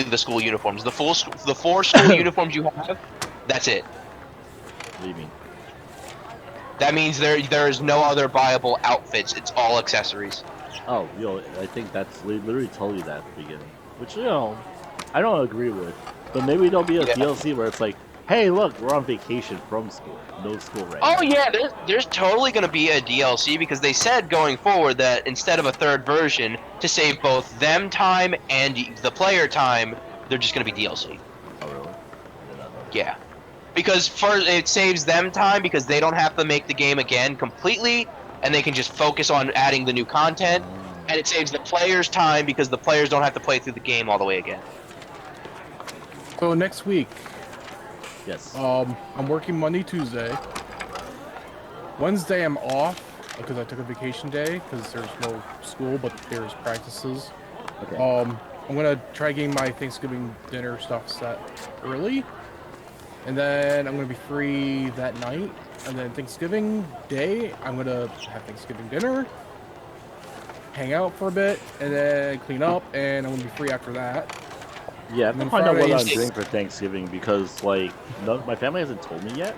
the school uniforms. The 4 school uniforms you have, that's it. What do you mean? That means there is no other buyable outfits. It's all accessories. Oh, I think that's literally told you that at the beginning, which I don't agree with. But maybe there'll be a DLC where it's like, hey, look, we're on vacation from school, no school right now. Oh yeah, there's totally gonna be a DLC because they said going forward that instead of a 3rd version, to save both them time and the player time, they're just gonna be DLC. Oh really? Yeah. Because first, it saves them time because they don't have to make the game again completely, and they can just focus on adding the new content. And it saves the players time because the players don't have to play through the game all the way again. So next week, yes. I'm working Monday, Tuesday. Wednesday I'm off because I took a vacation day because there's no school, but there's practices. Okay. I'm gonna try getting my Thanksgiving dinner stuff set early. And then I'm going to be free that night. And then Thanksgiving Day, I'm going to have Thanksgiving dinner, hang out for a bit, and then clean up, and I'm going to be free after that. Yeah, I have to find out what I'm Fridays- doing for Thanksgiving because, like, my family hasn't told me yet.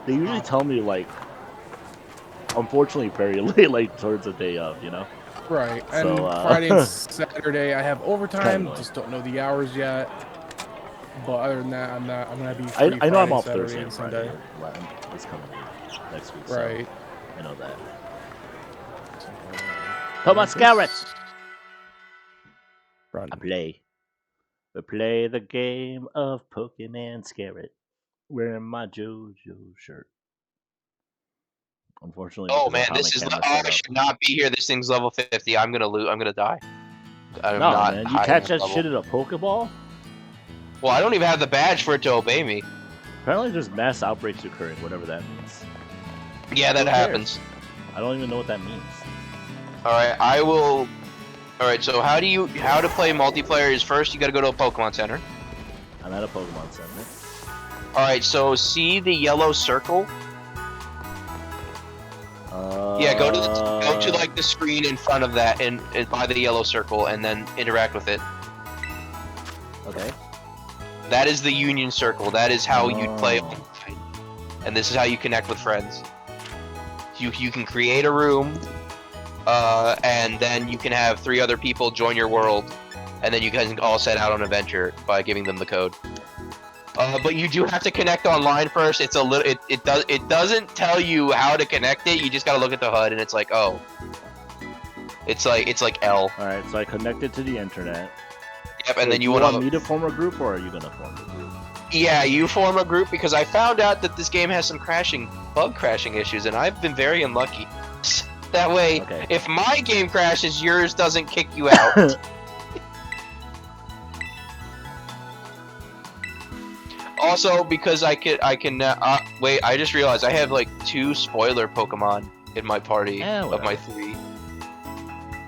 They usually tell me, like, unfortunately, very late, like, towards the day of, you know? Right. And So, Friday and Saturday, I have overtime. Totally. Just don't know the hours yet. But other than that, I'm going to be free I know Friday, I'm off Saturday, Thursday and and Sunday. Friday. It's coming next week, Right. so I know that. Come on, Scarlet! Run. I play the game of Pokemon Scarlet, wearing my JoJo shirt. Unfortunately, Oh because man, of how this is my camera's I set up. should not be here. This thing's level 50. I'm gonna lose. I'm gonna die. I'm No, not man, you high catch that enough shit level. in a Pokeball? Well, I don't even have the badge for it to obey me. Apparently, there's mass outbreaks occurring, whatever that means. Yeah, that Who cares? happens. I don't even know what that means. All right, I will. All right, so how to play multiplayer is first you got to go to a Pokemon Center. I'm at a Pokemon Center. All right, so see the yellow circle? Yeah, go to like the screen in front of that and by the yellow circle and then interact with it. Okay. That is the Union Circle. That is how you'd play online. And this is how you connect with friends. You can create a room, and then you can have 3 other people join your world, and then you guys can all set out on an adventure by giving them the code. But you do have to connect online first. It's a little it doesn't tell you how to connect it. You just gotta look at the HUD, and it's like, oh, it's like L. All right, so I connected to the internet. Yep, So and then do you want want me to form a group, or are you gonna form a group? Yeah, you form a group because I found out that this game has some bug crashing issues, and I've been very unlucky. That way, Okay. if my game crashes, yours doesn't kick you out. Also, because I can wait. I just realized I have like 2 spoiler Pokemon in my party of my 3.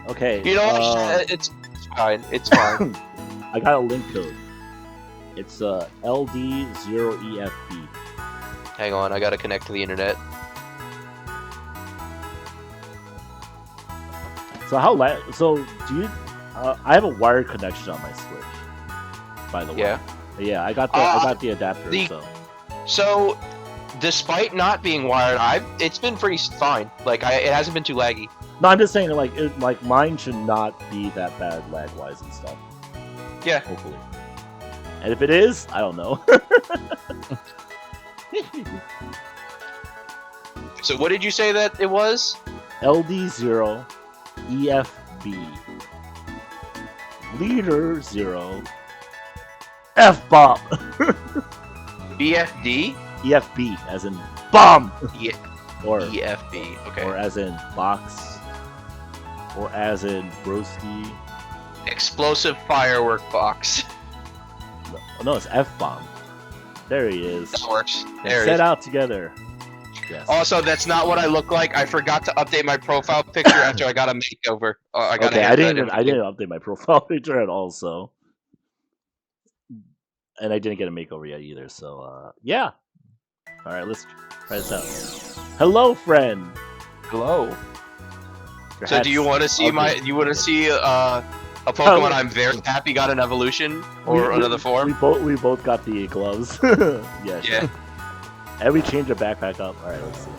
Okay. You know, it's fine. It's fine. I got a link code. It's LD0EFB. Hang on, I gotta connect to the internet. So so do you? I have a wired connection on my Switch. By the way. Yeah. Yeah, I got the adapter. So, despite not being wired, it's been pretty fine. Like it hasn't been too laggy. No, I'm just saying like mine should not be that bad lag wise and stuff. Yeah. Hopefully. And if it is, I don't know. So what did you say that it was? LD0 EFB. Leader 0 F bomb. BFD? EFB as in bomb. Yeah. Or EFB. Okay. Or as in box. Or as in broski. Explosive firework box. No, it's F bomb. There he is. That works. They There it set is. out together. Yes. Also, that's not what I look like. I forgot to update my profile picture after I got a makeover. I got Okay, a I didn't haircut. update my profile picture at all, so. And I didn't get a makeover yet either, so yeah. All right, let's try this out. Hello, friend. Hello. Your So, do you hat's want to see ugly. You want to see A Pokemon I'm very happy got an evolution or another form. We both got the gloves. Yeah. Yeah. And we changed the backpack up. All right, let's see.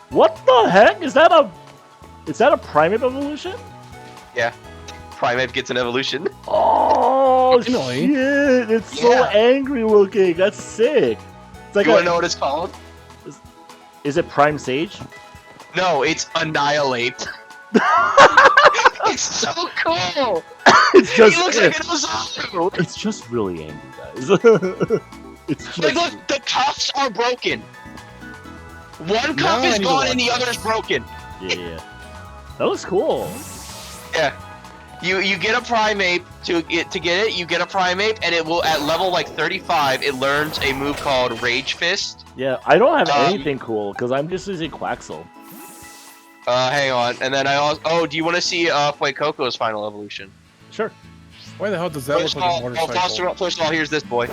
What the heck? Is that a Primate evolution? Yeah. Primeape gets an evolution. Oh Finally. shit! It's so angry looking. That's sick. It's like You wanna know what it's called? Is it Prime Sage? No, it's Annihilate. It's so cool. It's just. He looks like an Ozaru. It's just really angry, guys. It's just. Like, look, the cuffs are broken. One cuff Now I is need to gone watch and the this. other's broken. Yeah. That looks cool. Yeah. You get a Primeape to get it. You get a Primeape, and it will at level like 35. It learns a move called Rage Fist. Yeah, I don't have anything cool because I'm just using Quaxel. Hang on, and then I also. Oh, do you want to see Fuecoco's final evolution? Sure. Why the hell does that look like a motorcycle? First of all, here's this boy.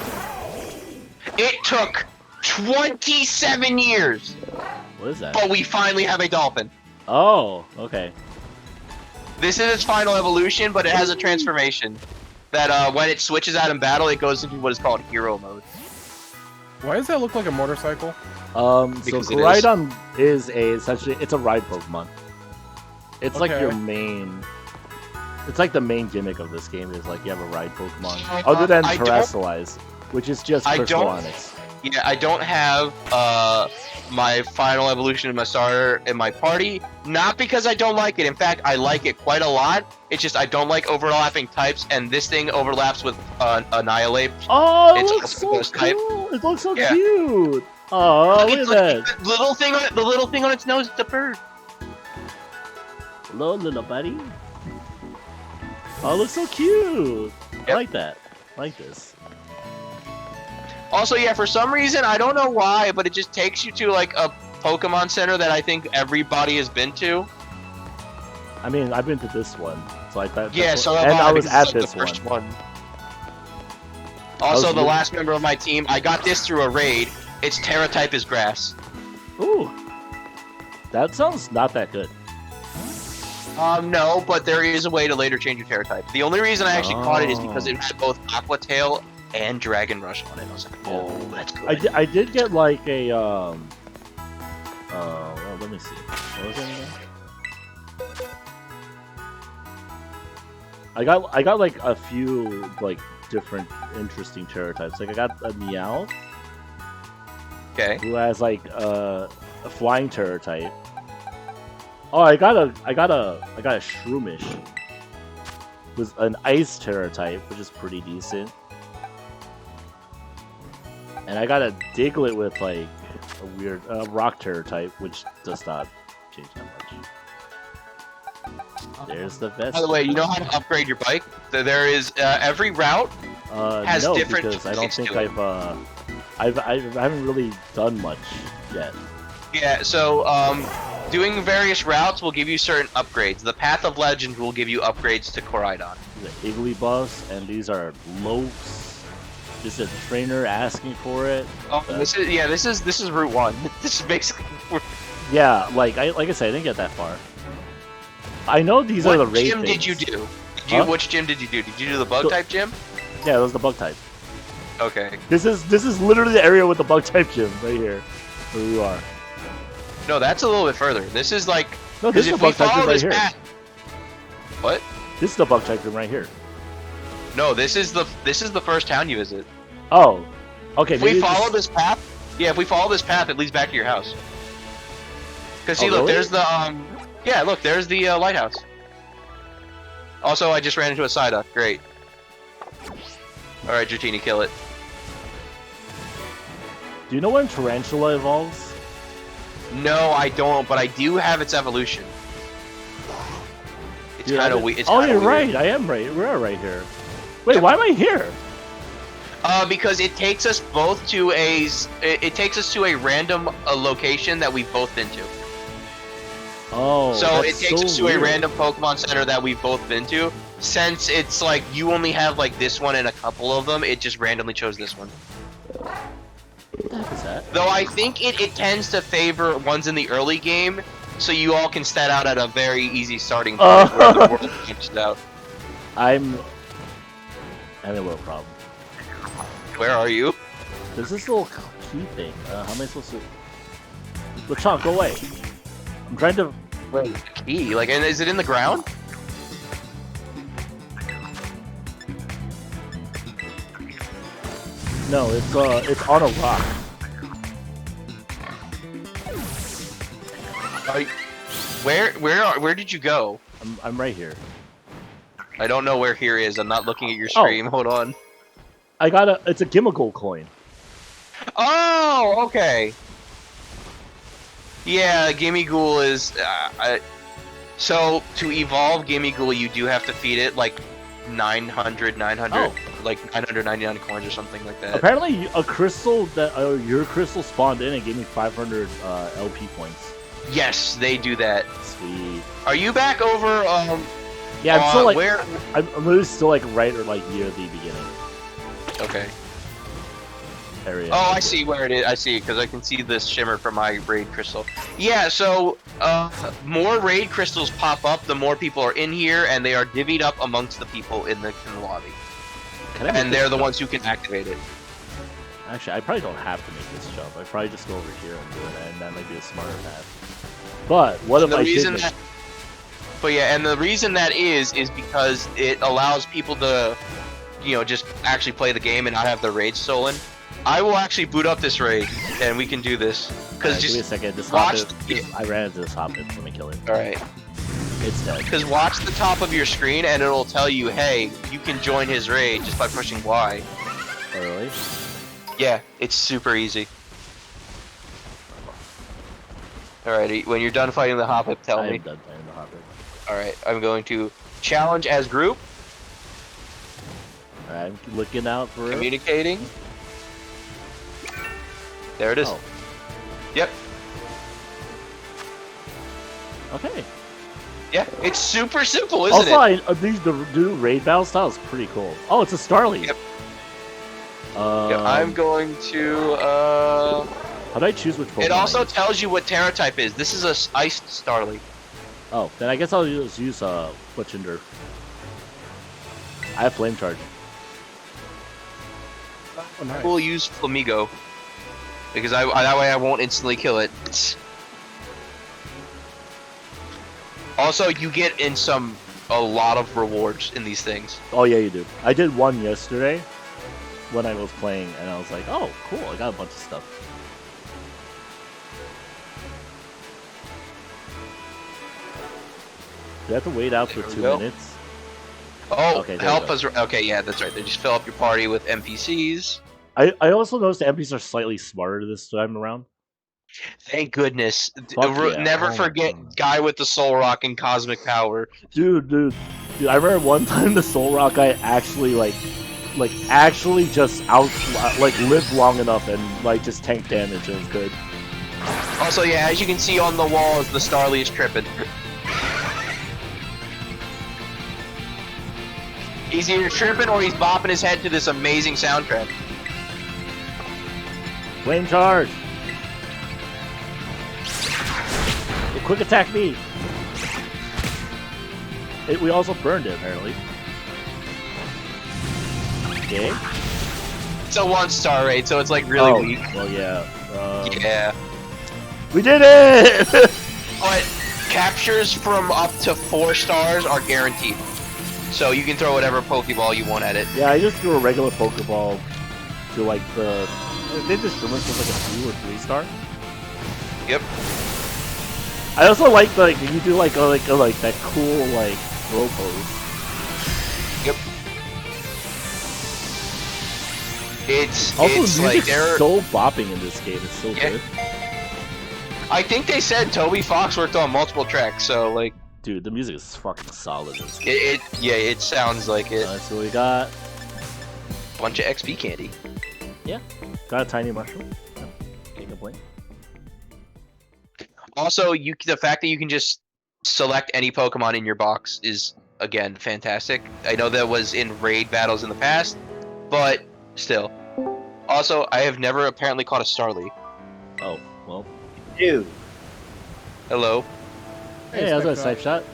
It took 27 years, What is that? but we finally have a dolphin. Oh, okay. This is its final evolution, but it has a transformation that when it switches out in battle, it goes into what is called hero mode. Why does that look like a motorcycle? So Because it Koraidon is essentially it's a ride Pokemon. It's like Okay. your main. It's like the main gimmick of this game is like you have a ride Pokemon, other than I don't- Terrestrialize, which is just I Crystal don't- Onyx. Yeah, I don't have my final evolution in my starter in my party. Not because I don't like it. In fact, I like it quite a lot. It's just I don't like overlapping types, and this thing overlaps with Annihilate. Oh, it It's looks also so ghost type. cool! It looks so Yeah. cute. Oh, look at It's that! like the little thing on its nose is a bird. Hello, little buddy. Oh, it looks so cute. I Yep. like that. I like this. Also, yeah, for some reason I don't know why, but it just takes you to like a Pokemon Center that I think everybody has been to. I mean, I've been to this one, so I thought. Yeah, so and I was because at it's like this the first one. one. Also, was the really- last member of my team, I got this through a raid. Its Terra type is Grass. Ooh, that sounds not that good. No, but there is a way to later change your Terra type. The only reason I actually caught it is because Oh. it had both Aqua Tail and Dragon Rush on it. I was like, oh, that's good. I did get like a well, let me see. What was it again? I got like a few like different interesting Terra types. Like I got a Meowth Okay. who has like a flying Terra type. Oh, I got a Shroomish with an ice Terra type, which is pretty decent. And I got a Diglett with like a weird rock Terra type, which does not change that much. There's the best. By the way, you know how to upgrade your bike? There is every route. has no, different because I don't upgrades think to it. I haven't really done much yet. Yeah, so doing various routes will give you certain upgrades. The Path of Legend will give you upgrades to Koraidon. The Igglybuffs, and these are Lopes. Just a trainer asking for it. Oh, this is Route 1. This is basically. Yeah, like I said, I didn't get that far. I know these are the What raid gym did you things. do? Huh? Which gym did you do? Did you do the bug type gym? Yeah, that was the bug type. Okay. This is literally the area with the bug type gym right here, where we are. No, that's a little bit further. This is like. No, this is the if we bug type follow gym right this here. path. What? This is the bug type gym right here. No, this is the first town you visit. Oh, okay. If we maybe follow this. this path, yeah, if we follow this path, it leads back to your house. Cause see, Oh, look, really? there's the yeah, look, there's the lighthouse. Also, I just ran into a Psyduck. Great. All right, Dratini, kill it. Do you know when Tarantula evolves? No, I don't, but I do have its evolution. It's Dude, kind of I- weird. Oh, you're right. I am right. We're right here. Wait, why am I here? Because it takes us both to it takes us to a random location that we've both been to. Oh, So it that's takes so us to weird. a random Pokemon Center that we've both been to. Since it's like you only have like this one and a couple of them, it just randomly chose this one. What the heck is that? Though I think it tends to favor ones in the early game, so you all can stat out at a very easy starting point where the world changes out. I'm having a little problem. Where are you? There's this little key thing. How am I supposed to... LeChonk, go away. I'm trying to... Wait, key? Like, and is it in the ground? No, it's on a rock. Where did you go? I'm right here. I don't know where here is. I'm not looking at your stream. Hold on. I got a... It's a Gimmigold coin. Oh, okay. Yeah, Gimme Ghoul is... so, to evolve Gimme Ghoul, you do have to feed it, like, 900, like 999 coins or something like that. Apparently, a crystal that... your crystal spawned in and gave me 500 LP points. Yes, they do that. Sweet. Are you back over, Yeah, I'm still, like... where? I'm literally still, like, right or, like, near the beginning. Okay. Area. Oh, I see where it is. I see, because I can see this shimmer from my raid crystal. Yeah, so, more raid crystals pop up, the more people are in here, and they are divvied up amongst the people in the lobby. And they're the ones who can activate it. Actually, I probably don't have to make this jump. I probably just go over here and do it, and that might be a smarter path. But, what if I didn't? But yeah, and the reason that is because it allows people to, you know, just actually play the game and not have their raid stolen. I will actually boot up this raid, and we can do this. Cause just give me a second. This watch. I ran into this hobbit. Let me kill it. All right. It's dead. Because watch the top of your screen, and it'll tell you, hey, you can join his raid just by pushing Y. Oh, really? Yeah, it's super easy. Alrighty, when you're done fighting the hobbit, tell me. I'm done fighting the hobbit. Alright, I'm going to challenge as group. I'm looking out for it. Communicating. There it is. Oh. Yep. Okay. Yeah, it's super simple, isn't it? Also, the new raid battle style is pretty cool. Oh, it's a Starly. Yep. Yeah, I'm going to, How do I choose which Pokemon? It also tells you what Terra type is. This is a iced Starly. Oh, then I guess I'll use Fletchinder. I have Flame Charge. Oh, nice. We'll use Flamigo. Because that way I won't instantly kill it. Also, you get in a lot of rewards in these things. Oh yeah, you do. I did one yesterday when I was playing, and I was like, oh, cool, I got a bunch of stuff. Do I have to wait out for 2 minutes? Oh, okay, help us. Okay, yeah, that's right. They just fill up your party with NPCs. I also noticed the NPCs are slightly smarter this time around. Thank goodness. Yeah. Never forget guy with the soul rock and cosmic power. Dude, I remember one time the soul rock guy actually actually just lived long enough and like just tank damage and it was good. Also, yeah, as you can see on the walls, the Starly is tripping. He's either tripping or he's bopping his head to this amazing soundtrack. Flame charge! It quick attack me! We also burned it, apparently. Okay. It's a 1-star raid, so it's like really weak. Well, yeah. Yeah. We did it! But captures from up to 4 stars are guaranteed. So you can throw whatever Pokeball you want at it. Yeah, I just threw a regular Pokeball to like the... They just threw it was like a 2 or 3 star. Yep. I also like you do like that cool like throw pose. Yep. It's also like they're so bopping in this game. It's so good. I think they said Toby Fox worked on multiple tracks, so like. Dude, the music is fucking solid. It sounds like it. So we got bunch of XP candy. Yeah, got a tiny mushroom. Can't complain. Also, the fact that you can just select any Pokemon in your box is again fantastic. I know that was in raid battles in the past, but still. Also, I have never apparently caught a Starly. Oh well. Dude. Hello. Hey, how's that snipe shot?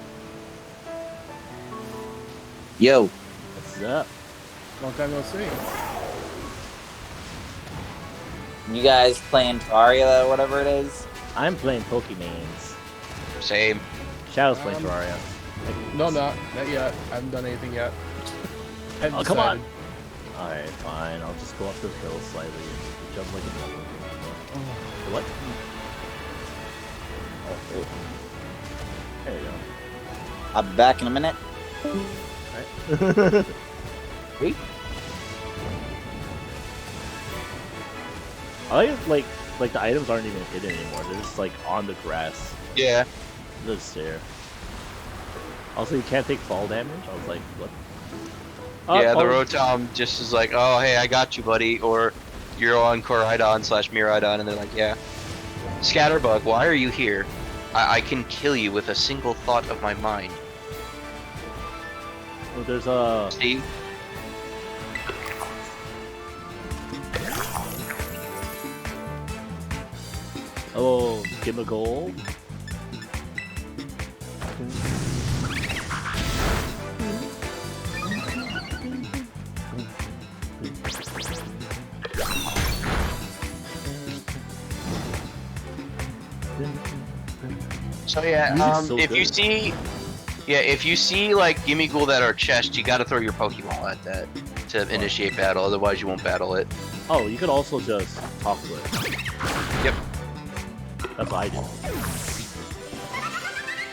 Yo. What's up? Long time no see. You guys playing Terraria or whatever it is? I'm playing Pokemons. Same. Shadow's playing Terraria. No, I'm not. Not yet. I haven't done anything yet. Oh, come on! Alright, fine. I'll just go up this hill slightly and jump like a mother. What? Oh, There you go. I'll be back in a minute. Alright. Wait. I like the items aren't even hidden anymore. They're just like on the grass. Yeah. Just there. Also, you can't take fall damage. I was like, what? Yeah, the oh, Rotom just is like, oh, hey, I got you, buddy. Or you're on Koraidon/Miraidon, and they're like, yeah. Scatterbug, why are you here? I can kill you with a single thought of my mind. oh, there's a. See? Oh, give him a goal. So yeah, Music's so if you good. see, if you see like Gimmighoul that are chest, you gotta throw your Pokeball at that to initiate battle. Otherwise, you won't battle it. Oh, you could also just talk to it. Yep. That's what I do.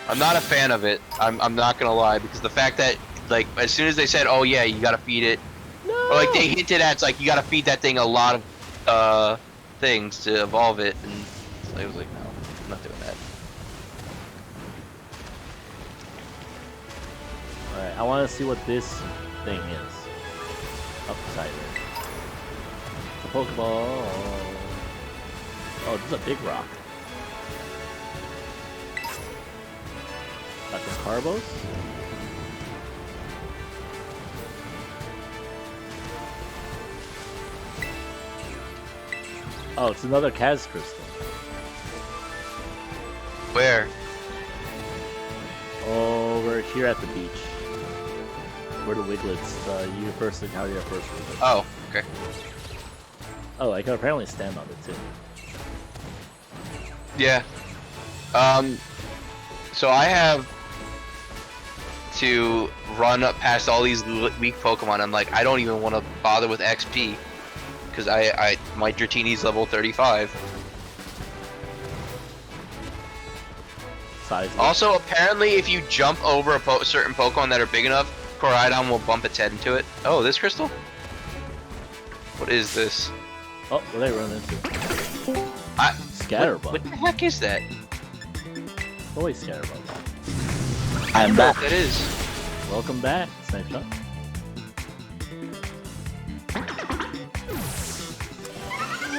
I'm not a fan of it. I'm not gonna lie, because the fact that like as soon as they said, oh yeah, you gotta feed it, No. or like they hinted at, it's like you gotta feed that thing a lot of things to evolve it, and I was like, no, I'm not doing that. Alright, I want to see what this thing is. Upside there. It's a Pokeball. Oh, this is a big rock. Got some Carbos. Oh, it's another Kaz crystal. Where? Over here at the beach. Where the Wiglets, you first encounter your first Wiglet. Oh, okay. Oh, I can apparently stand on it too. Yeah. So I have to run up past all these weak Pokemon. I'm like, I don't even want to bother with XP because my Dratini's level 35. Size. Also, apparently, if you jump over a certain Pokemon that are big enough, Koraidon will bump its head into it. Oh, this crystal? What is this? Oh, what did I run into? Scatterbug. What the heck is that? Oh wait, Scatterbug. I'm What back. that is? Welcome back, Snipe Shot.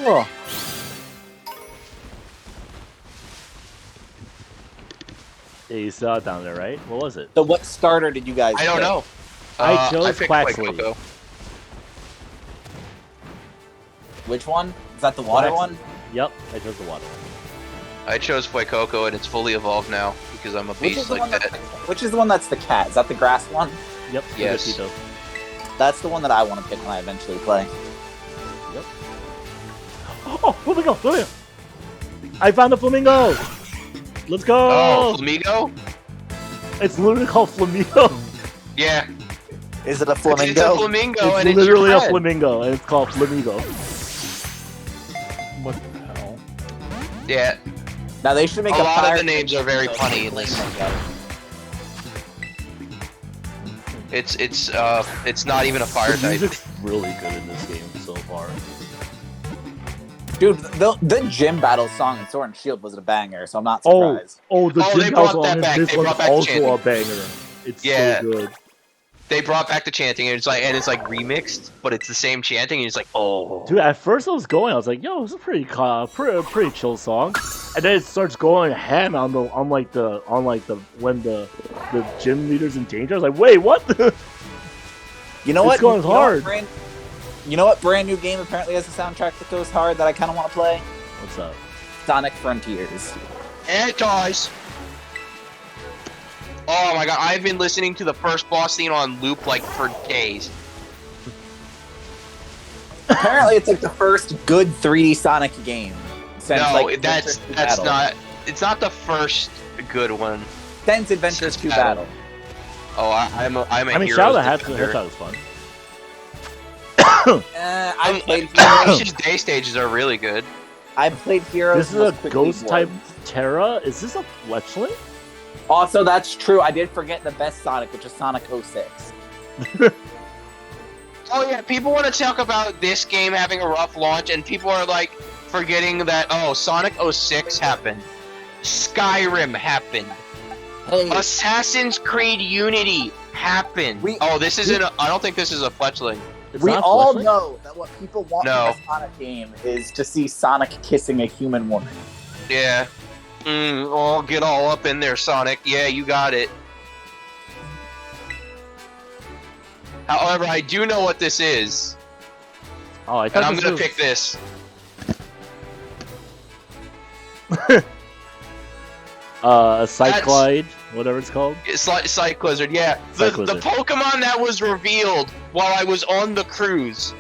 Oh. Yeah, you saw it down there, right? What was it? So what starter did you guys I don't pick? know. I chose I picked Quaxley. Fuecoco. Which one? Is that the water Quaxley. one? Yep, I chose the water one. I chose Fuecoco, and it's fully evolved now because I'm a Which is beast the like one that. which is the one that's the cat? Is that the grass one? Yep. Yes. Vegito. That's the one that I want to pick when I eventually play. Yep. Oh, flamingo! Flamingo! I found the flamingo! Let's go! Oh, Flamigo? It's literally called flamingo. Yeah. Is it a It's a flamingo? flamingo, It's and it's literally your a friend. flamingo, and it's called flamingo. What the hell? Yeah. Now they should make A a lot of fire the names are very so funny in link this. them together. It's not even a fire The type. music's really good in this game so far. Dude, the gym battle song in Sword and Shield was a banger, so I'm not Oh, surprised. the Oh, they gym brought battle that on back. this They one's brought back the also chanting. a banger. It's Yeah. so good. They brought back the chanting, and it's like remixed, but it's the same chanting, and it's like, oh. Dude, at first I was like, yo, this is a pretty chill song. And then it starts going ham on when the gym leader's in danger. I was like, wait, what? You know It's what? going You know hard. You know what brand new game apparently has a soundtrack that goes hard that I kind of want to play? What's up? Sonic Frontiers. And it dies. Oh my god, I've been listening to the first boss theme on loop like for days. Apparently, it's like the first good 3D Sonic game. Since, No, like, that's Adventure 2 Battle. not. It's not the first good one. Since Adventure Since 2 Battle. Battle. Oh, I'm a I mean, Heroes Shadow the defender. Hedgehog was fun. I played Animation's day stages are really good. I played Heroes. This is most a quickly ghost type ones. Terra. Is this a fletchling? Also, that's true. I did forget the best Sonic, which is Sonic 06. Oh yeah, people want to talk about this game having a rough launch, and people are like forgetting that Sonic 06 happened, Skyrim happened, Hey, Assassin's Creed Unity happened. This isn't. I don't think this is a fletchling. It's we not a all fletchling? know that what people want No. from a Sonic game is to see Sonic kissing a human woman. Yeah. Get all up in there, Sonic. Yeah, you got it. However, I do know what this is, Oh, I and thought I'm this gonna was... pick this. A Cyclide, whatever it's called. It's like Cyclizard, yeah. The Cyclizard. Pokemon that was revealed while I was on the cruise.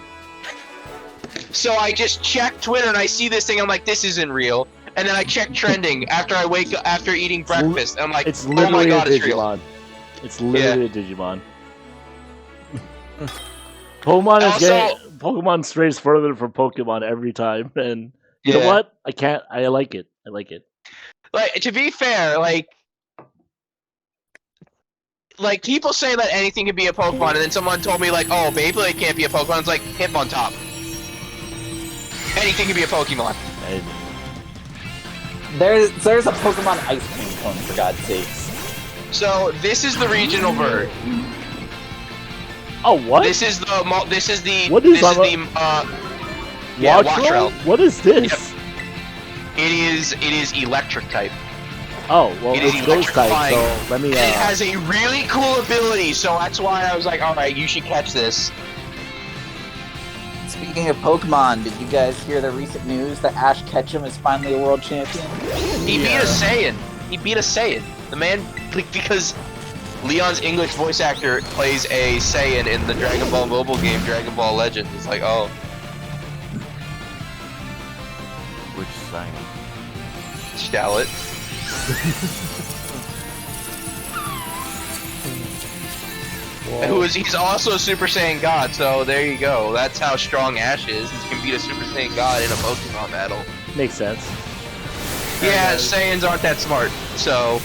So I just checked Twitter and I see this thing. I'm like, this isn't real. And then I check trending after I wake up after eating breakfast. I'm like, It's oh my literally god, a it's real. Digimon. It's literally a Digimon. Pokemon is Also- getting Pokemon strays further from Pokemon every time, and you know Yeah. what? I like it. I like it. Like, to be fair, like people say that anything can be a Pokemon, and then someone told me like, oh, Beyblade can't be a Pokemon. It's like hip on top. Anything can be a Pokemon. And There's a Pokemon ice cream cone, for God's sakes. So this is the regional bird. oh, what? This is the What is this is the Wattrel? Wattrel. What is this? It is electric type. Oh, well, It is it's ghost type. electrifying. So let me. It has a really cool ability, so that's why I was like, all right, you should catch this. Speaking of Pokemon, did you guys hear the recent news that Ash Ketchum is finally a world champion? He beat a Saiyan. He beat a Saiyan. The man, because Leon's English voice actor plays a Saiyan in the Dragon Ball mobile game, Dragon Ball Legends. It's like, oh, Which sign? Scarlet. He's also Super Saiyan God, so there you go. That's how strong Ash is. He can beat a Super Saiyan God in a Pokemon battle. Makes sense. Yeah, Saiyans aren't that smart, so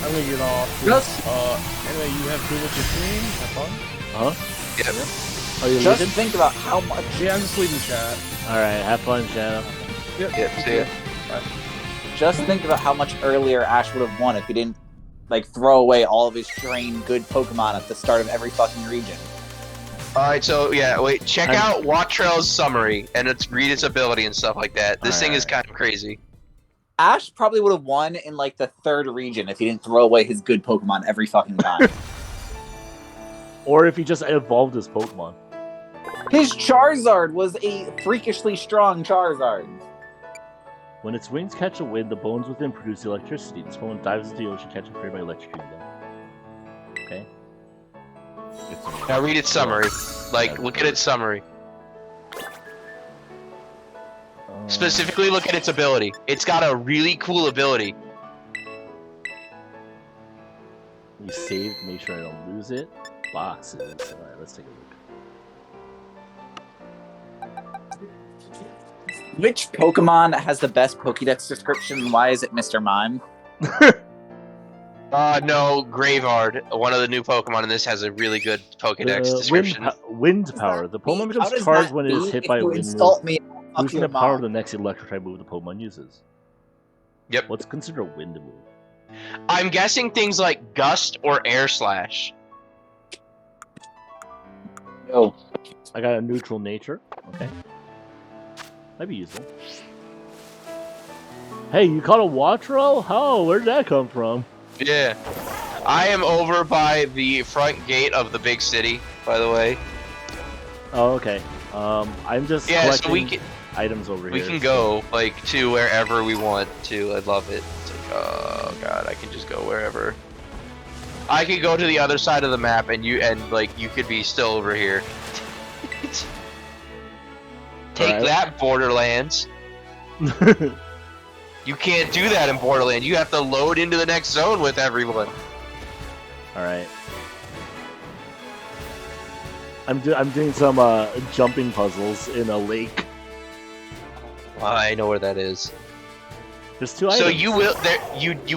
I'm gonna get off. Just- Anyway, you have good with your stream. Have fun. Huh? yeah. Are you Just leaving? think about how much. Yeah, I'm just leaving chat. All right. Have fun, Shadow. Yep, see ya. Just think about how much earlier Ash would have won if he didn't like throw away all of his trained good Pokemon at the start of every fucking region. Alright, so yeah, wait, check I'm- out Wattrel's summary and read its ability and stuff like that. This thing is kind of crazy. Ash probably would have won in like the third region if he didn't throw away his good Pokemon every fucking time. Or if he just evolved his Pokemon. His Charizard was a freakishly strong Charizard. When its wings catch a wind, the bones within produce electricity. This Pokemon dives into the ocean, catching prey by electrocuting them. Okay. Now read its summary. Like, look at its summary. Specifically, look at its ability. It's got a really cool ability. You saved, make sure I don't lose it. Boxes. Alright, let's take a look. Which Pokemon has the best Pokédex description and why is it Mr. Mime? No, Graveyard, one of the new Pokemon in this has a really good Pokedex description. Wind power. The Pokemon How becomes does charged that when it is be hit if by a you wind insult move, me, I'll boosting your the power of mom. the next electric type move the Pokemon uses. Yep. What's considered a wind move? I'm guessing things like Gust or Air Slash. Oh, I got a neutral nature. Okay. That'd be useful. Hey, you caught a Wattrel? Oh, where'd that come from? Yeah. I am over by the front gate of the big city, by the way. Oh, okay. I'm just Yeah, so collecting items over we here. can go like to wherever we want to. I love it. It's like, oh god, I can just go wherever. I could go to the other side of the map, and you could be still over here. Take Alright. that, Borderlands. You can't do that in Borderlands. You have to load into the next zone with everyone. Alright. I'm doing some jumping puzzles in a lake. I know where that is. There's 2 So items. you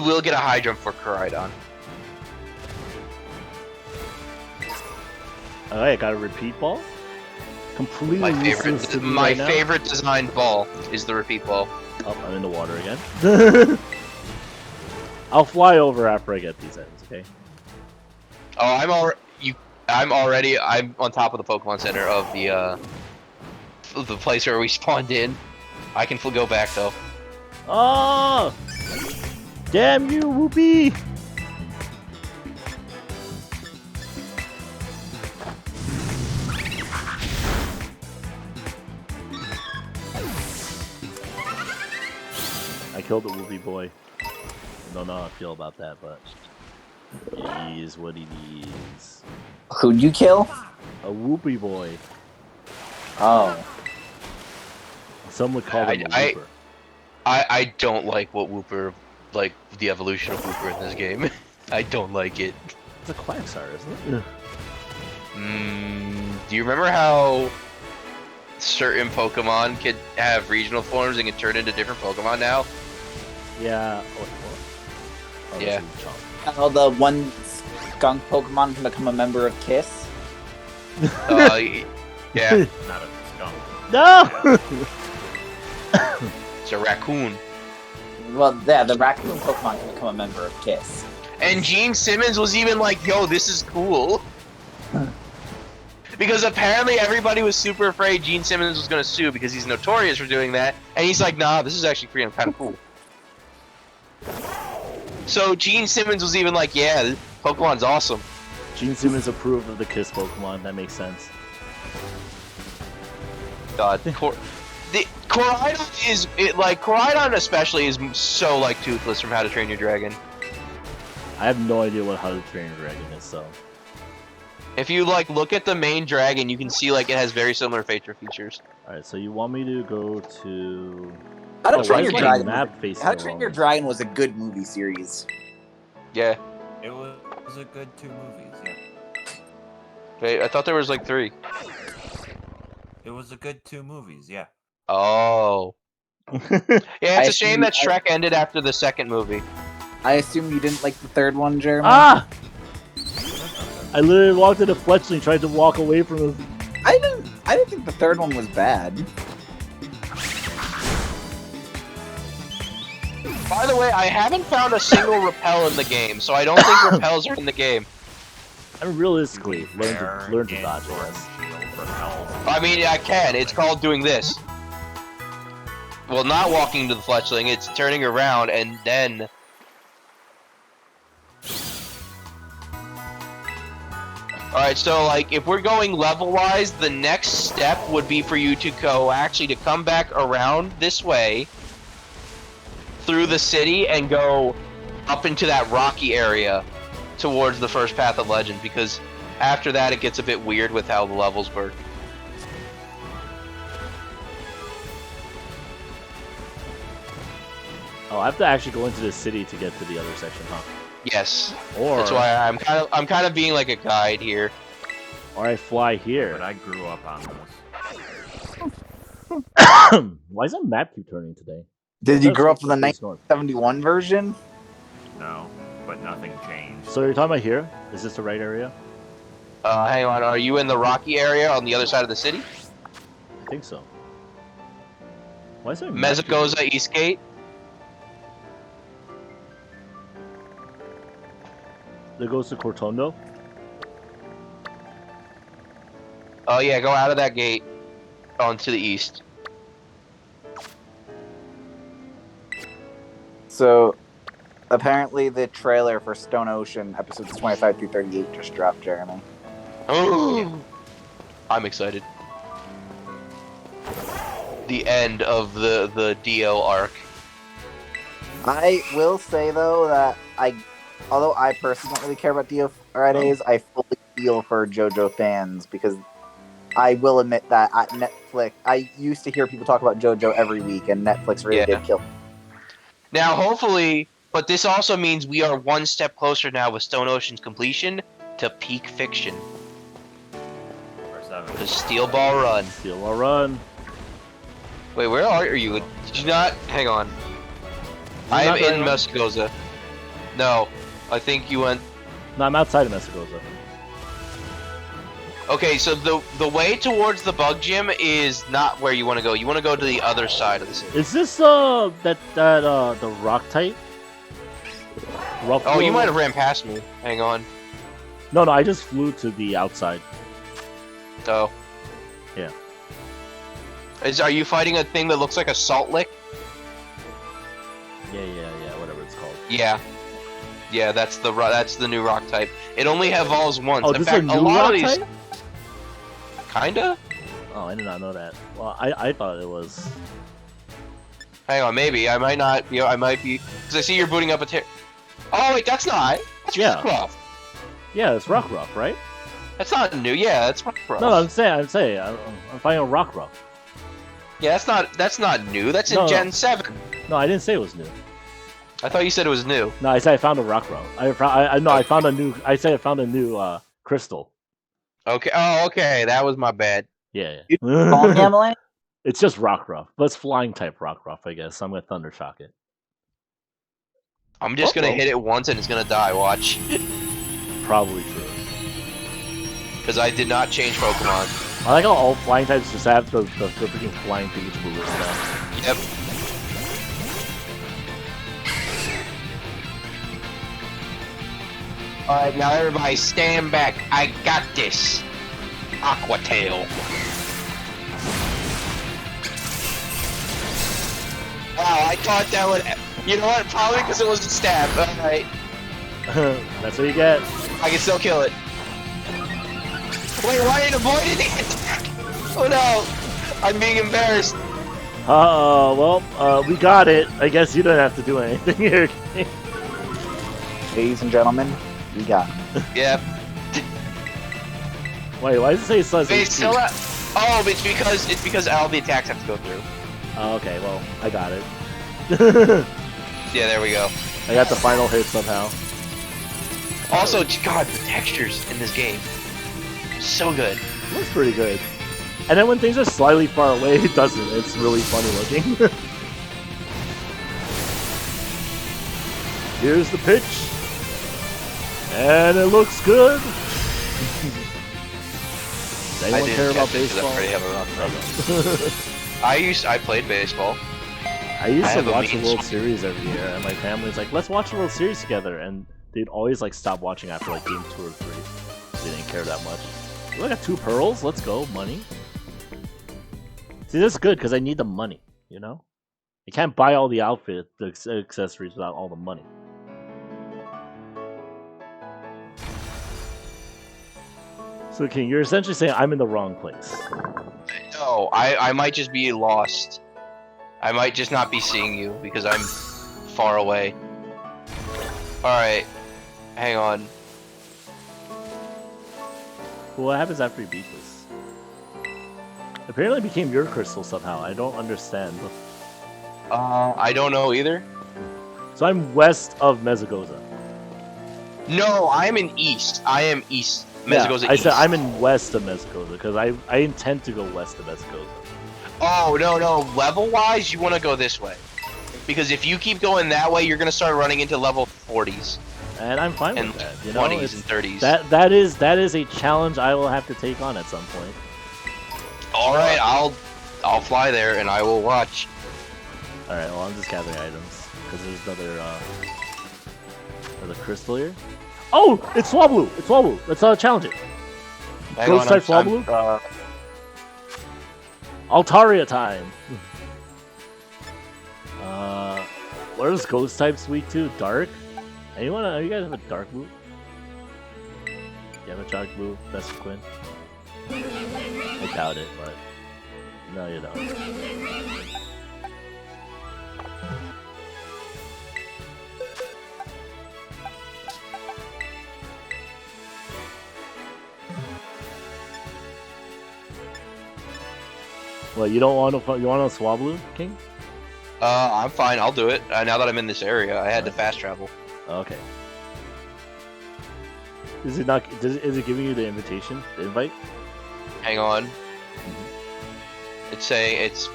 will get a high jump for Koraidon. Alright, I got a repeat ball. Completely useless to me My right now. favorite designed ball is the repeat ball. Oh, I'm in the water again. I'll fly over after I get these items, okay? Oh, I'm on top of the Pokemon Center of the place where we spawned in. I can go back though. Oh! Damn you, Whoopee! I killed the Whoopee boy. I don't know how I feel about that, but it is what it is. Who'd you kill? A Whoopee boy. Oh. Some would call him a Whooper. I don't like what Wooper, like the evolution of Wooper in this game. I don't like it. It's a Quagsire, isn't it? Do you remember how certain Pokemon could have regional forms and can turn into different Pokemon now? Yeah. Oh, Yeah. this is Chomp. How the one skunk Pokemon can become a member of KISS? Yeah, Not a skunk. No! it's a raccoon. Well, yeah, the raccoon Pokemon can become a member of KISS. And Gene Simmons was even like, yo, this is cool. Because apparently everybody was super afraid Gene Simmons was going to sue because he's notorious for doing that. And he's like, nah, this is actually pretty kind of cool. So Gene Simmons was even like, yeah, this Pokemon's awesome. Gene Simmons approved of the Kiss Pokemon. That makes sense. God, Koraidon is Koraidon especially is so like Toothless from How to Train Your Dragon. I have no idea what How to Train a Dragon is, so. If you like look at the main dragon, you can see like it has very similar facial features. Alright, so you want me to go to... How to Oh, Train why Your is my Dragon? map facing How to the Train wrong Your way? Dragon was a good movie series. Yeah. It was a good 2 movies, yeah. Wait, I thought there was like 3. It was a good 2 movies, yeah. Oh. Yeah, I it's a shame assume- that Shrek ended after the second movie. I assume you didn't like the third one, Jeremy? Ah! I literally walked into Fletchley and tried to walk away from him. I didn't think the third one was bad. By the way, I haven't found a single repel in the game, so I don't think repels are in the game. I mean, realistically, learn to Fair dodge, I and guess. shield repels. I mean, I can. It's called doing this. Well, not walking to the Fletchling, it's turning around and then... Alright, so like, if we're going level-wise, the next step would be for you to go, actually, to come back around this way, through the city, and go up into that rocky area towards the first Path of Legend, because after that it gets a bit weird with how the levels work. Oh, I have to actually go into the city to get to the other section, huh? Yes. Or, That's why I'm kind of being like a guide here. or I fly here. But I grew up on this. Why does that map keep turning today? Did you That's grow up with the face north. 1971 version? No, but nothing changed. So you're talking about here? Is this the right area? Hang on, are you in the rocky area on the other side of the city? I think so. Why is there a map keep- Mezagoza Eastgate? That goes to Cortondo? Oh yeah, go out of that gate onto the east. So, apparently the trailer for Stone Ocean, episodes 25 through 38, just dropped, Jeremy. Oh, I'm excited. The end of the DO arc. I will say, though, that although I personally don't really care about DRAs, I fully feel for JoJo fans because I will admit that at Netflix, I used to hear people talk about JoJo every week, and Netflix really did kill. Now, hopefully, but this also means we are one step closer now with Stone Ocean's completion to peak fiction. Where's that? The Steel Ball Run. Steel Ball Run. Wait, where are you? Did you not? Hang on. I am in Mescoza. No, I think you went. No, I'm outside of Mescoza. Okay, so the way towards the bug gym is not where you want to go. You want to go to the other side of the city. Is this the rock type? Rock Oh, you might have ran past me. Hang on. No, I just flew to the outside. Oh. Yeah. Are you fighting a thing that looks like a salt lick? Yeah, whatever it's called. Yeah. Yeah, that's the new rock type. It only evolves once. Oh, in this fact, is a new a lot rock of these type? kinda? Oh, I did not know that. Well, I thought it was. Hang on, maybe. I might not, I might be, because I see you're booting up a Oh, wait, that's not. That's Yeah. Rockruff. Yeah, it's Rockruff, right? That's not new. Yeah, that's Rockruff. No, I'm saying, I'm finding a Rockruff. Yeah, that's not new. That's in No. Gen 7. No, I didn't say it was new. I thought you said it was new. No, I said I found a Rockruff. I found a new. I said I found a new crystal. Okay. Oh, okay. That was my bad. Yeah. You call me Emily? It's just Rockruff, but it's flying type Rockruff, I guess. I'm gonna Thunder Shock it. I'm just gonna hit it once and it's gonna die. Watch. Probably true. Because I did not change Pokemon. I like how all flying types just have the freaking flying Pikachu move now. Yep. Alright, now everybody stand back. I got this. Aqua Tail. Wow, I thought that would... You know what? Probably because it was a stab. Alright. That's what you get. I can still kill it. Wait, why are you avoiding the attack? Oh no! I'm being embarrassed. Well, we got it. I guess you don't have to do anything here. Ladies and gentlemen, we got it. Yep. Wait, why does it say it says Wait, HP? still not... Oh, it's because all the attacks have to go through. Oh, okay, well, I got it. Yeah, there we go. I got the final hit somehow. Also, God, the textures in this game, so good. It looks pretty good. And then when things are slightly far away, it doesn't. It's really funny looking. Here's the pitch. And it looks good. Does anyone care about baseball? I played baseball. I used to watch the mean World Series every year, and my family's like, let's watch the World Series together, and they'd always like stop watching after like game 2 or 3. They didn't care that much. Look at 2 pearls, let's go, money. See, this is good because I need the money, you know? I can't buy all the outfit, the accessories without all the money. So, King, you're essentially saying I'm in the wrong place. No, I might just be lost. I might just not be seeing you because I'm far away. Alright, hang on. Well, what happens after you beat this? Apparently it became your crystal somehow. I don't understand. I don't know either. So I'm west of Mesagoza. No, I am in east. I am east. Mesagoza I east. said I'm in west of Mesagoza because I intend to go west of Mesagoza. Oh, no. Level-wise, you want to go this way. Because if you keep going that way, you're going to start running into level 40s. And I'm fine And with that. You know, 20s and 30s. That is a challenge I will have to take on at some point. Alright, I'll fly there and I will watch. Alright, well I'm just gathering items. Because there's another crystal here. Oh! It's Swablu! It's Swablu! Let's challenge it. Hang Ghost on, type Swablu? Altaria time! What is ghost types weak to? Dark? You guys have a dark move? You have a dark move, Best Quinn? I doubt it, but no, you don't. Well, you don't want to. You want to Swablu, King? I'm fine. I'll do it. Now that I'm in this area, I had to fast travel. Okay. Is it not? Is it giving you the invitation, the invite? Hang on. It's saying it's.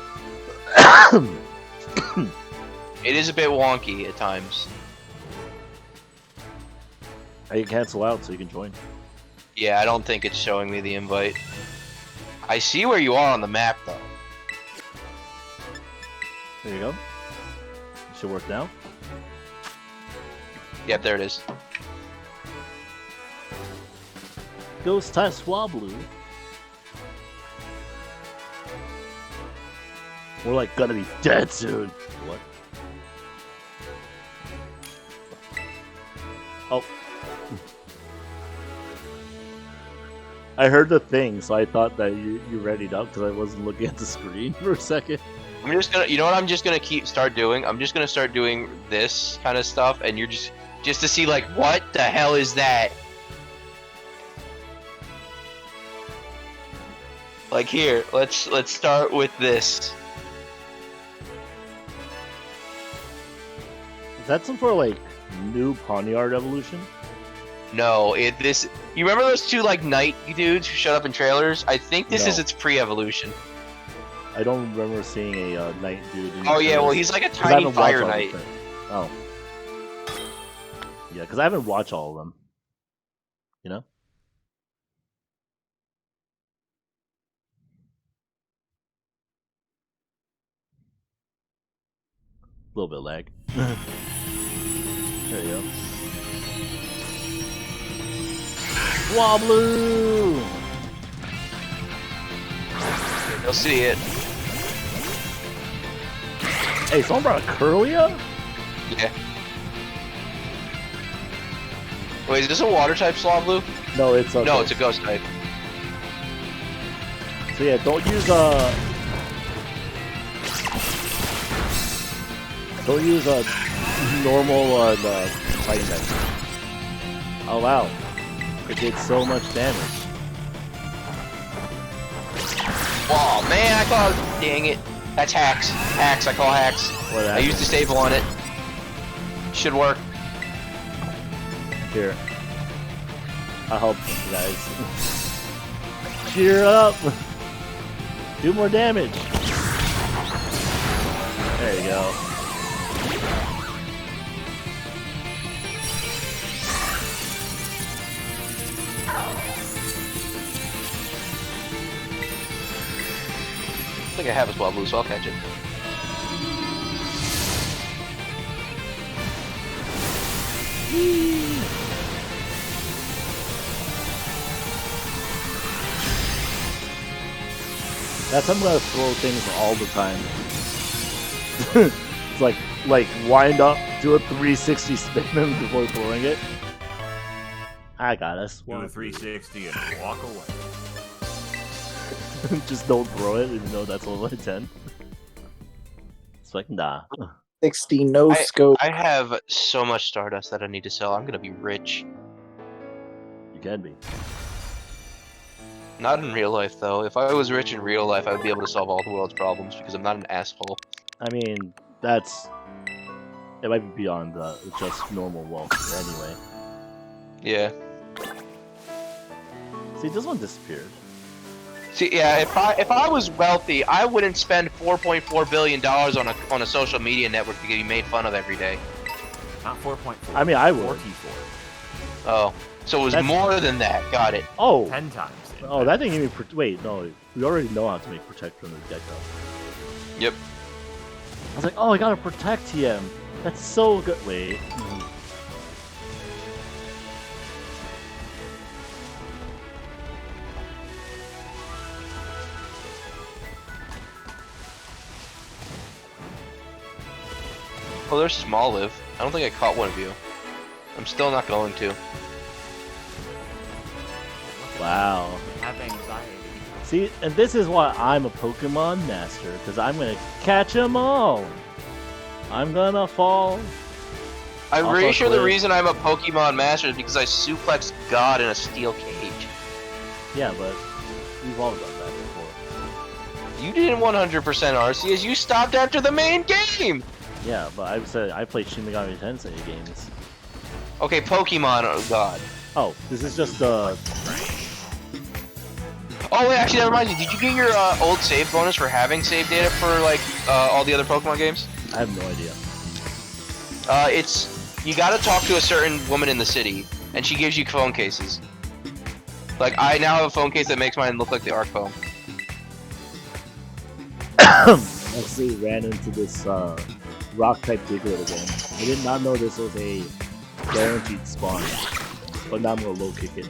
It is a bit wonky at times. I can cancel out so you can join. Yeah, I don't think it's showing me the invite. I see where you are on the map, though. There you go. It should work now. Yep, there it is. Ghost type Swablu. We're like gonna be dead soon. What? Oh. I heard the thing, so I thought that you readied up because I wasn't looking at the screen for a second. I'm just gonna, you know what? I'm just gonna start doing. I'm just gonna start doing this kind of stuff, and you're just to see like, what the hell is that? Like here, let's start with this. Is that some sort of like new Poniard evolution? No, this. You remember those two like knight dudes who showed up in trailers? I think this No. is its pre-evolution. I don't remember seeing a knight dude. Oh yeah, well he's like a tiny fire knight. Oh. Yeah, because I haven't watched all of them. You know? A little bit of lag. There you go. Swablu! You'll see it. Hey, someone brought a Curlia? Yeah. Wait, is this a water type Swablu? No, it's a No, it's a ghost type. So yeah, don't use normal fighting type. Oh wow. It did so much damage. Oh man, I call it. Dang it. That's hacks. Hacks, I call hacks. What I used disable on it. Should work. Here. I'll help you guys. Cheer up! Do more damage! There you go. I think I have a Swablu, so I'll catch it. That's I'm gonna throw things all the time. It's like wind up, do a 360 spin them before throwing it. I got us. Do a 360 and walk away. Just don't throw it, even though that's level 10. It's like, nah. 60 no scope. I have so much Stardust that I need to sell. I'm gonna be rich. You can be. Not in real life, though. If I was rich in real life, I would be able to solve all the world's problems because I'm not an asshole. I mean, that's... It might be beyond just normal wealth anyway. Yeah. See, this one disappeared. See, yeah, if I was wealthy, I wouldn't spend $4.4 billion on a social media network to get made fun of every day. Not 4.4. I mean, I would. 44. Oh, so it was more than that. Got it. Oh! 10 times. Oh, that didn't even... Wait, no. We already know how to make Protect from the get-go. Yep. I was like, oh, I gotta Protect him. That's so good. Wait. Oh, there's Small Live. I don't think I caught one of you. I'm still not going to. Wow. Have anxiety. See, and this is why I'm a Pokemon master, because I'm gonna catch them all. I'm gonna fall. I'm Off pretty a sure the cliff. reason I'm a Pokemon master is because I suplexed God in a steel cage. Yeah, but we've all done that before. You didn't 100% Arceus. You stopped after the main game. Yeah, but I said I played Shin Megami Tensei games. Okay, Pokemon. Oh God. Oh, this is just the. Oh wait, actually, that reminds me. Did you get your old save bonus for having save data for like all the other Pokemon games? I have no idea. It's you gotta talk to a certain woman in the city, and she gives you phone cases. Like I now have a phone case that makes mine look like the Arc phone. I actually ran into this rock type Diglett again. I did not know this was a guaranteed spawn, but now I'm gonna low kick it.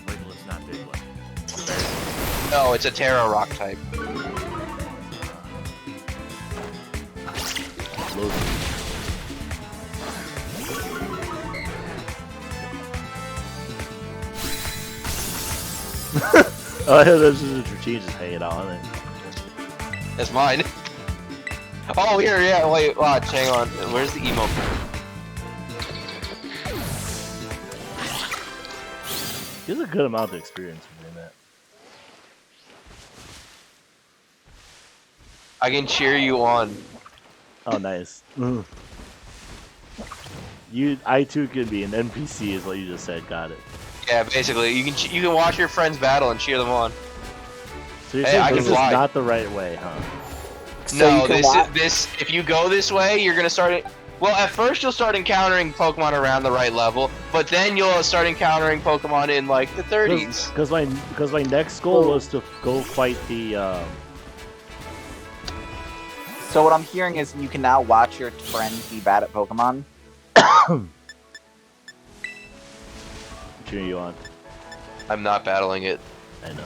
Wiglet's not Diglett. No, it's a Terra Rock type. Low kick. Oh yeah, this is a routine just hanging out on it. That's mine. Oh here, yeah. Wait, watch. Hang on. Where's the emo? He has a good amount of experience for doing that. I can cheer you on. Oh, nice. I too could be an NPC, is what you just said. Got it. Yeah, basically, you can watch your friends battle and cheer them on. So you're Hey, saying I this can is fly. not the right way, huh? So No, you can this if you go this way, you're gonna start. Well, at first you'll start encountering Pokemon around the right level, but then you'll start encountering Pokemon in like the 30s. Because my next goal was to go fight the. So what I'm hearing is you can now watch your friends be bad at Pokemon. Cheering you on. I'm not battling it. I know.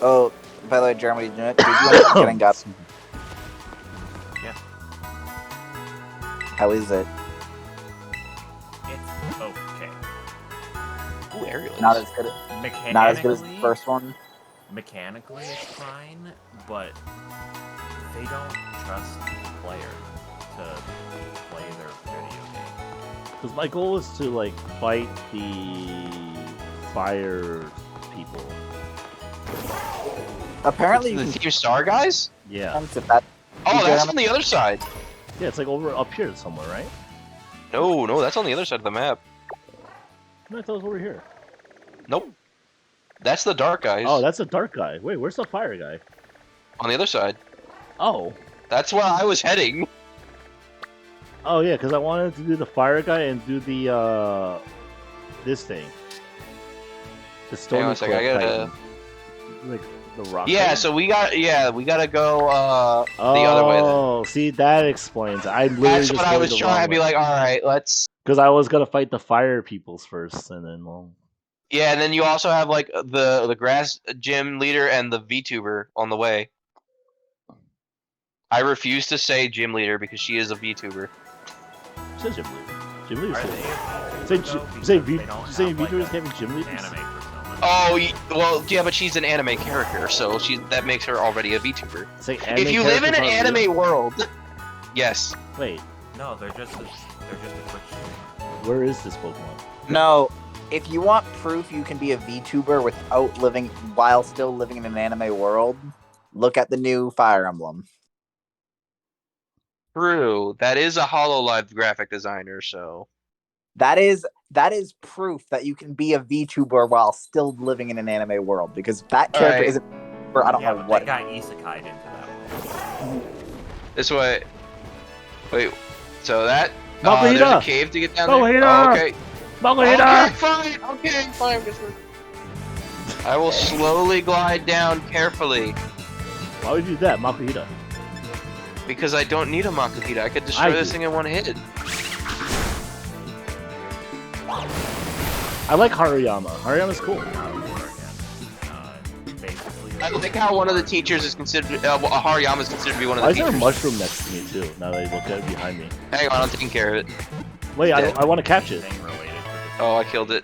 Oh, by the way, Jeremy, did you end up getting up? Yeah. How is it? It's okay. Ooh, aerial. Not as good. Mechanically, Not as good as the first one. Mechanically, it's fine, but they don't trust the player to play their video game. Because my goal is to like fight the fire people. Apparently, The you can Team Star guys? Yeah. sense if that. Oh, that's on the other side. Yeah, it's like over up here somewhere, right? No, that's on the other side of the map. No, I thought it was over here. Nope. That's the dark guys. Oh, that's a dark guy. Wait, where's the fire guy? On the other side. Oh. That's where I was heading. Oh yeah, because I wanted to do the fire guy and do the this thing. The Hang stone on a second, I gotta. like the rock. Yeah, thing? so we gotta go the other way then. Oh, see that explains. I literally That's just what I was trying to be like. All right, let's. Because I was gonna fight the fire peoples first, and then well. Yeah, and then you also have like the grass gym leader and the VTuber on the way. I refuse to say gym leader because she is a VTuber. Says gym leader. Gym leader. Are Say they though? say Because they don't have, VTubers like, can't be gym leaders. anime persona. Oh, well, yeah, but she's an anime character, so that makes her already a VTuber. Say If you live in an characters aren't anime world, yes. real. Wait, No, they're just a Twitch streamer. where is this Pokemon? No, if you want proof you can be a VTuber without living while still living in an anime world, look at the new Fire Emblem. True. That is a HoloLive graphic designer, so. That is proof that you can be a VTuber while still living in an anime world because that character Alright. isn't. Or I don't Yeah, know but what. they got isekai'd into that. This way. Wait. So that. There's a Makuhita! cave to get down there. Makuhita! Oh, okay. Makuhita! Okay, fine. Okay, fine. I will slowly glide down carefully Why would you do that, Makuhita? because I don't need a Makuhita. I could destroy this do. thing in one hit. I like Haruyama. Haruyama's cool. Basically, I like how one of the teachers is considered. Hariyama is considered to be one of Why the is there a teachers. mushroom next to me too? Now that I look at it behind me. Hang on, I'm taking care of it. Wait, Dead. I want to catch it. thing related to Oh, I killed it.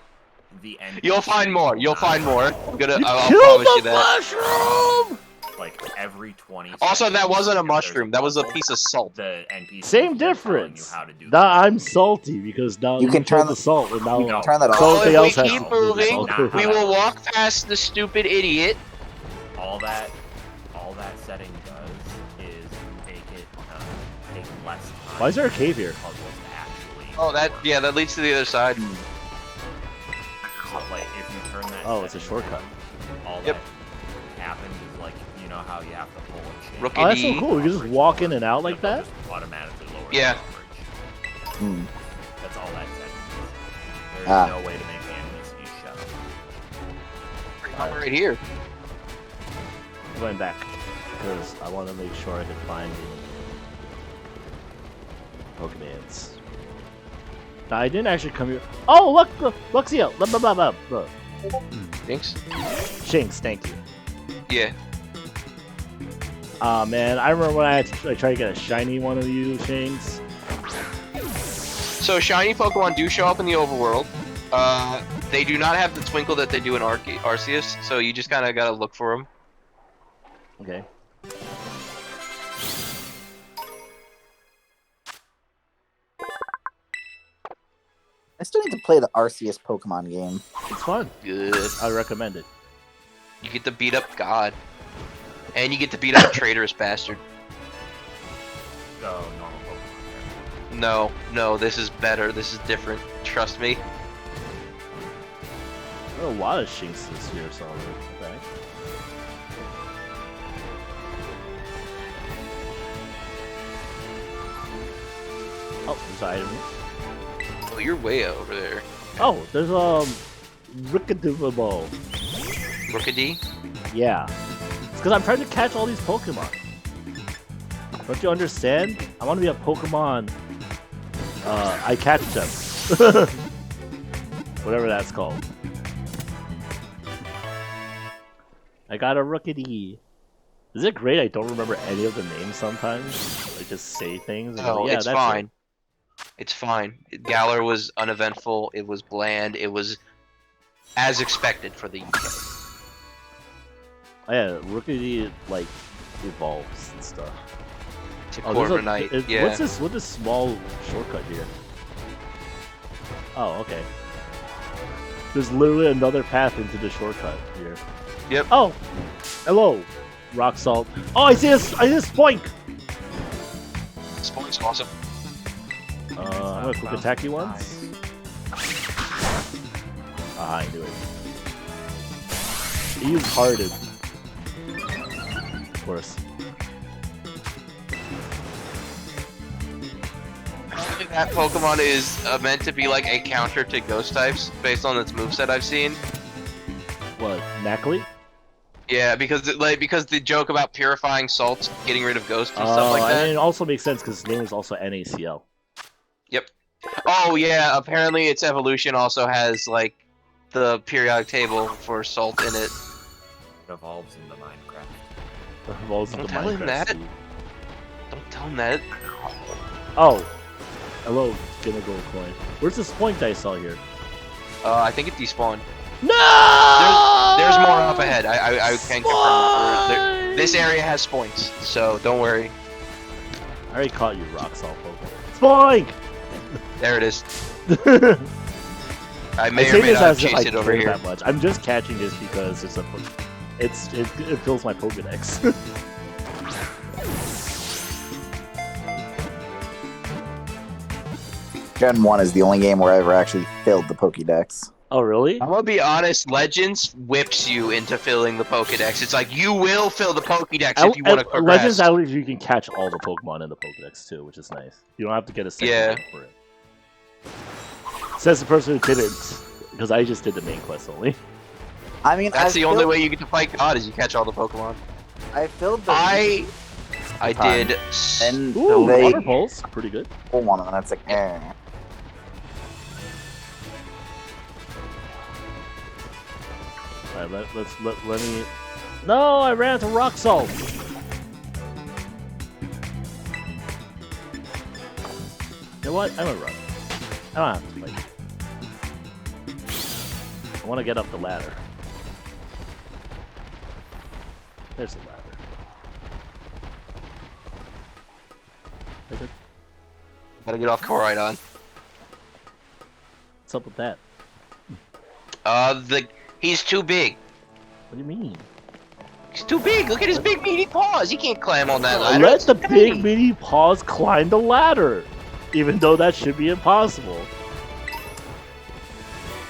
the end. You'll find more. You'll find more. I'm gonna. You I'll killed promise the you that. mushroom! like every 20 Also, that seconds, wasn't a if there's mushroom. That was a puzzle, piece of salt. The NPC Same is telling difference. You how to do Now the I'm salty because now You can killed turn the salt, and now You can turn that off. So something if we else has keep to do with moving, salt. we will walk past the stupid idiot. all that setting does is make it take less time. Why is there a cave here? for puzzles to actually Oh, that leads to the other side. So, like if you turn that. Oh, it's a setting shortcut. on, all Yep. that happens is like you know how you have to pull a chain. Rookie Oh, that's so D. cool. We can just walk in and out like They'll that? just automatically lower Yeah. the coverage. Hmm. That's all that setting is. There's Ah. no way to make the NPCs shut up. I'm right here. I'm going back because I want to make sure I can find the Pokemans. Now, I didn't actually come here. Oh, look, Luxio! Blah, blah, blah, blah, blah. Thanks. Shinx, thank you. Yeah. Aw, man, I remember when I tried to get a shiny one of you, Shinx. So shiny Pokemon do show up in the overworld. They do not have the twinkle that they do in Arceus, so you just kind of gotta look for them. Okay. I still need to play the Arceus Pokemon game. It's fun. Good. I recommend it. You get to beat up God, and you get to beat up a traitorous bastard. So normal Pokemon. No, this is better. This is different. Trust me. There are a lot of Shinx this year, so okay. Oh, there's an item here. Oh, you're way over there. Oh, there's Rickadooba. Rookidee? Yeah. It's because I'm trying to catch all these Pokemon. Don't you understand? I want to be a Pokemon. I catch them. Whatever that's called. I got a Rookidee. Is it great I don't remember any of the names sometimes? I just say things and go, No, yeah, it's that's fine. It's fine. Galar was uneventful. It was bland. It was as expected for the UK. Oh, yeah, Rookidee, like, evolves and stuff. It's a Oh, there's Corviknight. Yeah. What's this small shortcut here? Oh, okay. There's literally another path into the shortcut here. Yep. Oh! Hello, rock salt. Oh, I see this Spoink! Spoink's awesome. I'm gonna quick attack you once. Ah, I knew it. He used Hardened. Of course. I think that Pokemon is meant to be like a counter to Ghost types based on its moveset I've seen. What, Knackley? Yeah, because the joke about purifying salts, getting rid of ghosts and stuff like And that. it also makes sense because his name is also NACL. Yep. Oh yeah, apparently its evolution also has like the periodic table for salt in it. It evolves into Minecraft. Evolves Don't into tell him Minecraft that. Steve. Don't tell him that. Oh! Hello, Gonna Gold Coin. Where's this point I saw here? I think it despawned. No! There's more up ahead. I can confirm. This area has points, so don't worry. I already caught you, rock salt Pokemon. Spoink! There it is. I I may say or may this not as if I chase it over care here. that much. I'm just catching this because it fills my Pokedex. Gen 1 is the only game where I ever actually filled the Pokédex. Oh, really? I'm gonna be honest, Legends whips you into filling the Pokedex. It's like, you will fill the Pokedex if you want to progress. Legends, at least you can catch all the Pokemon in the Pokedex too, which is nice. You don't have to get a second Yeah. game for it. Says the person who didn't, because I just did the main quest only. I mean, That's I the only way you get to fight God, is you catch all the Pokemon. I filled the. I did. And Ooh, they Water Pulse, pretty good. pull one, and that's like, eh. Alright, let me. No, I ran into Rock Salt. You know what? I'm gonna run. I don't have to fight. I want to get up the ladder. There's the ladder. Okay. Gotta get off Koridon. What's up with that? He's too big. What do you mean? He's too big. Look at his big meaty paws. He can't climb on that ladder. Let It's the tiny. big meaty paws climb the ladder, even though that should be impossible.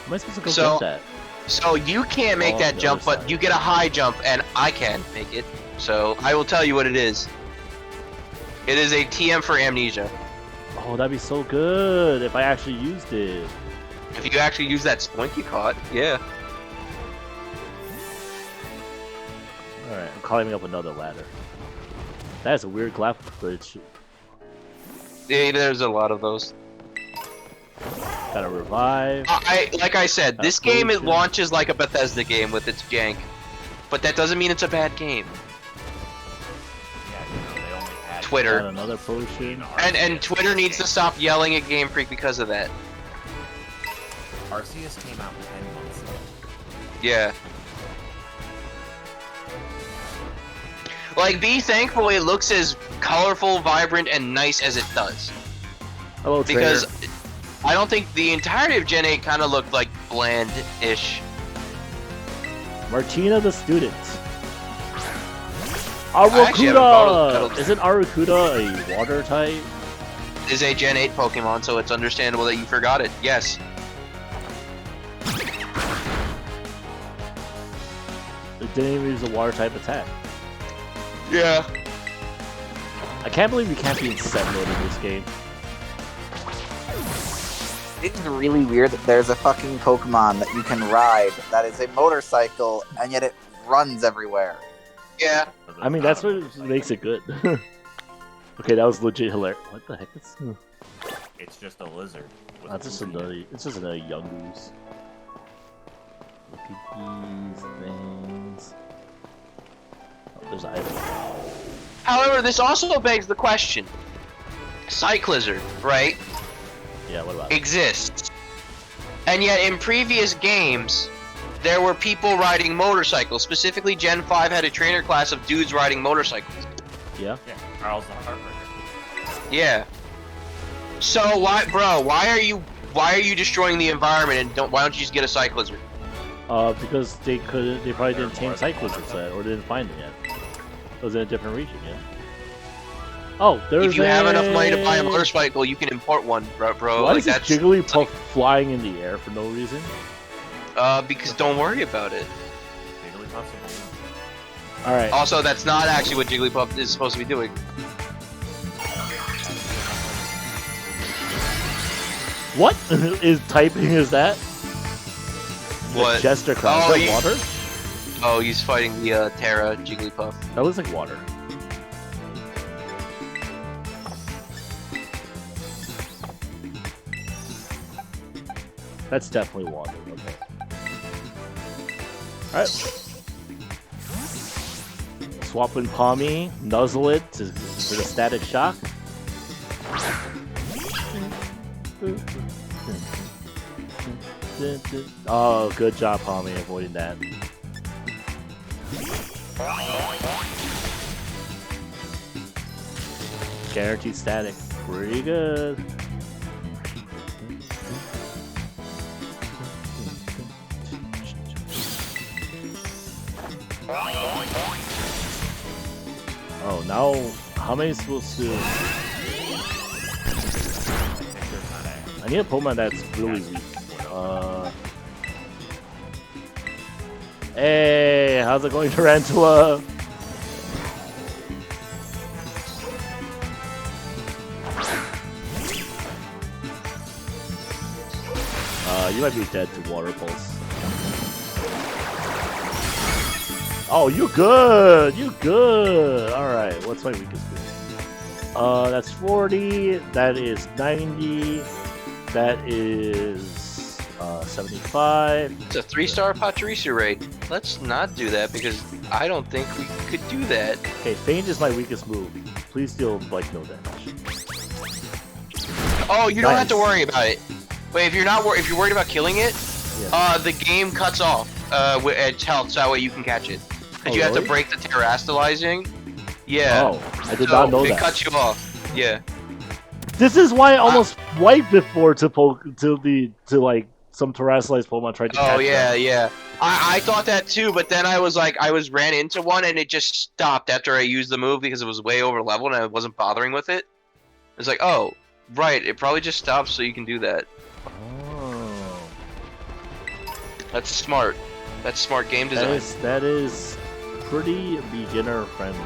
Am I supposed to go So- get that? So you can't make Oh, that the jump, other but side. you get a high jump, and I can make it. So I will tell you what it is. It is a TM for amnesia. Oh, that'd be so good if I actually used it. If you actually use that spoink you caught, yeah. Alright, I'm climbing up another ladder. That is a weird graphic glitch. Yeah, there's a lot of those. Gotta revive. Like I said, this game it Potion. launches like a Bethesda game with its jank, but that doesn't mean it's a bad game. Yeah, you know, they only had Twitter. Got another potion. And Twitter needs to stop yelling at Game Freak because of that. Arceus came out 10 months ago. Yeah. Like, be thankful it looks as colorful, vibrant, and nice as it does. Hello, trainer. Because I don't think the entirety of Gen 8 kind of looked like bland-ish. Martina the student. actually have a bottle- Aracuda! Isn't Aracuda a water type? Is a Gen 8 Pokemon, so it's understandable that you forgot it. Yes. It didn't even use a water type attack. Yeah. I can't believe you can't be in set mode in this game. It's really weird that there's a fucking Pokemon that you can ride that is a motorcycle and yet it runs everywhere. Yeah. I mean, that's what makes it good. Okay, that was legit hilarious. What the heck is? It's just a lizard. with That's just poopy. another. It's just another young goose. Look at these things. Oh, there's an item. However, this also begs the question. Cyclizard, right, Yeah, what about it? exists. And yet in previous games, there were people riding motorcycles. Specifically, Gen 5 had a trainer class of dudes riding motorcycles. Yeah. Yeah, Carl's the Heartbreaker. Yeah. So why are you destroying the environment and why don't you just get a Cyclizard? Because they probably didn't tame Cyclizards yet, or didn't find it yet. It was in a different region, yeah. Oh, there's If you have enough money to buy a a- motorcycle, you can import one, bro. Why Like is this that's Jigglypuff flying in the air for no reason? because don't worry about it. Jigglypuff's a balloon. Alright. Also, that's not actually what Jigglypuff is supposed to be doing. What is typing is that? What? Chester Cloud. Oh, Is you- that water? Oh, he's fighting the Terra Jigglypuff. That looks like water. That's definitely water. Okay. Alright. Swap in Palmy, nuzzle it for the static shock. Oh, good job, Palmy, avoiding that. Guaranteed static. Pretty good. Oh, now how many supposed to? I need a Pokemon that's really weak. Hey, how's it going, Tarantula? You might be dead to Water Pulse. Oh, you good! You good! Alright, what's my weakest move? That's 40, that is 90, that is 75. It's a 3-star Pachirisu raid. Let's not do that because I don't think we could do that. Okay, Feint is my weakest move. Please deal like no damage. Oh, you don't have to Nice. worry about it. Wait, if you're worried about killing it, Yeah. the game cuts off its health, so that way you can catch it. Because Oh, you have to really? break the terastallizing. Yeah. Oh, I did so not know it that. cuts you off. Yeah. This is why I almost wiped before to like some terrestrialized Pokemon tried to catch them. Yeah. I thought that too, but then I was like, ran into one and it just stopped after I used the move because it was way over leveled and I wasn't bothering with it. It's like, oh, right, it probably just stops so you can do that. Oh. That's smart. That's smart game design. That is pretty beginner friendly.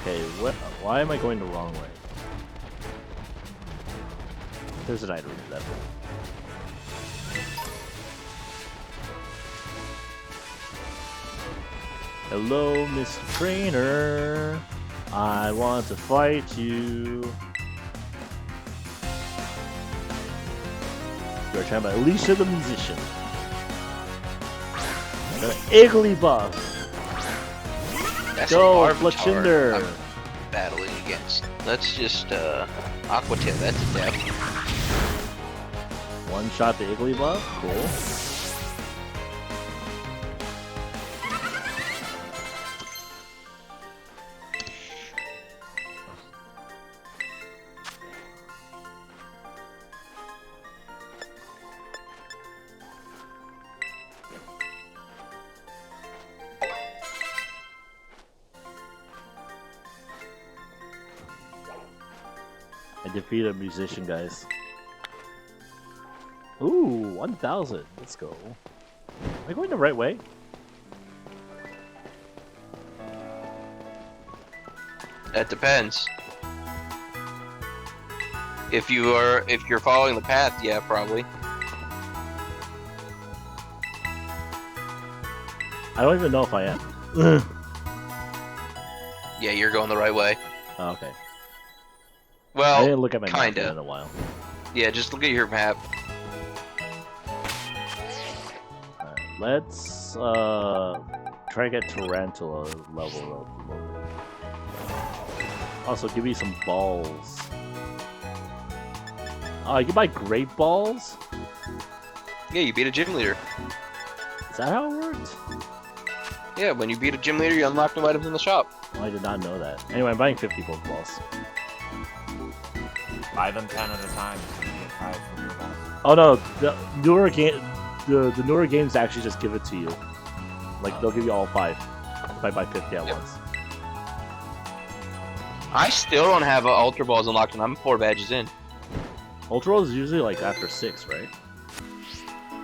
Okay, why am I going the wrong way? There's an item in that way. Hello, Mr. Trainer. I want to fight you. You're trying by Alicia the Musician. Got an Igglybuff. That's Go, a Fletchinder. I'm battling against. Let's just Aqua Tip. That's a death. One shot the Igglybuff. Cool. I defeated a musician, guys. Ooh, 1,000. Let's go. Am I going the right way? That depends. If you're following the path, yeah, probably. I don't even know if I am. Yeah, you're going the right way. Oh, okay. I Well, didn't look at my map kinda. in a while. Yeah, just look at your map. Alright, let's try to get Tarantula level up a little bit. Also, give me some balls. You can buy great balls? Yeah, you beat a gym leader. Is that how it worked? Yeah, when you beat a gym leader, you unlock new items in the shop. Oh, I did not know that. Anyway, I'm buying 50 Pokeballs. Buy them 10 at a time, so you get 5 from your boss. Oh no, the newer games actually just give it to you. Like they'll give you all 5 if I buy 50 at once. I still don't have Ultra Balls unlocked, and I'm 4 badges in. Ultra Balls is usually like after 6, right?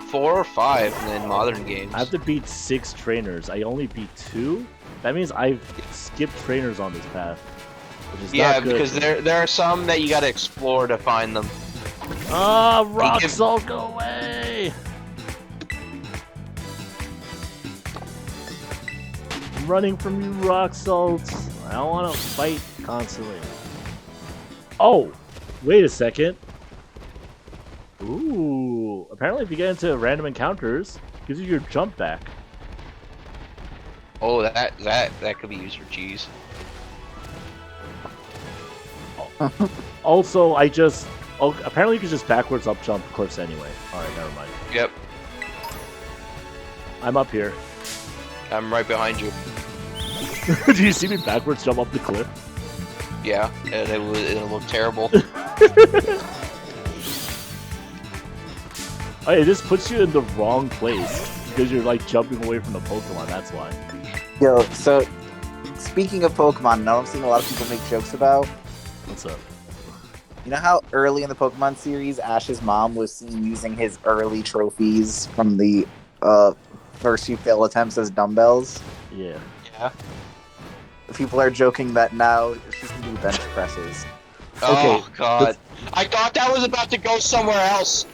4 or 5 in modern games. I have to beat 6 trainers. I only beat 2. That means I've skipped trainers on this path, which is Yeah, not good. because there are some that you gotta explore to find them. Ah, rock salt, go away! I'm running from you, rock salts. I don't want to fight constantly. Oh, wait a second. Ooh, apparently if you get into random encounters, it gives you your jump back. Oh, that could be used for cheese. Also, apparently you can just backwards up jump cliffs anyway. Alright, never mind. Yep, I'm up here. I'm right behind you. Do you see me backwards jump up the cliff? Yeah, and it'll look terrible. Oh, it just puts you in the wrong place because you're like jumping away from the Pokemon, that's why. Yo, so speaking of Pokemon, now I'm seeing a lot of people make jokes about. What's up? You know how early in the Pokemon series, Ash's mom was seen using his early trophies from the first few fail attempts as dumbbells? Yeah. Yeah. People are joking that now she can do bench presses. Oh god. I thought that was about to go somewhere else.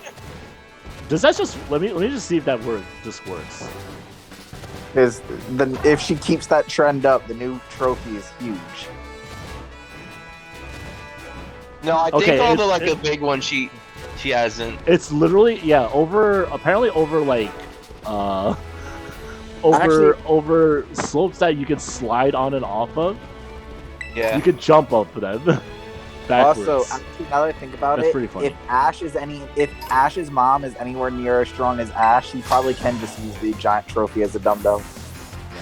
Does that just let me just see if that word just works. Because if she keeps that trend up, the new trophy is huge. No, I think Okay, all the big ones she hasn't. It's literally apparently over like over slopes that you can slide on and off of. Yeah. You can jump up them. Backwards. Also, actually, now that I think about That's it, pretty funny. if Ash's mom is anywhere near as strong as Ash, he probably can just use the giant trophy as a dumbbell.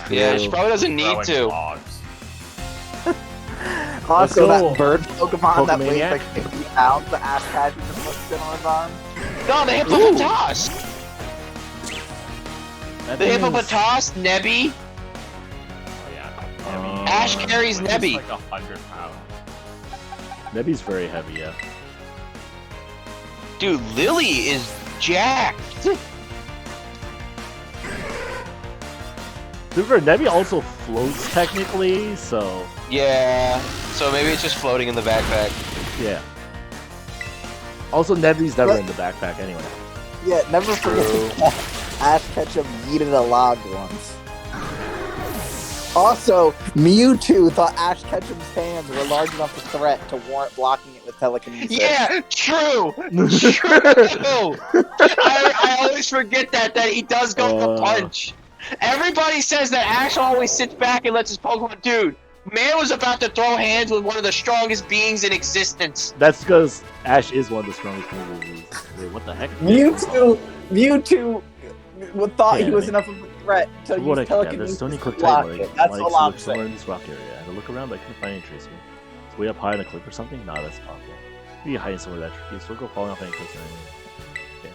Yeah, she probably doesn't need Throwing to. logs. Also, Let's go. that bird Pokemon that weighs Pokemaniac? like 50 pounds, the Ash Ketchum puts it on his arm. No, the Hippopotas! That The thing is- Hippopotas, Nebby. Oh yeah. Ash carries Which is Nebby. like 100 pounds. Nebby's very heavy, yeah. Dude, Lily is jacked. Super Nebby also floats technically, so Yeah, so maybe it's just floating in the backpack. yeah. Also, Nebby's never What? in the backpack anyway. Yeah, never forget True. that Ash Ketchum yeeted a log once. Also, Mewtwo thought Ash Ketchum's hands were large enough to threat to warrant blocking it with telekinesis. Yeah, true. True. I always forget that he does go for punch. Everybody says that Ash always sits back and lets his Pokemon. Dude, man was about to throw hands with one of the strongest beings in existence. That's because Ash is one of the strongest moves. Wait, what the heck? Mewtwo thought he Yeah, was man. enough of a threat to What use I there's telekinesis Stony to Cliff block type, it. That's all I'm look somewhere saying. in this rock area. I had to look around, but I couldn't find any trace of it. It's way up high in a cliff or something? Nah, that's possible. Maybe hiding somewhere that tricky, so go falling off any cliffs or anything. Okay.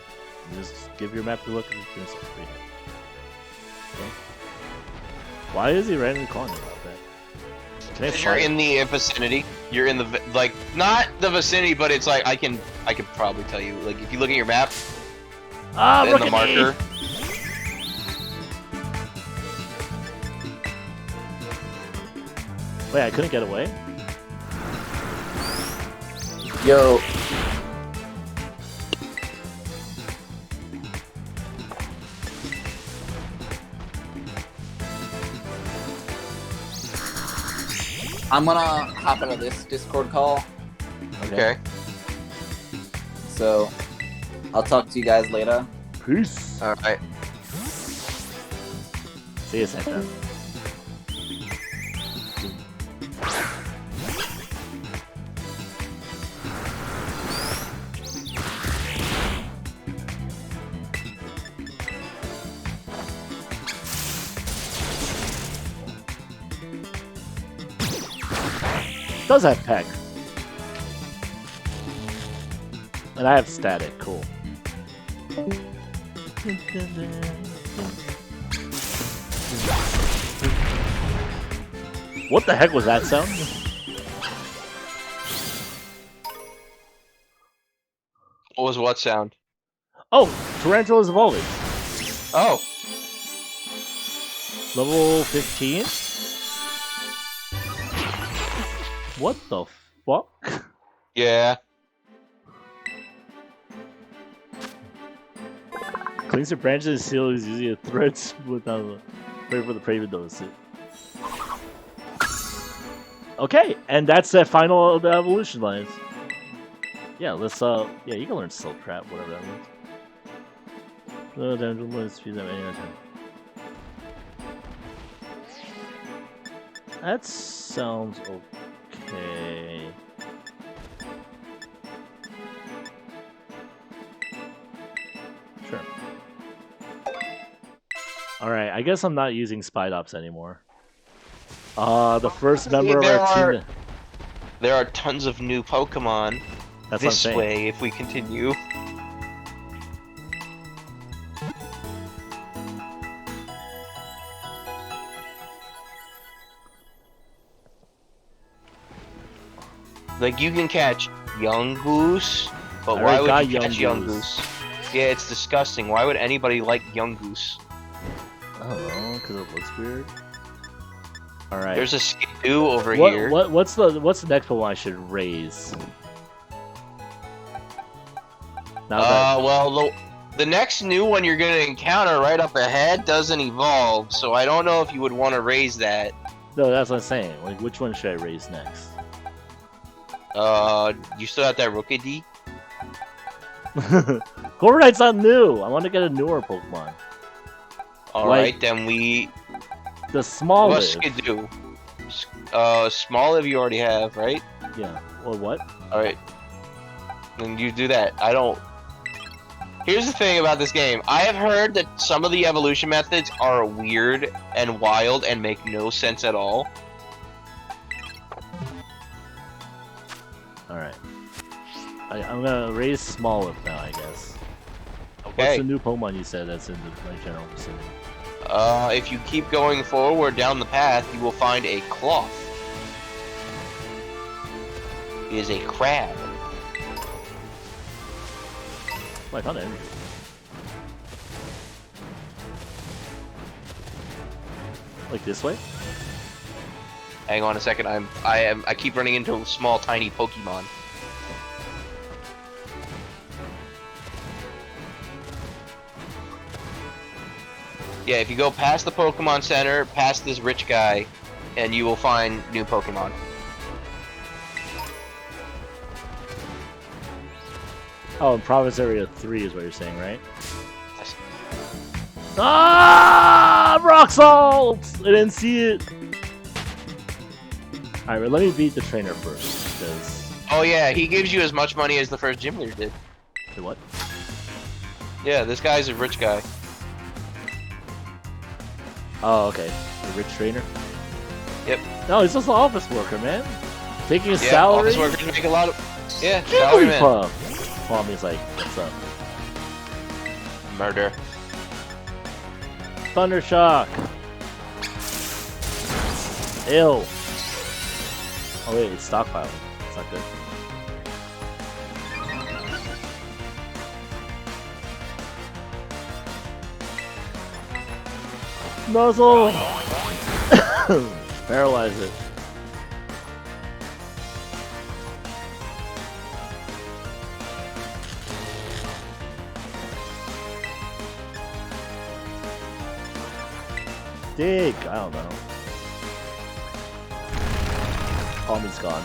You just give your map a look and it's gonna start free. Okay. Why is he randomly calling me about that? Can I You're fly? in the vicinity. You're in the like not the vicinity, but it's like I can probably tell you. Like if you look at your map Ah, and look the at marker. me! Wait, I couldn't get away? Yo, I'm gonna hop out of this Discord call, Okay. so I'll talk to you guys later. Peace! All right. See you, Santa. Does have peck. And I have static, cool. What the heck was that sound? What was what sound? Oh, Tarantula's evolving. Oh, Level 15? What the fuck? yeah. Cleans your branches and seals using a thread without a pray for the prey to notice it. Okay, and that's the final of the evolution lines. Yeah, let's yeah, you can learn Silk Trap, whatever that means. No damage will speed them any time. That sounds okay. Sure. Alright, I guess I'm not using Spidops anymore. The first member of our team. There are tons of new Pokemon That's this what I'm saying. way if we continue. Like you can catch young goose, but I why already would got you catch young Goose. goose? Yeah, it's disgusting. Why would anybody like young goose? I don't know, because it looks weird. Alright. There's a Skidoo over here. What's the next Pokemon I should raise? Now that Well, the next new one you're gonna encounter right up ahead doesn't evolve, so I don't know if you would want to raise that. no, that's what I'm saying. Like, which one should I raise next? You still have that Rookidee? Corviknight's not new. I want to get a newer Pokemon. Alright, Like- then we... The small What's Skidoo? Smoliv you already have, right? Yeah. Well, what? Alright. Then you do that. I don't... Here's the thing about this game. I have heard that some of the evolution methods are weird and wild and make no sense at all. Alright. I'm gonna raise Smoliv now, I guess. What's Okay. the new Pokemon you said that's in my general vicinity? If you keep going forward down the path, you will find a cloth. It is a crab. Oh, I found an energy. Like this way? Hang on a second. I keep running into small, tiny Pokemon. Yeah, if you go past the Pokemon Center, past this rich guy, and you will find new Pokemon. Oh, in Province Area 3 is what you're saying, right? Yes. Ah! Rock Salt! I didn't see it! Alright, but let me beat the trainer first, because... Oh yeah, he gives you as much money as the first gym leader did. Wait, what? Yeah, this guy's a rich guy. Oh, okay. The rich trainer? Yep. No, he's just an office worker, man. Taking his Yeah, salary. office workers make a lot of... Yeah, salary man. Jigglypuff! Tommy's like, what's up? Murder. Thundershock! Ew! Oh wait, it's stockpiling. It's not good. Muzzle! Paralyze it. Dig! I don't know. Tommy's gone.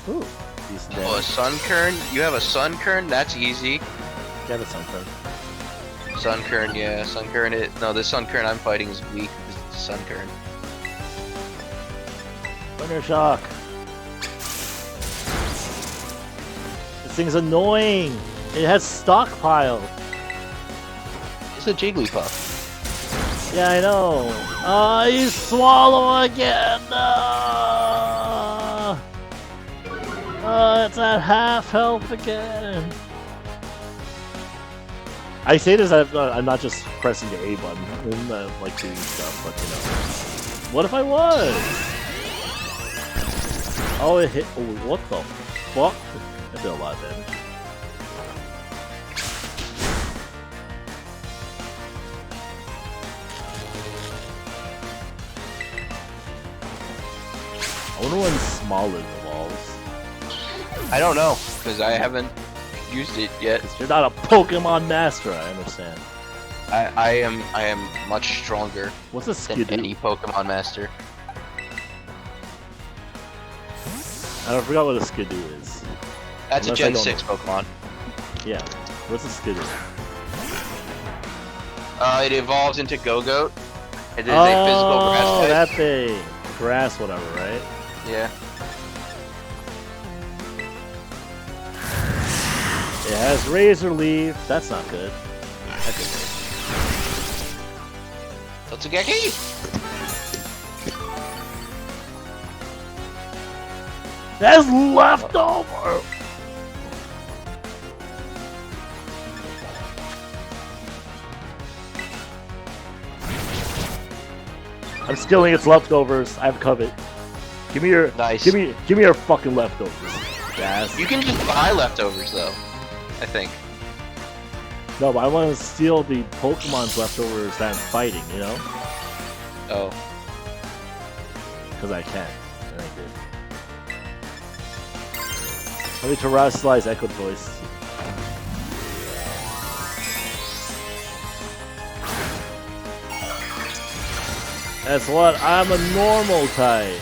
Ooh, decent Oh, a damage. Sunkern? You have a Sunkern? That's easy. Get a something. Sunkern, yeah, Sunkern. No, the Sunkern I'm fighting is weak because it's a Sunkern. Thundershock! This thing's annoying! It has stockpile! It's a Jigglypuff. Yeah, I know. You swallow again! It's at half health again! I say this, I'm not just pressing the A button. I'm not, like, doing stuff, but you know. What if I was? Oh, it hit. Oh, what the fuck? That did a lot of damage. I wonder when Scarlet evolves. I don't know, because I haven't used it yet. You're not a Pokemon master, I understand. I am much stronger What's a than Skidoo? any Pokemon master. I forgot what a Skidoo is. That's Unless a I Gen don't 6 know. Pokemon. Yeah. What's a Skidoo? It evolves into Go-Goat. It is a physical grass Oh, type. that thing. Grass, whatever, right? Yeah. It has Razor Leaf. That's not good. That could work. Totsugeki! That's leftover! I'm stealing its leftovers. I have covet. Give me your Nice. Give me your fucking leftovers. Gas. You can just buy leftovers, though. I think. No, but I want to steal the Pokemon's leftovers that I'm fighting, you know? Oh. Because I can. And I did. Let me terrestrialize Echo Voice. That's what? I'm a normal type.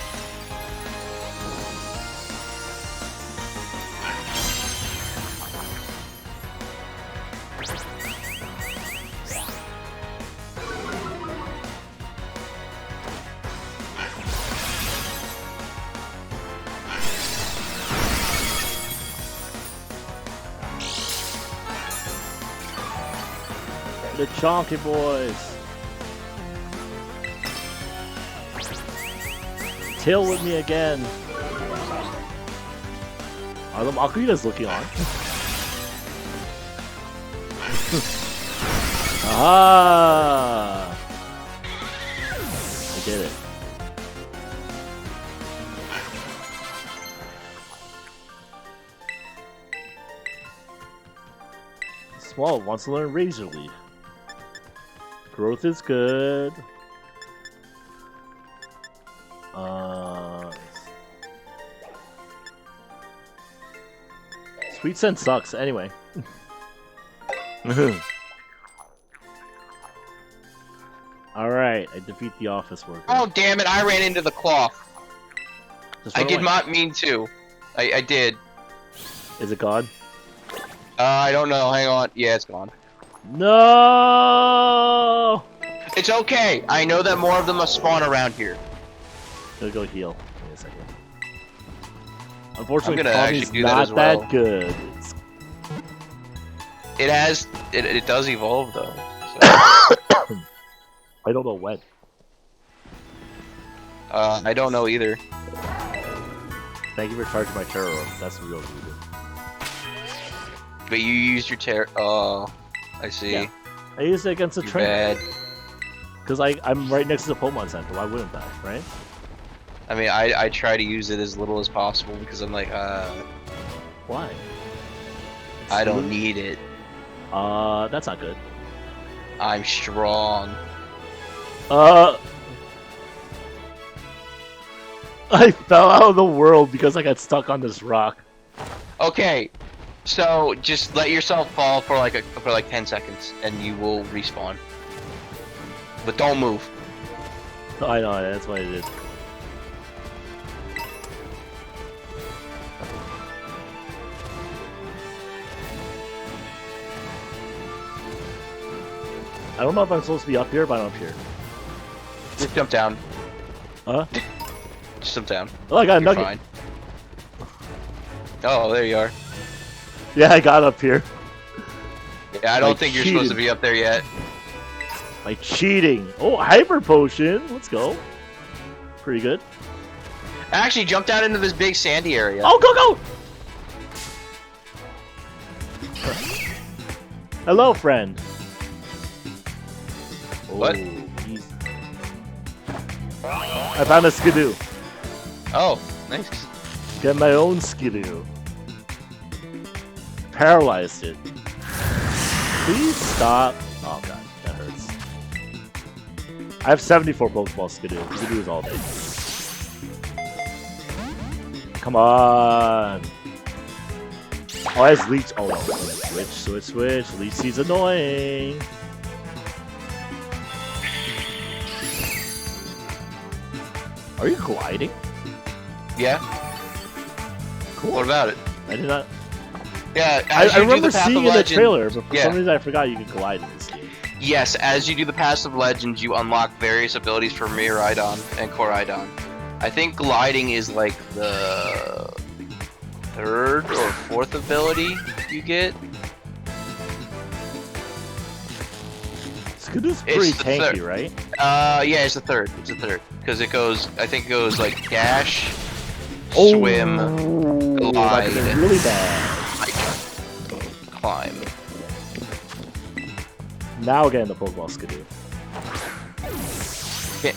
The Chonky Boys. Tail with me again. Are the Makuritas looking on? Ah! I did it. Small wants to learn Razor Leaf. Growth is good. Sweet Scent sucks, anyway. Alright, I defeat the office worker. Oh damn it! I ran into the cloth. Just I run did away. not mean to. I did. Is it gone? I don't know. Hang on. Yeah, it's gone. No! It's okay. I know that more of them must spawn around here. Gonna go heal. Wait a second. Unfortunately, I'm gonna actually Tommy's do that not as well. that good. It's- It has. It does evolve though. So, I don't know when. I don't know either. Thank you for charging my terror orb. That's the real reason. But you used your terror. Oh, I see. Yeah. I used it against a You're trainer. bad. Because I'm right next to the Pokemon Center. Why wouldn't I, right? I mean, I try to use it as little as possible because I'm like, Why? I don't need it. That's not good. I'm strong. I fell out of the world because I got stuck on this rock. Okay, so just let yourself fall for like 10 seconds, and you will respawn. But don't move. I know, that's what I did. I don't know if I'm supposed to be up here, but I'm up here. Just jump down. Huh? Just jump down. Oh, I got a You're nugget. fine. Oh, there you are. Yeah, I got up here. Yeah, I don't I think you're supposed to cheated. be up there yet. By cheating. Oh, Hyper Potion. Let's go. Pretty good. Actually, jump down into this big sandy area. Oh, go, go! Hello, friend. What? He's... I found a Skidoo. Oh, nice. Get my own Skidoo. Paralyzed it. Please stop. Oh god, that hurts. I have 74 Pokeball Skidoo. Skidoo is all day. Come on. Oh, I has Leech. Oh no. Switch. Leech Seed's annoying. Are you gliding? Yeah. Cool. What about it? I did not. Yeah, I as you do remember the Path seeing of in the Legend- trailer, but for Yeah. some reason I forgot you could glide in this game. Yes, as you do the Pass of Legends, you unlock various abilities for Miraidon and Koraidon. I think gliding is like the third or fourth ability you get. Skidoo's It's pretty the tanky, third. right? Yeah, it's the third. It's the third. Because it goes, I think it goes like dash, swim, that glide, could be really bad. climb. Now getting the Pokeball Skidoo.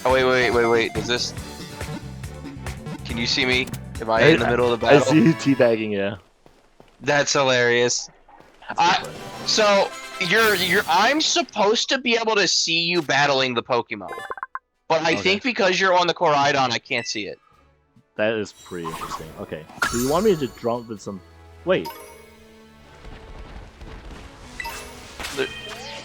Oh, wait. Does this... Can you see me? Am I in the middle of the I battle? see you teabagging, yeah. That's hilarious. That's different. So I'm supposed to be able to see you battling the Pokemon, but I Okay. think because you're on the Koraidon, I can't see it. That is pretty interesting. Okay, so you want me to jump with some... Wait.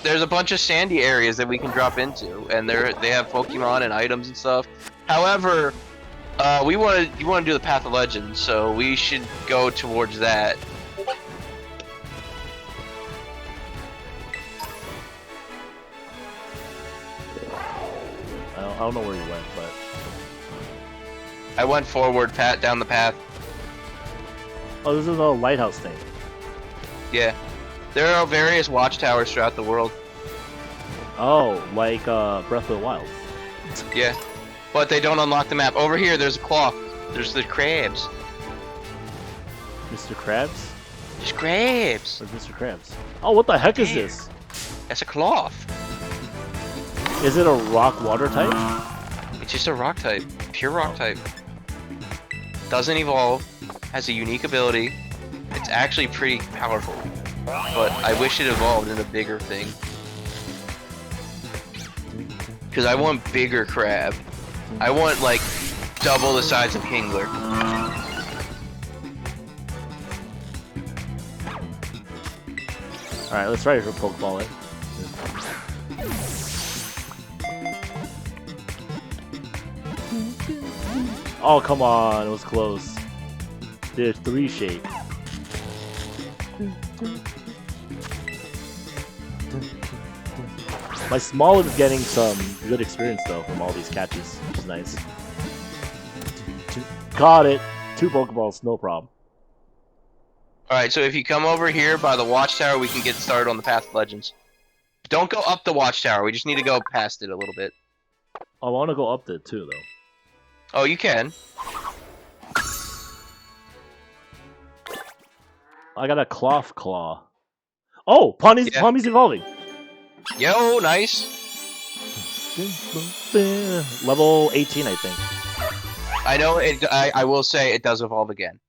There's a bunch of sandy areas that we can drop into, and they have Pokemon and items and stuff. However, you want to do the Path of Legends, so we should go towards that. I don't know where you went, but... I went forward, down the path. Oh, this is a lighthouse thing. Yeah, there are various watchtowers throughout the world. Oh, like Breath of the Wild. Yeah. But they don't unlock the map. Over here, there's a cloth. There's the crabs. Mr. Krabs? There's crabs. Where's Mr. Krabs? Oh, what the heck is Damn. this? That's a cloth. Is it a rock water type? It's just a rock type. Pure rock type. Doesn't evolve. Has a unique ability. It's actually pretty powerful. But I wish it evolved in a bigger thing. Because I want bigger crab. I want like double the size of Kingler. Alright, let's try it for Pokeball it. Oh, come on, it was close. There's 3 shape. My small is getting some good experience though from all these catches, which is nice. Caught it! 2 Pokeballs, no problem. Alright, so if you come over here by the watchtower, we can get started on the Path of Legends. Don't go up the watchtower, we just need to go past it a little bit. I want to go up there too though. Oh, you can. I got a Cloth Claw. Oh! Pawmi's evolving! Yo, nice. Level 18, I think. I know it. I will say it does evolve again.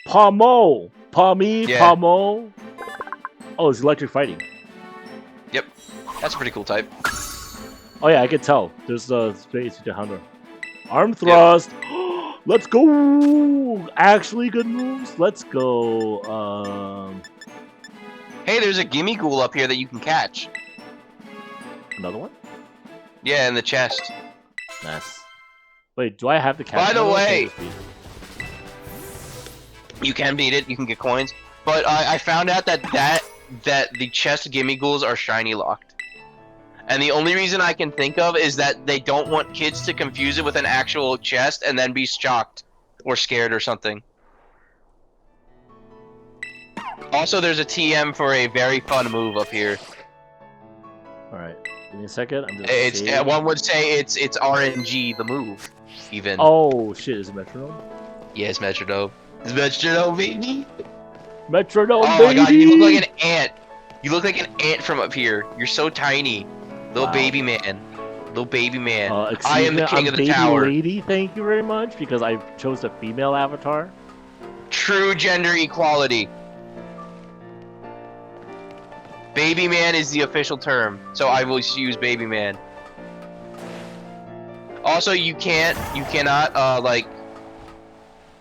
Pawmi, Yeah. Pawmo. Oh, it's electric fighting. Yep, that's a pretty cool type. Oh yeah, I can tell. There's the space to Hunter. Arm thrust. Let's go. Actually, good moves. Let's go. Hey, there's a gimme ghoul up here that you can catch. Another one? Yeah, in the chest. Nice. Wait, do I have to catch? By the another one? way, you can beat it. You can get coins. But I found out that the chest gimme ghouls are shiny locked. And the only reason I can think of is that they don't want kids to confuse it with an actual chest and then be shocked or scared or something. Also, there's a TM for a very fun move up here. Alright, give me a second. I'm just It's one would say it's RNG the move, even. Oh shit! Is it Metronome? Yeah, it's Metronome. It's Metronome, baby. Metronome, Oh baby! my god, you look like an ant. You look like an ant from up here. You're so tiny, little Wow. baby man. Little baby man. Excuse I am me, the king I'm of the baby tower. lady. Thank you very much because I chose a female avatar. True gender equality. Baby man is the official term, so I will use baby man. Also, you cannot, like,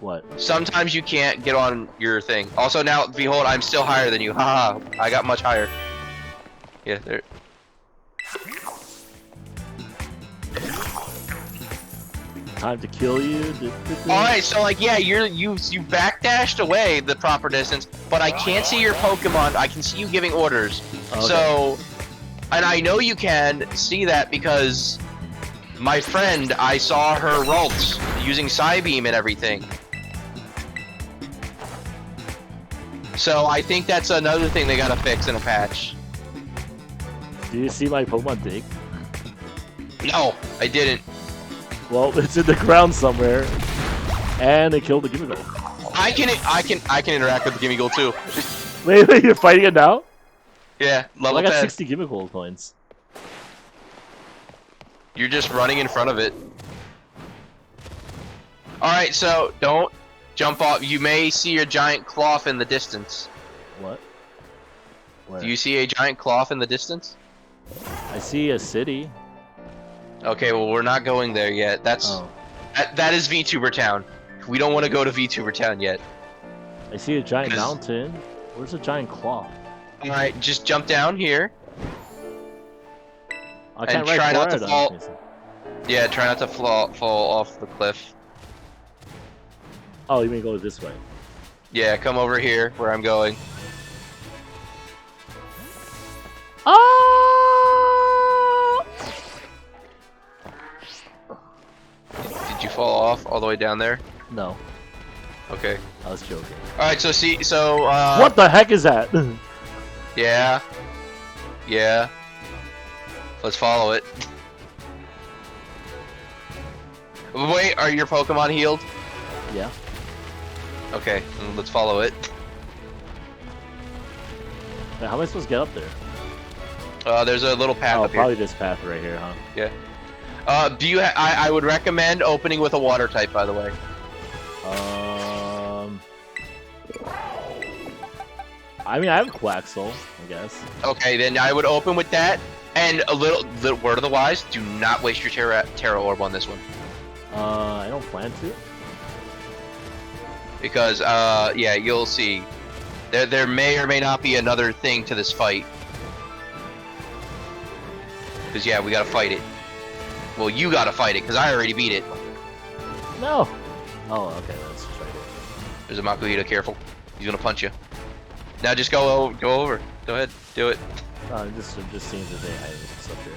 What? sometimes you can't get on your thing. Also, now, behold, I'm still higher than you. Haha, I got much higher. Yeah, there. Time to kill you. Alright, so, like, yeah, you backdashed away the proper distance, but I can't see your Pokemon. I can see you giving orders. Okay. So, and I know you can see that because my friend, I saw her Ralts using Psybeam and everything. So I think that's another thing they gotta fix in a patch. Do you see my Pokemon dig? No, I didn't. Well, it's in the ground somewhere, and they killed the Gimmighoul. I can interact with the Gimmighoul too. Wait, you're fighting it now? Yeah, level Well, I got 10. 60 Gimmighoul coins. You're just running in front of it. Alright, so don't jump off. You may see a giant cloth in the distance. What? Where? Do you see a giant cloth in the distance? I see a city. Okay, well, we're not going there yet. Oh. That is VTuber Town. We don't want to go to VTuber Town yet. I see a giant 'Cause- mountain. Where's a giant claw? Alright, just jump down here. I can't ride try not to Florida, fall- Jason. Yeah, try not to fall off the cliff. Oh, you mean go this way? Yeah, come over here where I'm going. Oh! Did you fall off all the way down there? No, Okay. I was joking. Alright, so What the heck is that? Yeah. Yeah. Let's follow it. Wait, are your Pokemon healed? Yeah. Okay, let's follow it. Wait, how am I supposed to get up there? There's a little path Oh, up probably here. this path right here, huh? Yeah. Do you? I would recommend opening with a water type, by the way. I mean, I have Quaxel, I guess. Okay, then I would open with that. And a little word of the wise: do not waste your Terra Orb on this one. I don't plan to. Because yeah, you'll see. There may or may not be another thing to this fight. Because yeah, we gotta fight it. Well, you gotta fight it, because I already beat it. No! Oh, okay, let's try it. There's a Makuhita, careful. He's gonna punch you. Now just go over. Go ahead, do it. I'm just seeing if they hide this up here.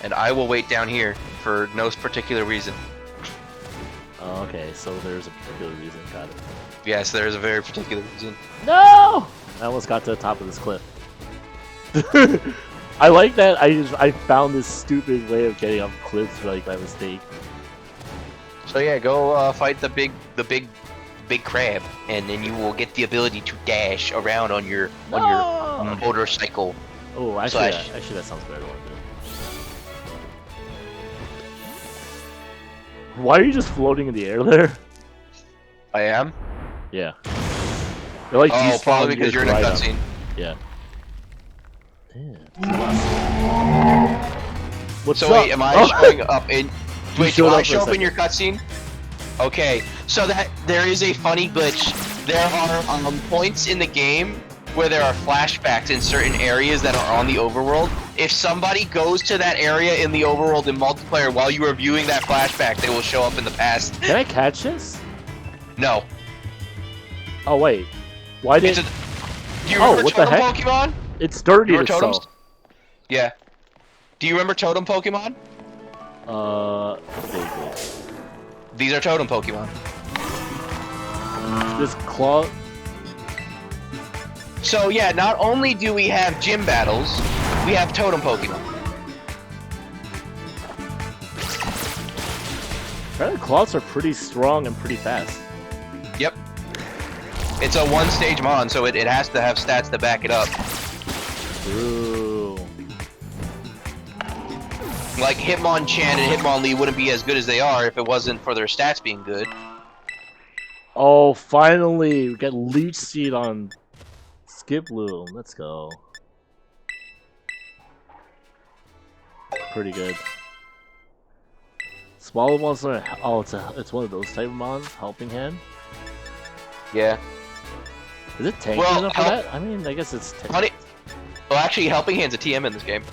And I will wait down here for no particular reason. Oh, okay, so there's a particular reason, got it. Yes, there is a very particular reason. No! I almost got to the top of this cliff. I like that I found this stupid way of getting up cliffs like by mistake. So yeah, go fight the big crab, and then you will get the ability to dash around on your motorcycle. Oh, actually, Slash. actually that sounds better. Why are you just floating in the air there? I am. Yeah. They're like Oh, despawned probably because you're in a right up. cutscene. Yeah. Damn. What's So up? wait, am I showing up in? You Wait, showed do I up for a show up in second. your cutscene? Okay, so that there is a funny glitch. There are points in the game where there are flashbacks in certain areas that are on the overworld. If somebody goes to that area in the overworld in multiplayer while you are viewing that flashback, they will show up in the past. Can I catch this? No. Oh wait. Why did Do you remember what the Totem heck? Pokemon? it stirred You remember itself? totems? Yeah. Do you remember Totem Pokemon? Vaguely. These are Totem Pokemon. This claw. So yeah, not only do we have gym battles, we have Totem Pokemon. Apparently claws are pretty strong and pretty fast. Yep. It's a one-stage mon, so it has to have stats to back it up. Ooh. Like Hitmonchan and Hitmonlee wouldn't be as good as they are if it wasn't for their stats being good. Oh, finally! We get Leech Seed on Skiploom. Let's go. Pretty good. Smaller ones are. Oh, it's one of those type of mons. Helping Hand. Yeah. Is it tanky Well, enough for that? I mean, I guess it's. Honey. Well, actually, Helping Hand's a TM in this game.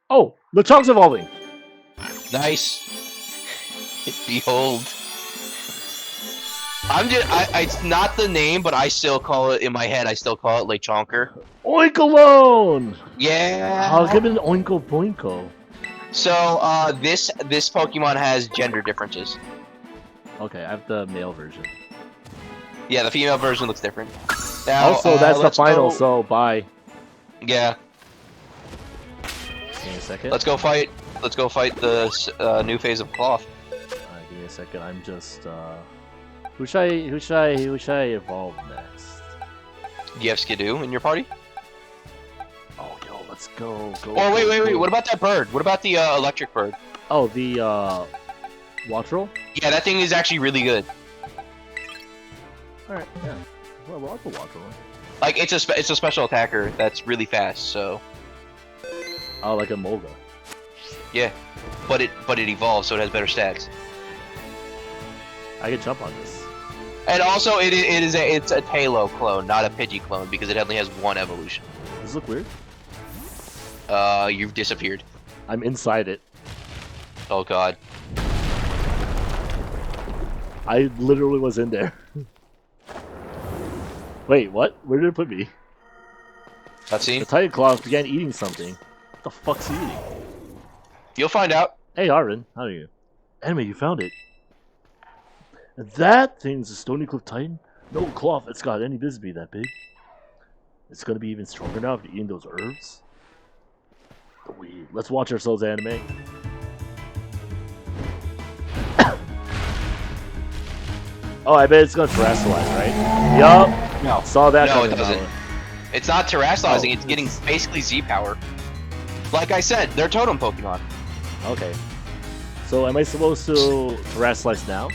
Oh, LeChunk's evolving. Nice. Behold. It's not the name, but I still call it, in my head, I still call it Lechonker. Oinkalone! Yeah. I'll give it an Oinko Boinko. So, this Pokemon has gender differences. Okay, I have the male version. Yeah, the female version looks different. Now, Also, that's the let's final, go- so bye. Yeah, Give me a second. let's go fight the new phase of Cloth. Give me a second. I'm just who should I evolve next? Do you have Skidoo in your party? Oh, yo, let's go. Oh, wait. What about that bird? What about the electric bird? Oh, the Wattrel? Yeah, that thing is actually really good. All right, yeah. Well, I'll go Wattrel. Like, it's a special attacker that's really fast. So Oh, like a Molga. yeah, but it evolves, so it has better stats. I can jump on this. And also, it's a Talo clone, not a Pidgey clone, because it only has one evolution. Does this look weird? You've disappeared. I'm inside it. Oh god. I literally was in there. Wait, what? Where did it put me? The Cutscene? Titan Claw began eating something. What the fuck's he eating? You'll find out. Hey, Arvin, how are you? Anime, you found it. And that thing's a Stony Cliff Titan? No cloth it's got any business to be that big. It's gonna be even stronger now after eating those herbs. Let's watch ourselves anime. Oh, I bet it's gonna terrestrialize, right? Yup. No. Saw that. No, it coming doesn't. out. It's not terrestrializing, Oh, it's getting basically Z power. Like I said, they're totem Pokemon. Okay. So am I supposed to terrestrialize now?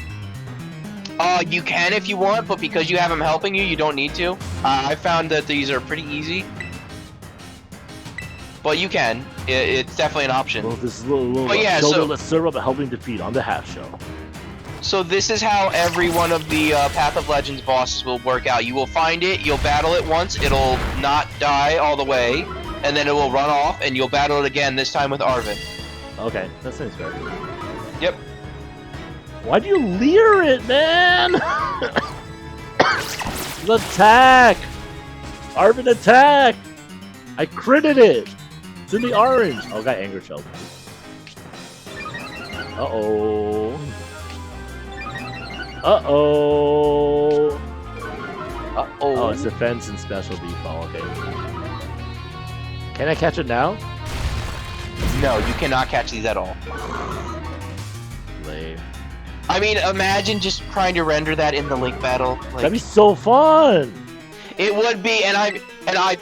You can if you want, but because you have them helping you, you don't need to. I found that these are pretty easy. But you can. It's definitely an option. Well, this is a little yeah, shoulder so- let's serve up a helping defeat on the half shell. So this is how every one of the Path of Legends bosses will work out. You will find it, you'll battle it once, it'll not die all the way, and then it will run off, and you'll battle it again, this time with Arvin. Okay, that seems fair. Yep. Why do you leer it, man? Attack! Arvin attack! I critted it! It's in the orange! Oh, I got Anger Shell. Uh-oh. Uh-oh. Uh-oh. Oh, it's defense and special default, okay. Can I catch it now? No, you cannot catch these at all. Lame. I mean, imagine just trying to render that in the Link battle. That'd Like, be so fun! it would be, and I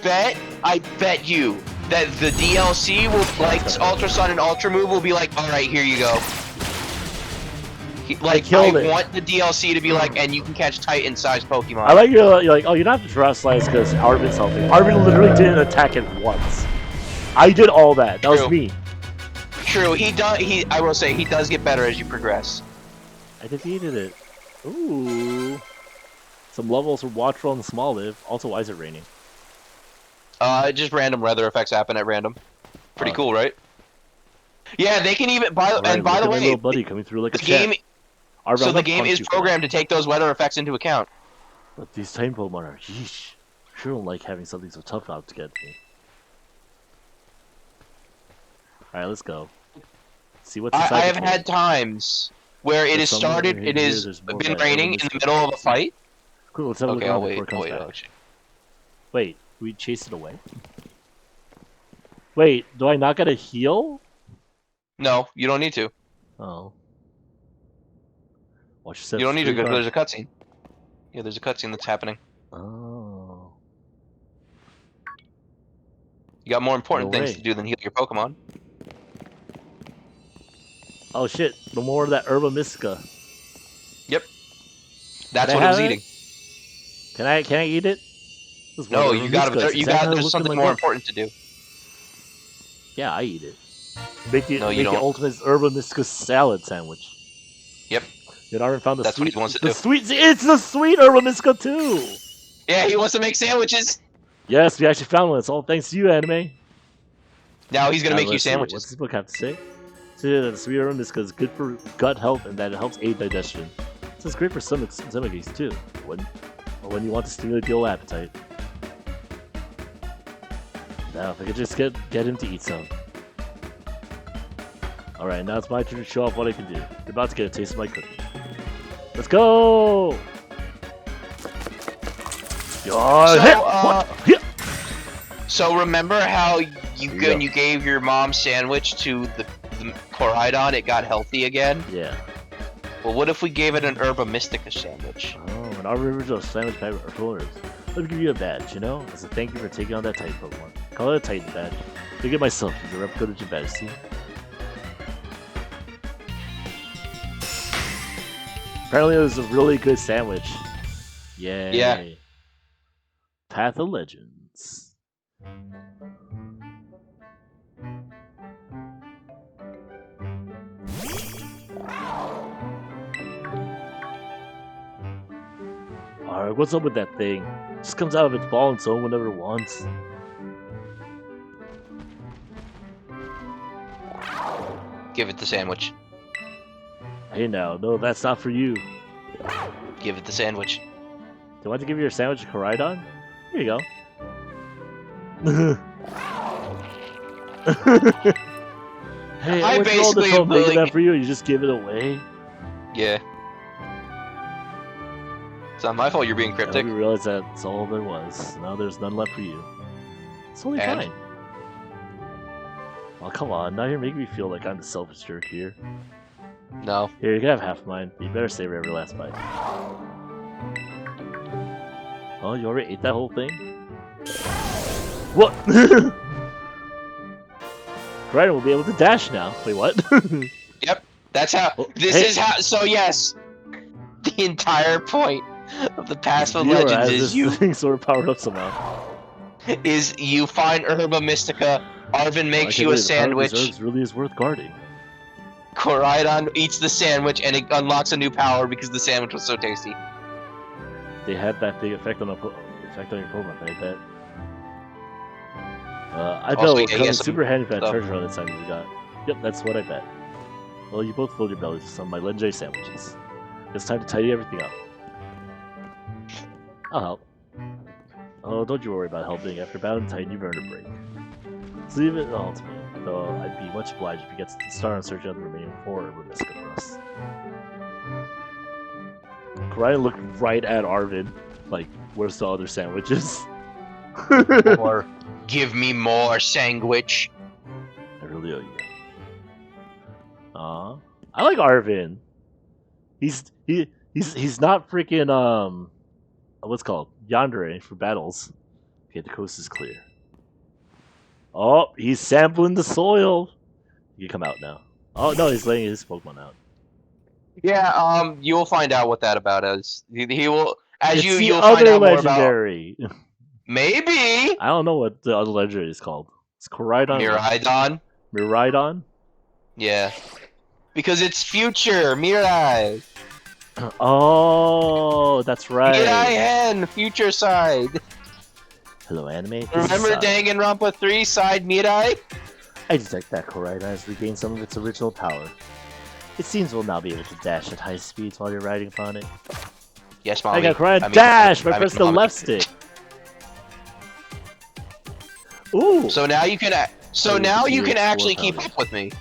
bet you that the DLC will, like, Ultra Sun and Ultra Move will be like, alright, here you go. Like, killed I it. want the DLC to be like, and you can catch Titan-sized Pokemon. I like you're like, oh, you don't have to terrestrialize because Arvin's helping. Arvin literally didn't attack it once. I did all that. That was True. me. True, I will say, he does get better as you progress. I defeated it. Ooh. Some levels for Watchful and Smoliv. Also, why is it raining? Just random weather effects happen at random. Pretty Oh. cool, right? Yeah, they can even, by the Alright, way, look at my little buddy coming through like the a champ. game, Arvin, so I'm the gonna game punch is you for programmed to take those weather effects into account. that. But these Titan Pokemon are yeesh. Sure don't like having something so tough out to get me. Alright, let's go. See what's inside I the have cave. had times where it There's has somewhere started, here, it has there's more been back. raining in the middle of a fight. Cool, let's have a look Okay, around I'll before wait, it comes wait, back. actually. Wait, we chased it away? Wait, do I not get a heal? No, you don't need to. Oh. Watch yourself. You don't need to, straight because on. there's a cutscene. Yeah, there's a cutscene that's happening. Oh. You got more important No things way. to do than heal your Pokemon. Oh shit, no more of that Herba Mystica. That's Can I what it was have it? eating. Can I eat it? This is No, what you Herba got Mystica is. you Is that got. how it There's looked in something my more book? important to do. Yeah, I eat it. Make the, No, you make the don't. ultimate Herba Mystica salad sandwich. Yep. Yet Arvin found the That's what sweet. he wants to the do. sweet. It's the sweet Herba Mystica too. Yeah, he wants to make sandwiches. Yes, we actually found one. It's all thanks to you, anime. Now he's gonna Now, make you let's see, sandwiches. What's this book have to say? Say that the sweet Herba Mystica is good for gut health and that it helps aid digestion. It's great for stomach aches too. When you want to stimulate the old appetite. Now, if I could just get him to eat some. Alright, now it's my turn to show off what I can do. You're about to get a taste of my cooking. Let's go! So remember how you Yeah. you gave your mom sandwich to the Koraidon, it got healthy again? Yeah. Well, what if we gave it an Herba Mystica sandwich? Oh, an original sandwich pack of owners. Let me give you a badge, you know? As a thank you for taking on that Titan Pokemon. Call it a Titan badge. Look at myself, as a replica of your badge, see? Apparently it was a really good sandwich. Yay. Yeah. Path of Legends. Alright, what's up with that thing? Just comes out of its ball and zone whenever it wants. Give it the sandwich. Hey now, no, that's not for you. Give it the sandwich. Do you want to give you your sandwich to Koraidon? Here you go. Hey, I went through all this basically whole making like- that for you, and you just give it away? Yeah. It's not my fault you're being I cryptic. hope you realize that's all there was. Now there's none left for you. It's totally And? fine. Oh, come on. Now you're making me feel like I'm the selfish jerk here. No. Here, you can have half mine. But you better savor every last bite. Oh, you already ate that whole thing? What? Right, we'll be able to dash now. Wait, what? Yep. That's how. Oh, This hey. is how. So yes, the entire point of the Past of Viewer Legends has is this you thing sort of powered up somehow. find Herba Mystica. Arvin makes you a sandwich. This really is worth guarding. Koraidon eats the sandwich, and it unlocks a new power because the sandwich was so tasty. They had that big effect on your Pokemon, I bet. I bet Also, it'll yeah, come he in has some super handy for that stuff. treasure hunt this time we got. Yep, that's what I bet. Well, you both filled your bellies with some of my legendary sandwiches. It's time to tidy everything up. I'll help. Oh, don't you worry about helping. After battling Titan, you've earned a break. So leave it all to me, though I'd be much obliged if you get to start on searching out the remaining 4 Remiska for us. Ryan looked right at Arvin, like, where's the other sandwiches? Or give me more sandwich. I really owe you. I like Arvin. He's not freaking what's it called yandere for battles. Okay, the coast is clear. Oh, he's sampling the soil. You can come out now. Oh no, he's letting his Pokemon out. Yeah, you'll find out what that about is. He will, as It's the you'll find other out more about. legendary. Maybe I don't know what the other legendary is called. It's Koraidon. Miraidon. Miraidon. Yeah, because it's future Mirai. Oh, that's right. Mirai Hen, future side. Hello, anime. This is Remember Sada. Danganronpa 3 side Mirai? I detect that Koraidon has regained some of its original power. It seems we'll now be able to dash at high speeds while you're riding upon it. Yes, mommy. I got Koraidon I mean- dash by I mean, pressing the mommy. left stick. Ooh! So now you can. So Oh, now you you can can actually explore keep powder. up with me.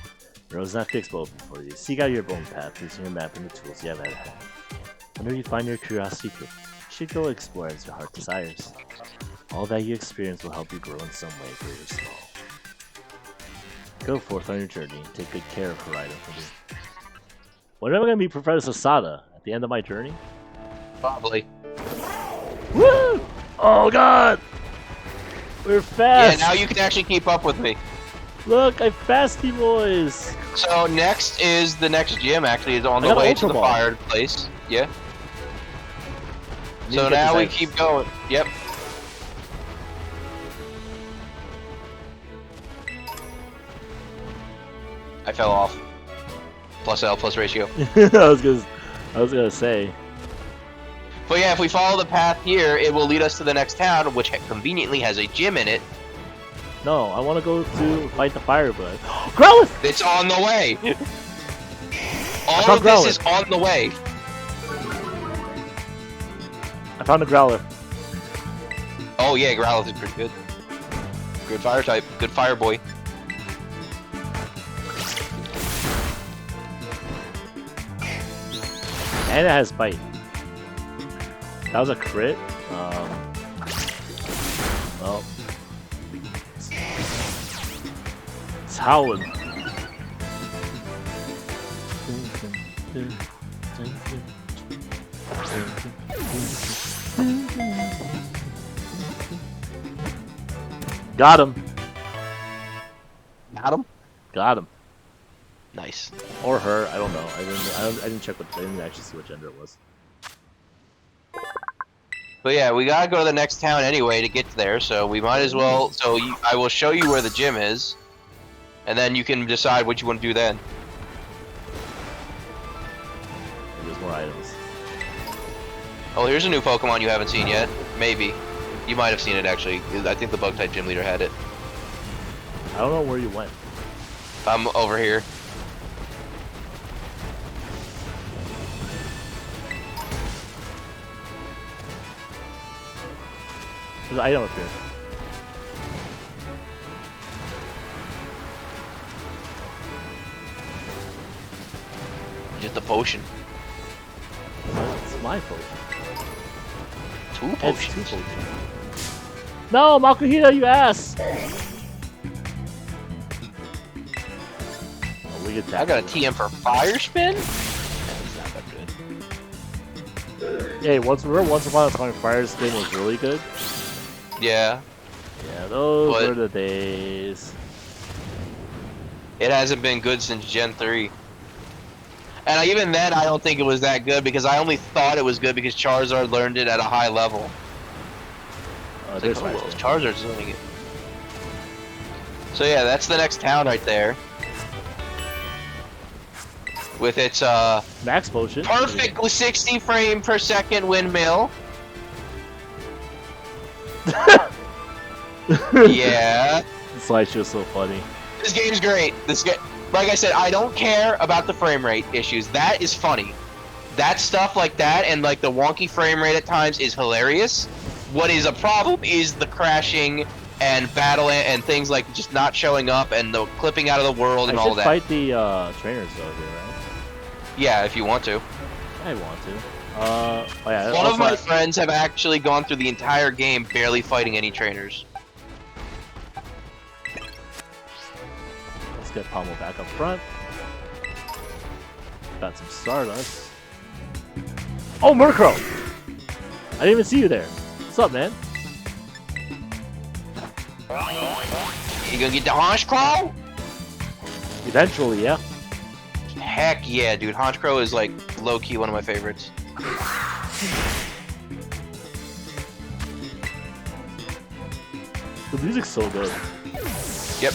Road's not fixed but open for you. Seek out your bone path using your map and the tools you have at hand. Whenever you find your curiosity picked, you should go explore as your heart desires. All that you experience will help you grow in some way, great or small. Go forth on your journey and take good care of Koraidon for me. When am I going to meet Professor Sada? At the end of my journey? Probably. Woo! Oh god! We're Yeah, fast! now you can actually keep up with me. Look, I fasty boys! So next is the next gym. Actually, is on I the got an way Ultra to the Ball. fired place. Yeah. Need So to get now these we items. keep going. Yep. I fell off. Plus L plus ratio. I was gonna say. But yeah, if we follow the path here, it will lead us to the next town, which conveniently has a gym in it. No, I want to go to fight the Firebird. Growlithe! It's on the way. All found of this Growlithe. is on the way. I found a Growlithe. Oh yeah, Growlithe is pretty good. Good fire type. Good fire boy. And it has bite. That was a crit. Well, it's howling. Got him. Got him. Got him. Nice. Or her. I don't know. I didn't check what. I didn't actually see what gender it was. But yeah, we gotta go to the next town anyway to get there, so we might as well. So I will show you where the gym is, and then you can decide what you want to do then. There's more items. Oh, here's a new Pokemon you haven't seen yet. Maybe. You might have seen it actually. I think the Bug-type gym leader had it. I don't know where you went. I'm over here. There's an item up here. Just a potion. It's my potion. 2 It's potions. 2 potions. No, Makuhita, you ass! Oh, we get that. I got a TM for Fire Spin? That's not that good. Hey, once upon a time, Fire Spin was really good. Yeah. Yeah, those But- were the days. It hasn't been good since Gen 3. And even then, I don't think it was that good because I only thought it was good because Charizard learned it at a high level. There's Like, Fire oh, Spin. Charizard's doing it. So yeah, that's the next town right there. With its Max Potion. perfect 60 frame per second windmill. Yeah. The slideshow's so funny. This game's great. Like I said, I don't care about the frame rate issues. That is funny. That stuff like that and like the wonky frame rate at times is hilarious. What is a problem is the crashing and battle and things like just not showing up and the clipping out of the world and I all should that. fight the trainers though here, right? Yeah, if you want to. I want to. Oh yeah. One of also- my friends have actually gone through the entire game barely fighting any trainers. Let's get Pommel back up front. Got some Stardust. Oh, Murkrow! I didn't even see you there. What's up, man? You gonna get the Honchcrow? Eventually, yeah. Heck yeah, dude. Honchcrow is like low-key one of my favorites. The music's so good. Yep.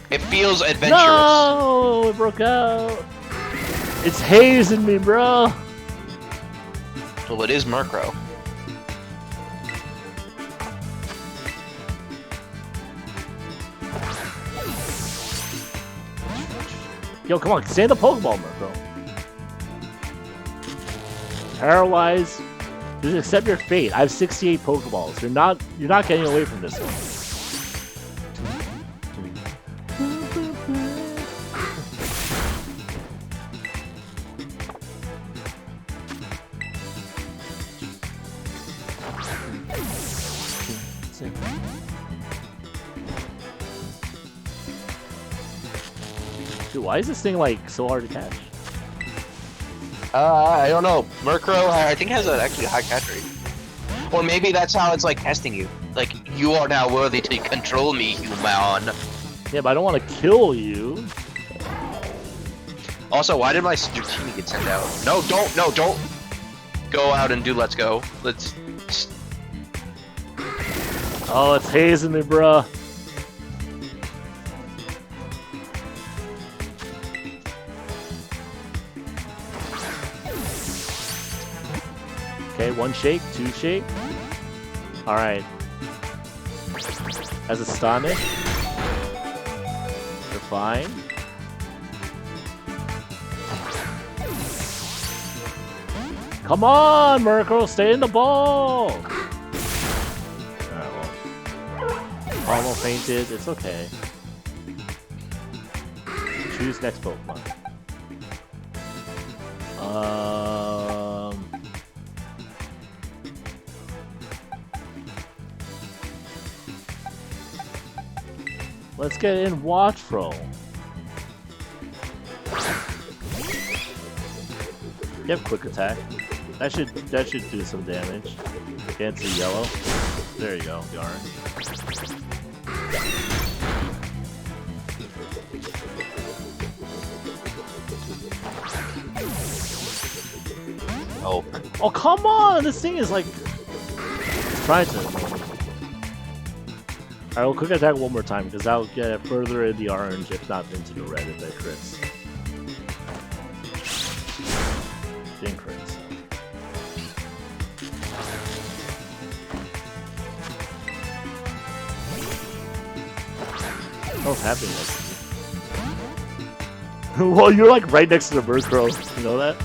It feels adventurous. No! It broke out! It's hazing me, bro! Well, it is Murkrow. Yo, come on, stay in the Pokeball, Murkrow. Paralyze. Just accept your fate. I have 68 Pokeballs. You're not getting away from this one. Dude, why is this thing like so hard to catch? I don't know. Murkrow, I think, has actually a high catch rate. Or maybe that's how it's like testing you. Like, you are now worthy to control me, human. Yeah, but I don't want to kill you. Also, why did my Dratini get sent out? No, don't go out and do Let's Go. Let's. Oh, it's hazing me, bruh. Okay, 1 shake, 2 shake. Alright. As astonished. You're fine. Come on, Murkrow, stay in the ball! Alright, well. Almost fainted, it's okay. Choose next Pokemon. Let's get in Watchful. You have Quick Attack. That should do some damage. Against the yellow. There you go, the orange. Oh. Oh, come on! This thing is like trying to. I will Quick Attack one more time because I'll get it further in the orange, if not into the red, if it crits. Didn't crit, so. What's happening next to you? Well, you're like right next to the Murkrow. You know that?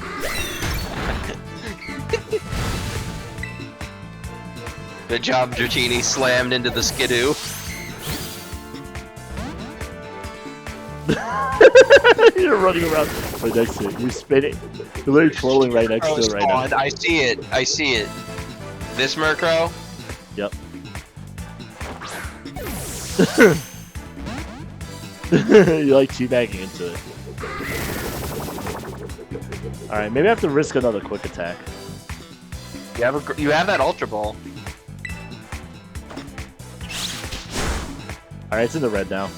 Good job, Dratini. Slammed into the Skidoo. You're running around right next to it. You're spinning. You're literally twirling right next to it right now. I see it. I see it. This Murkrow? Yep. You like teabagging into it. Alright, maybe I have to risk another quick attack. You have that Ultra Ball. Alright, it's in the red now.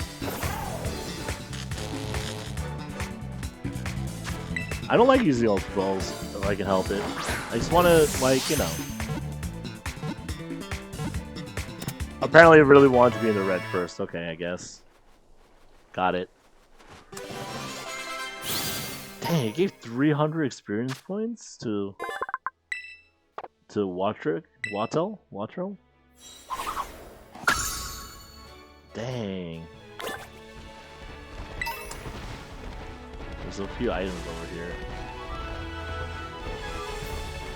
I don't like using Ultra Balls if I can help it. I just want to, like, you know. Apparently I really wanted to be in the red first. Okay, I guess. Got it. Dang, it gave 300 experience points to Wattrel? Dang. There's a few items over here.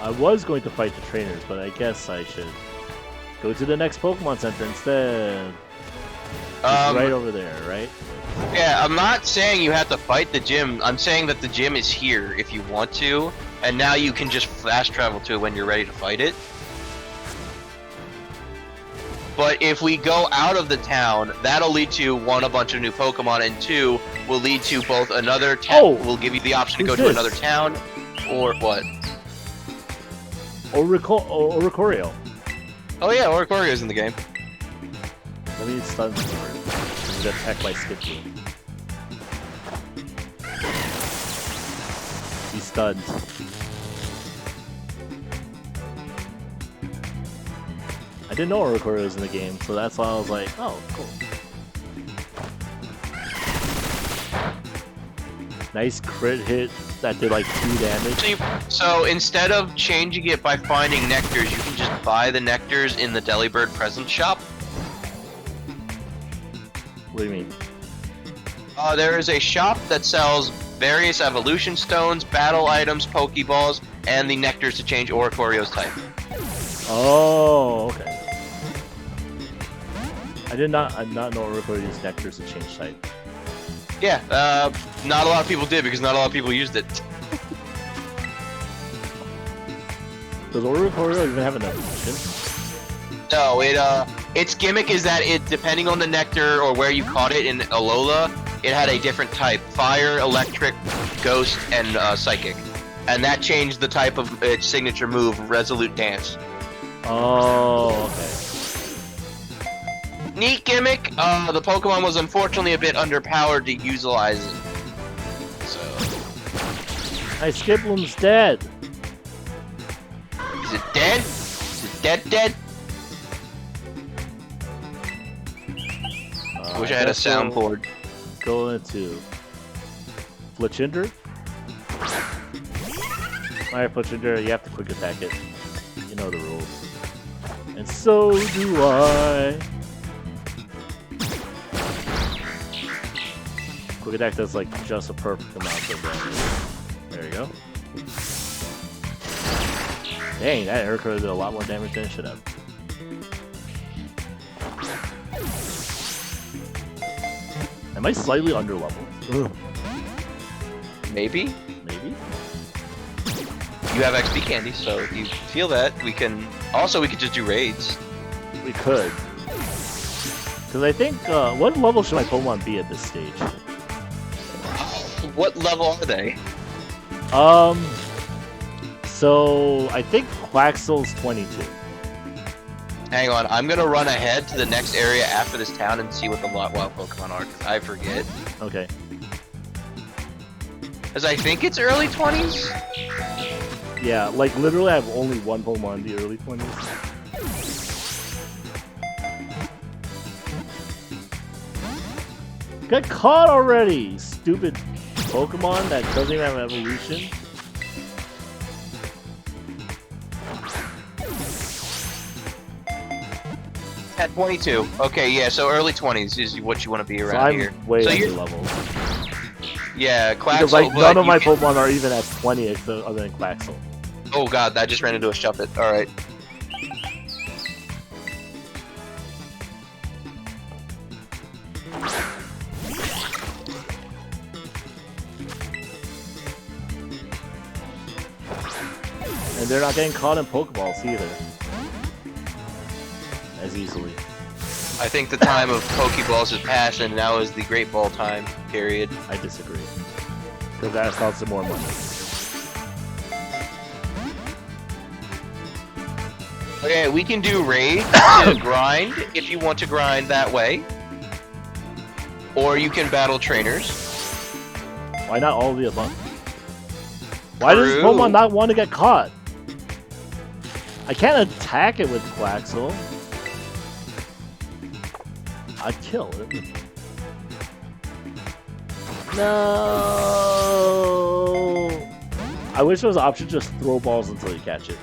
I was going to fight the trainers, but I guess I should go to the next Pokemon Center instead. It's right over there, right? Yeah, I'm not saying you have to fight the gym. I'm saying that the gym is here if you want to, and now you can just fast travel to it when you're ready to fight it. But if we go out of the town, that'll lead to, one, a bunch of new Pokemon, and two, will lead to both another town. Oh, will give you the option to go who's to this? another town, or what? Oricorio. Oh yeah, Oricorio's in the game. Let me stun for it. He's attacked by Skipper. He's stunned. I didn't know Oricorio was in the game, so that's why I was like, oh, cool. Nice crit hit that did like 2 damage. So instead of changing it by finding nectars, you can just buy the nectars in the Delibird present shop. What do you mean? There is a shop that sells various evolution stones, battle items, Pokeballs, and the nectars to change Oricorio's type. Oh, okay. I did not know Oricorio used nectars to change type. Yeah, not a lot of people did because not a lot of people used it. Does Oricorio even have an evolution? No, its gimmick is that it, depending on the nectar or where you caught it in Alola, it had a different type: fire, electric, ghost, and psychic. And that changed the type of its signature move, Resolute Dance. Oh, okay. Neat gimmick. The Pokemon was unfortunately a bit underpowered to utilize it. So. My Skiploom's dead. Is it dead? Is it dead? Wish I had a soundboard. Go into Fletchinder. Alright, Fletchinder, you have to quick attack it. You know the rules. And so do I. Quick attack does like just a perfect amount of damage. There you go. Dang, that Oricorio did a lot more damage than it should have. Am I slightly under leveled? Maybe? Maybe? You have XP candy, so if you feel that, we can... Also, we could just do raids. We could. Because I think, what level should my Pokemon be at this stage? What level are they? So I think Quaxel's 22. Hang on, I'm gonna run ahead to the next area after this town and see what the wild Pokemon are, because I forget. Okay. Because I think it's early 20s? Yeah, like literally I have only one Pokemon in the early 20s. Get caught already! Stupid Pokemon that doesn't even have an evolution. At 22. Okay, yeah, so early 20s is what you want to be So around I'm here. way So under you're- level. Yeah, Quaxel, Because like but none of you my can- Pokemon are even at 20 other than Quaxel. Oh god, I just ran into a Shuppet. Alright. And they're not getting caught in Pokeballs either. as easily. I think the time of Pokeballs is past, and now is the Great Ball time period. I disagree. Because that costs more money. Okay, we can do raids to grind if you want to grind that way. Or you can battle trainers. Why not all of the above? Why does True. Pokemon not want to get caught? I can't attack it with Quaxel. I'd kill it. No. I wish there was an option to just throw balls until you catch it.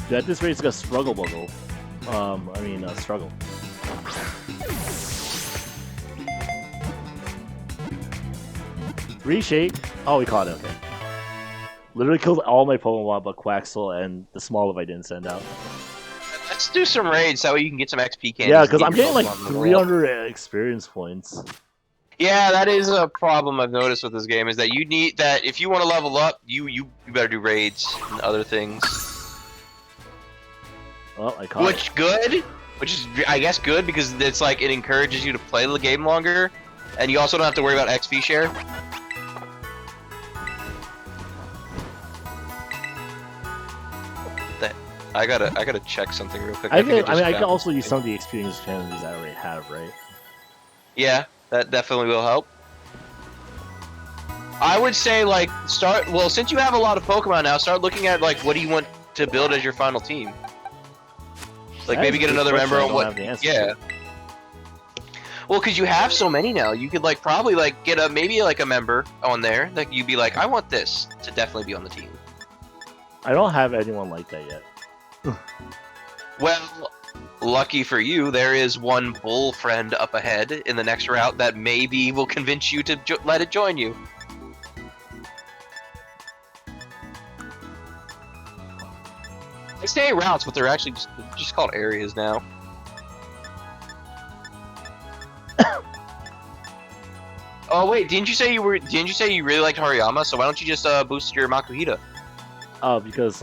Dude, at this rate, it's gonna struggle buggle. Struggle. Reshape. Oh, we caught it. Okay. Literally killed all my Pokemon but Quaxel and the small if I didn't send out. Let's do some raids, that way you can get some XP candies. Yeah, because I'm getting like Pokemon level up. 300 experience points. Yeah, that is a problem I've noticed with this game, is that you need that if you want to level up, you better do raids and other things. Well, I caught it. Which is, I guess, good because it's like it encourages you to play the game longer, and you also don't have to worry about XP share. I gotta check something real quick. I can also use some of the experience challenges I already have, right? Yeah, that definitely will help. I would say like since you have a lot of Pokemon now, start looking at like what do you want to build as your final team. Like maybe get another member on what. Yeah. Well, because you have so many now, you could like probably like get maybe like a member on there that you'd be like, I want this to definitely be on the team. I don't have anyone like that yet. Well, lucky for you, there is one bull friend up ahead in the next route that maybe will convince you to let it join you. They say routes, but they're actually just called areas now. Oh wait, didn't you say you really liked Hariyama? So why don't you just boost your Makuhita? Oh, because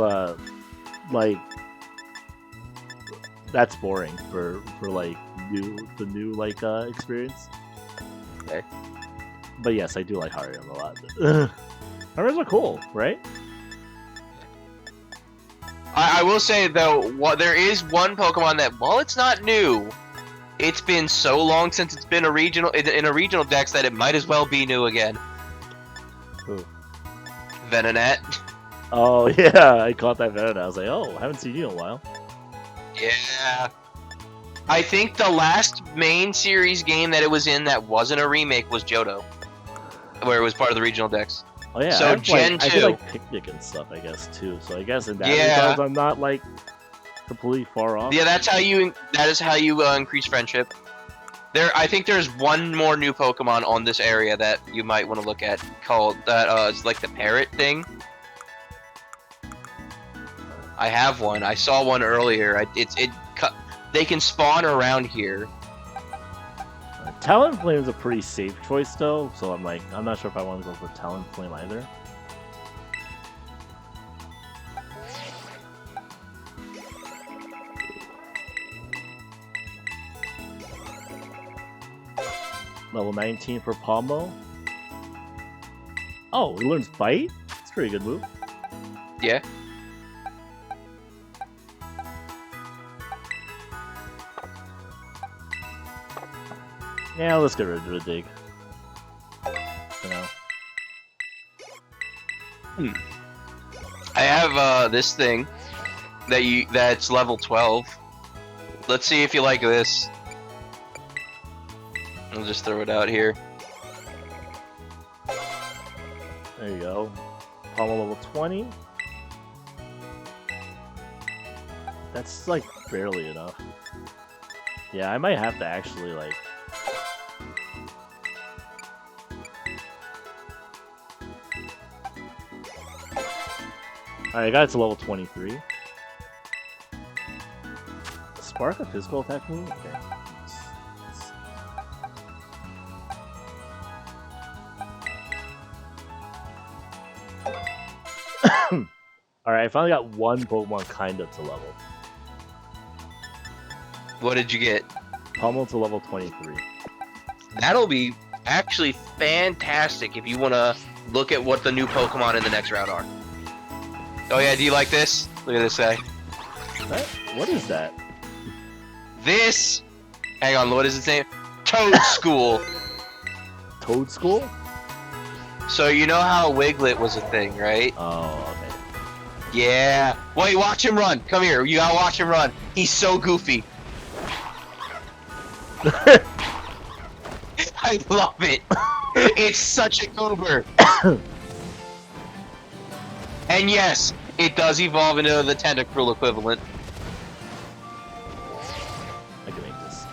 like that's boring for like the new experience. Okay. But yes, I do like Hariyama a lot. Hariyamas are cool, right? I will say though, there is one Pokemon that, while it's not new, it's been so long since it's been in a regional dex that it might as well be new again. Who? Venonat. Oh yeah, I caught that Venonat. I was like, oh, I haven't seen you in a while. Yeah. I think the last main series game that it was in that wasn't a remake was Johto, where it was part of the regional dex. Oh yeah, so Gen 2. I did like Picnic and stuff, I guess too. So I guess in that regard, I'm not like completely far off. Yeah, that is how you increase friendship. I think there's one more new Pokemon on this area that you might want to look at called it's like the parrot thing. I have one. I saw one earlier. They can spawn around here. Talonflame is a pretty safe choice though, so I'm not sure if I want to go for Talonflame either. Level 19 for Palmo. Oh, he learns Bite? That's a pretty good move. Yeah. Yeah, let's get rid of a dig. For now. I have this thing that's level 12. Let's see if you like this. I'll just throw it out here. There you go. Palmo level 20. That's like barely enough. Yeah, I might have to actually like. Alright, I got it to level 23. Spark a physical attack move? Okay. Alright, I finally got one Pokemon kinda to level. What did you get? Pummel to level 23. That'll be actually fantastic if you want to look at what the new Pokemon in the next round are. Oh yeah, do you like this? Look at this guy. What is that? This... Hang on, what is its name? Toad School. Toad School? So you know how Wiglet was a thing, right? Oh, Yeah. Wait, watch him run. Come here. You gotta watch him run. He's so goofy. okay. I love it. It's such a goober. And yes, it does evolve into the Tentacruel equivalent. I can make this.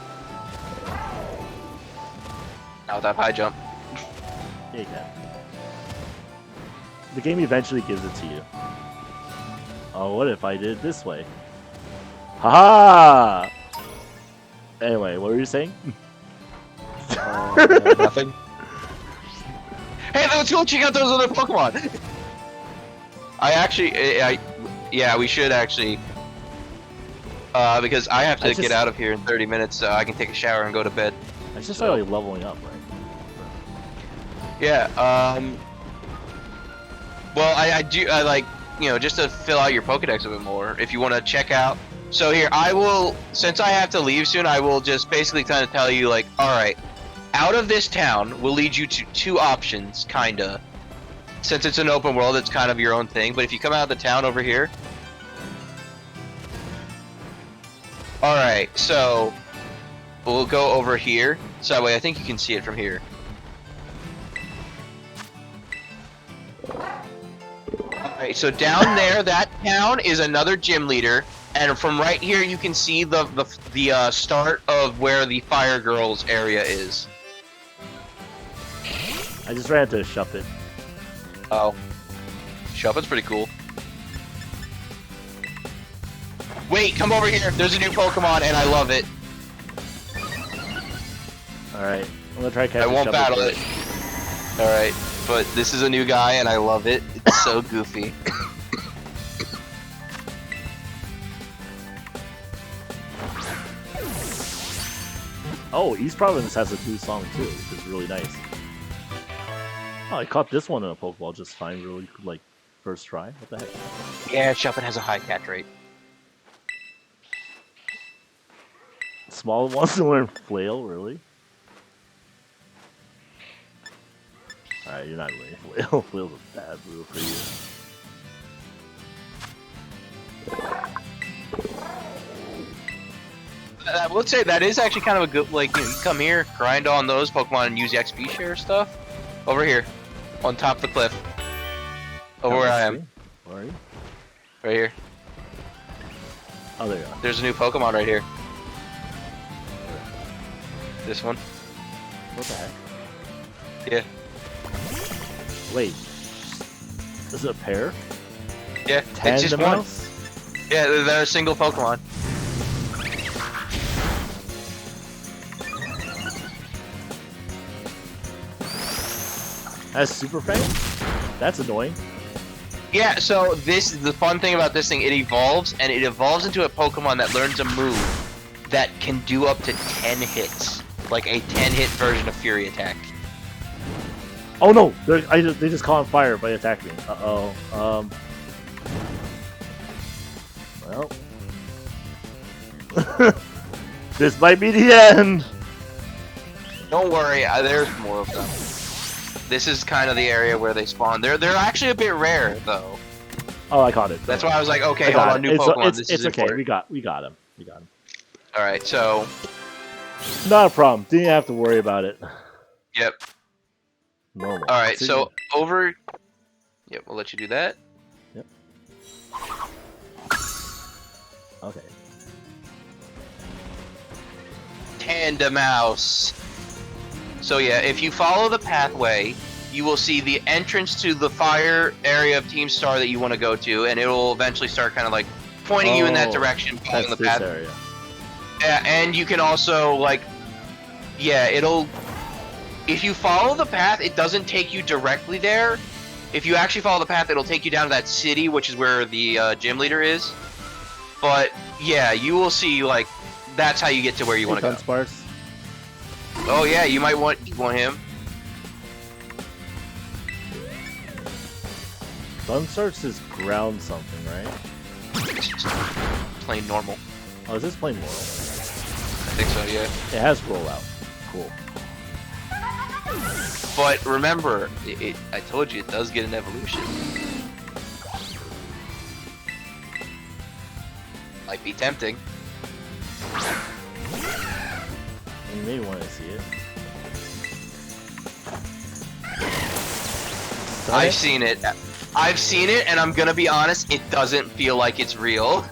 Now with that high jump. Yeah, you can. The game eventually gives it to you. Oh, what if I did it this way? Haha! Anyway, what were you saying? Nothing. Hey, let's go check out those other Pokemon. Yeah, we should actually. Because I have to get out of here in 30 minutes, so I can take a shower and go to bed. I just started like leveling up, right? Yeah. Well, I like, you know, just to fill out your Pokedex a bit more. If you want to check out. So here, I will, since I have to leave soon, I will just basically kind of tell you, like, alright, out of this town will lead you to two options, kinda. Since it's an open world, it's kind of your own thing, but if you come out of the town over here... Alright, so, we'll go over here, so that way I think you can see it from here. Alright, so down there, that town is another gym leader. And from right here, you can see the start of where the Fire Girls area is. I just ran to Shuppet. Oh. Shuppet's pretty cool. Wait, come over here. There's a new Pokemon, and I love it. Alright, I'm gonna try catching I won't Shuppet battle first. it. Alright, but this is a new guy, and I love it. It's so goofy. Oh, East Province has a new song too, which is really nice. Oh, I caught this one in a Pokeball just fine, really, like, first try. What the heck? Yeah, Shuppet has a high catch rate. Small ones to learn Flail, really? Alright, you're not learning Flail. Flail's a bad move for you. I would say that is actually kind of a good, like, you come here, grind on those Pokemon, and use the XP share stuff. Over here, on top of the cliff. Over where I am. Where are you? Right here. Oh, there you are. There's a new Pokemon right here. This one. What the heck? Yeah. Wait. Is it a pair? Yeah, it's just one. Tandemaus? Yeah, they're a single Pokemon. Has Super Fang? That's annoying. Yeah, so the fun thing about this thing, it evolves, and it evolves into a Pokemon that learns a move that can do up to 10 hits. Like a 10-hit version of Fury Attack. Oh no! They just caught on fire by attacking me. Uh-oh. Well. This might be the end! Don't worry, there's more of them. This is kind of the area where they spawn. They're actually a bit rare, though. Oh, I caught it. That's why I was like, okay, hold on, new Pokemon. It's okay. Important. We got him. We got him. All right, so Not a problem. Didn't have to worry about it. yep. Normal. All right, so over. Yep, we'll let you do that. Yep. Okay. Tandemaus. So yeah, if you follow the pathway, you will see the entrance to the fire area of Team Star that you want to go to, and it will eventually start kind of like pointing you in that direction, following That's the path. this area. Yeah, and you can also like, yeah, it'll. If you follow the path, it doesn't take you directly there, if you actually follow the path, it'll take you down to that city, which is where the gym leader is. But yeah, you will see like that's how you get to where you want to go. Dunsparce. Oh yeah, you might want him. Dunsparce is ground something, right? It's just plain normal. Oh, is this plain normal? I think so, yeah. It has rollout. Cool. But remember, I told you it does get an evolution. Might be tempting. You may want to see it. I've seen it. I've seen it, and I'm gonna be honest, it doesn't feel like it's real.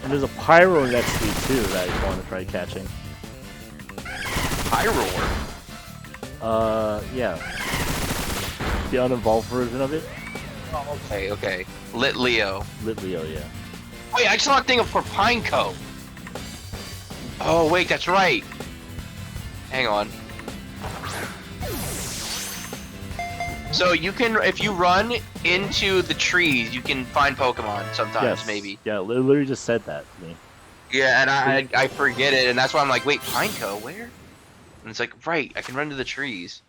And there's a Pyro next to me too that I want to try catching. Pyro. Yeah. The uninvolved version of it. Oh, okay. Lit Leo. Lit Leo, yeah. Wait, I saw a thing for Pineco. Oh, wait, that's right. Hang on. So you can, if you run into the trees, you can find Pokemon sometimes, Yes. maybe. Yeah, it literally just said that to me. Yeah, and I forget it, and that's why I'm like, wait, Pineco, where? And it's like, right, I can run to the trees.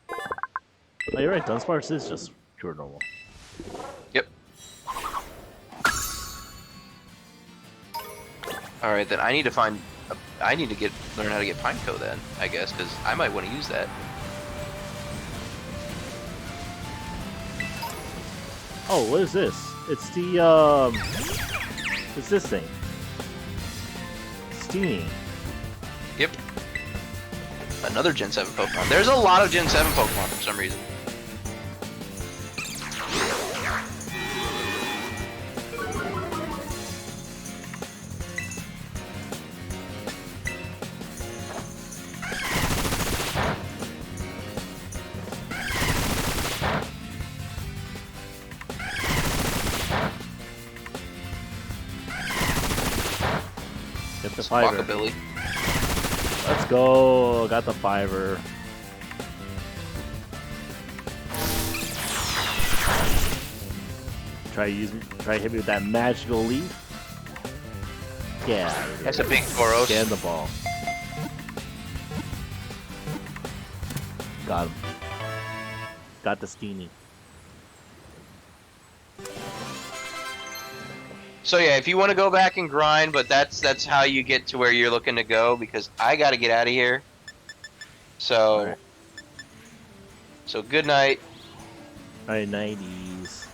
Oh, you're right, Dunsparce is just pure normal. Yep. Alright, then I need to find, I need to learn how to get Pineco then, I guess, because I might want to use that. Oh, what is this? It's the, it's this thing. Steenie. Yep. Another Gen 7 Pokemon. There's a lot of Gen 7 Pokemon for some reason. Get the fiver. Rockabilly. Let's go. Got the fiver. Try hit me with that magical leaf. Yeah. That's a big Tauros. Get in the ball. Got him. Got the Steenie. So yeah, if you want to go back and grind, but that's how you get to where you're looking to go, because I gotta get out of here. So, Alright. So good night. Alright, 90s.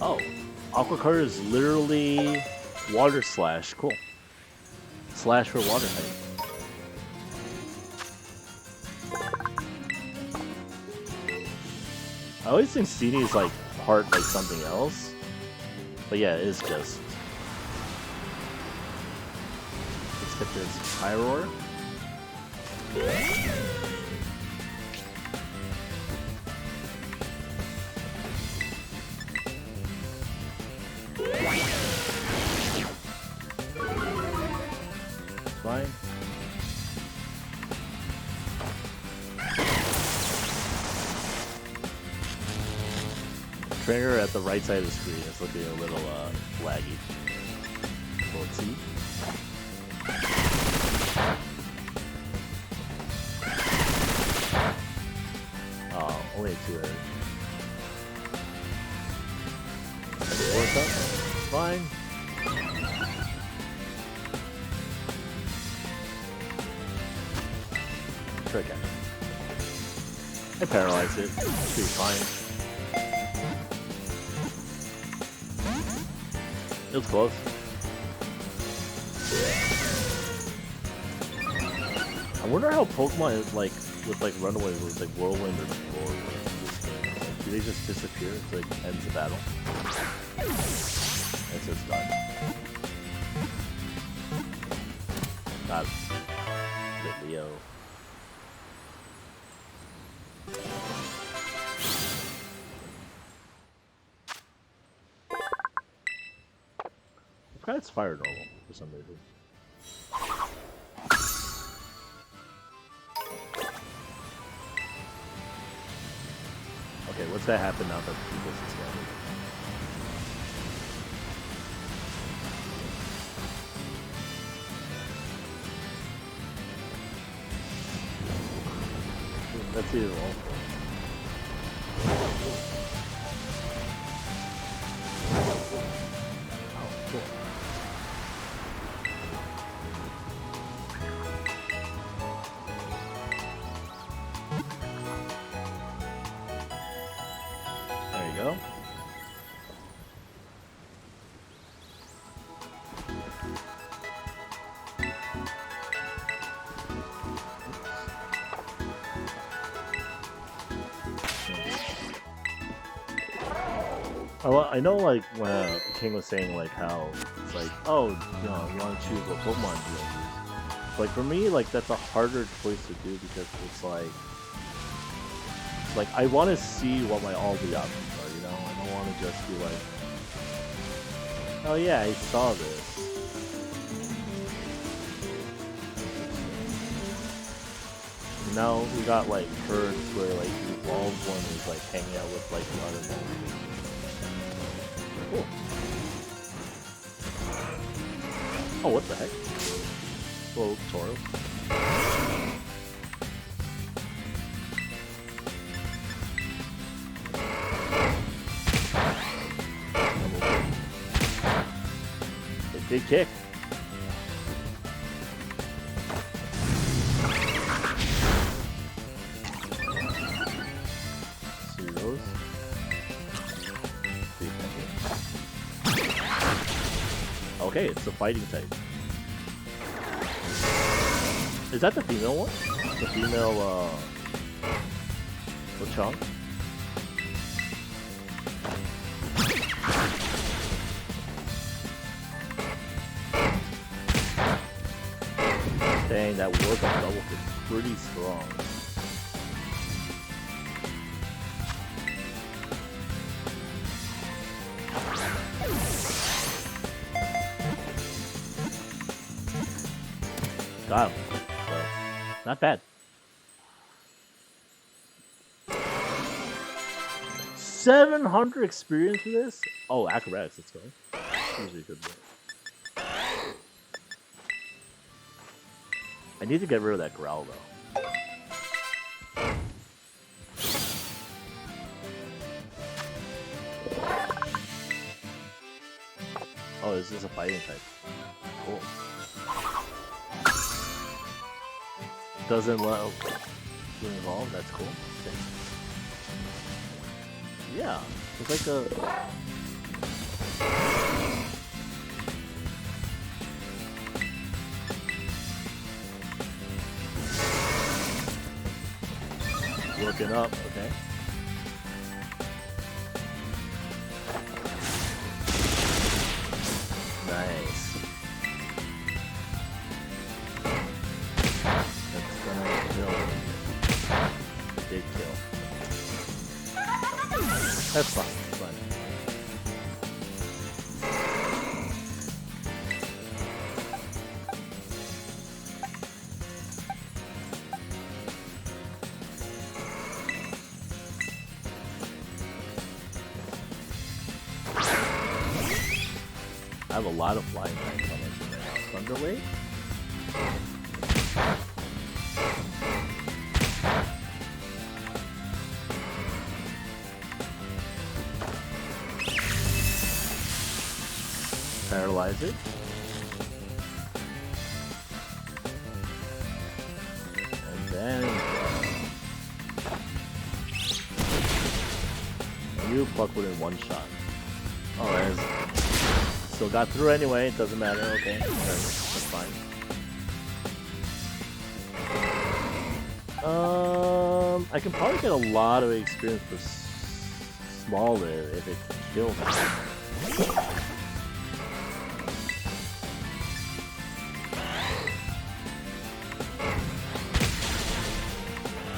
Oh, Aqua Card is literally Water Slash. Cool. Slash for water type. I always think Steenie is like part like something else. But yeah, it is just. Let's get this Pyroar. Fine. Trainer at the right side of the screen is looking a little laggy. So let's see. Oh, only 2 errors. Work up. Fine. Try again. I paralyzed it. Should be fine. It was close. I wonder how Pokemon is like with like Runaway was like Whirlwind or this game. Like, do they just disappear until it ends the battle? And so it's done. God. Leo. I forgot it's fire normal for some reason. Okay, what's gonna happen now that people are scattered? Let's see it all. Oh, cool. There you go. I know, like, when King was saying, like, how it's like, oh, you know, you want to choose what Pokemon you want to use. Like, for me, like, that's a harder choice to do because it's like I want to see what my all the options are, you know? I don't want to just be like, oh yeah, I saw this. Now we got, like, herds where, like, the evolved one is, like, hanging out with, like, the other one. Cool. Oh, what the heck? Whoa, Toro. Big kick. See those? Okay, it's the fighting type. Is that the female one? The female, Lechonk? Dang, that work on double is pretty strong. Got him. So, not bad. 700 experience for this? Oh, acrobatics, let's go. Usually good. I need to get rid of that growl though. Oh, is this a fighting type? Cool. Doesn't let you evolve, that's cool. Okay. Yeah, it's like a... Working up, okay. Nice. That's gonna kill. Big kill. That's fine, it's fine. I have a lot of flying types on my team right now. Thunderwave? Paralyze it. And then... you pluck within one shot. Oh, there's... Still got through anyway, it doesn't matter, okay. That's fine. I can probably get a lot of experience for smaller if it kills me.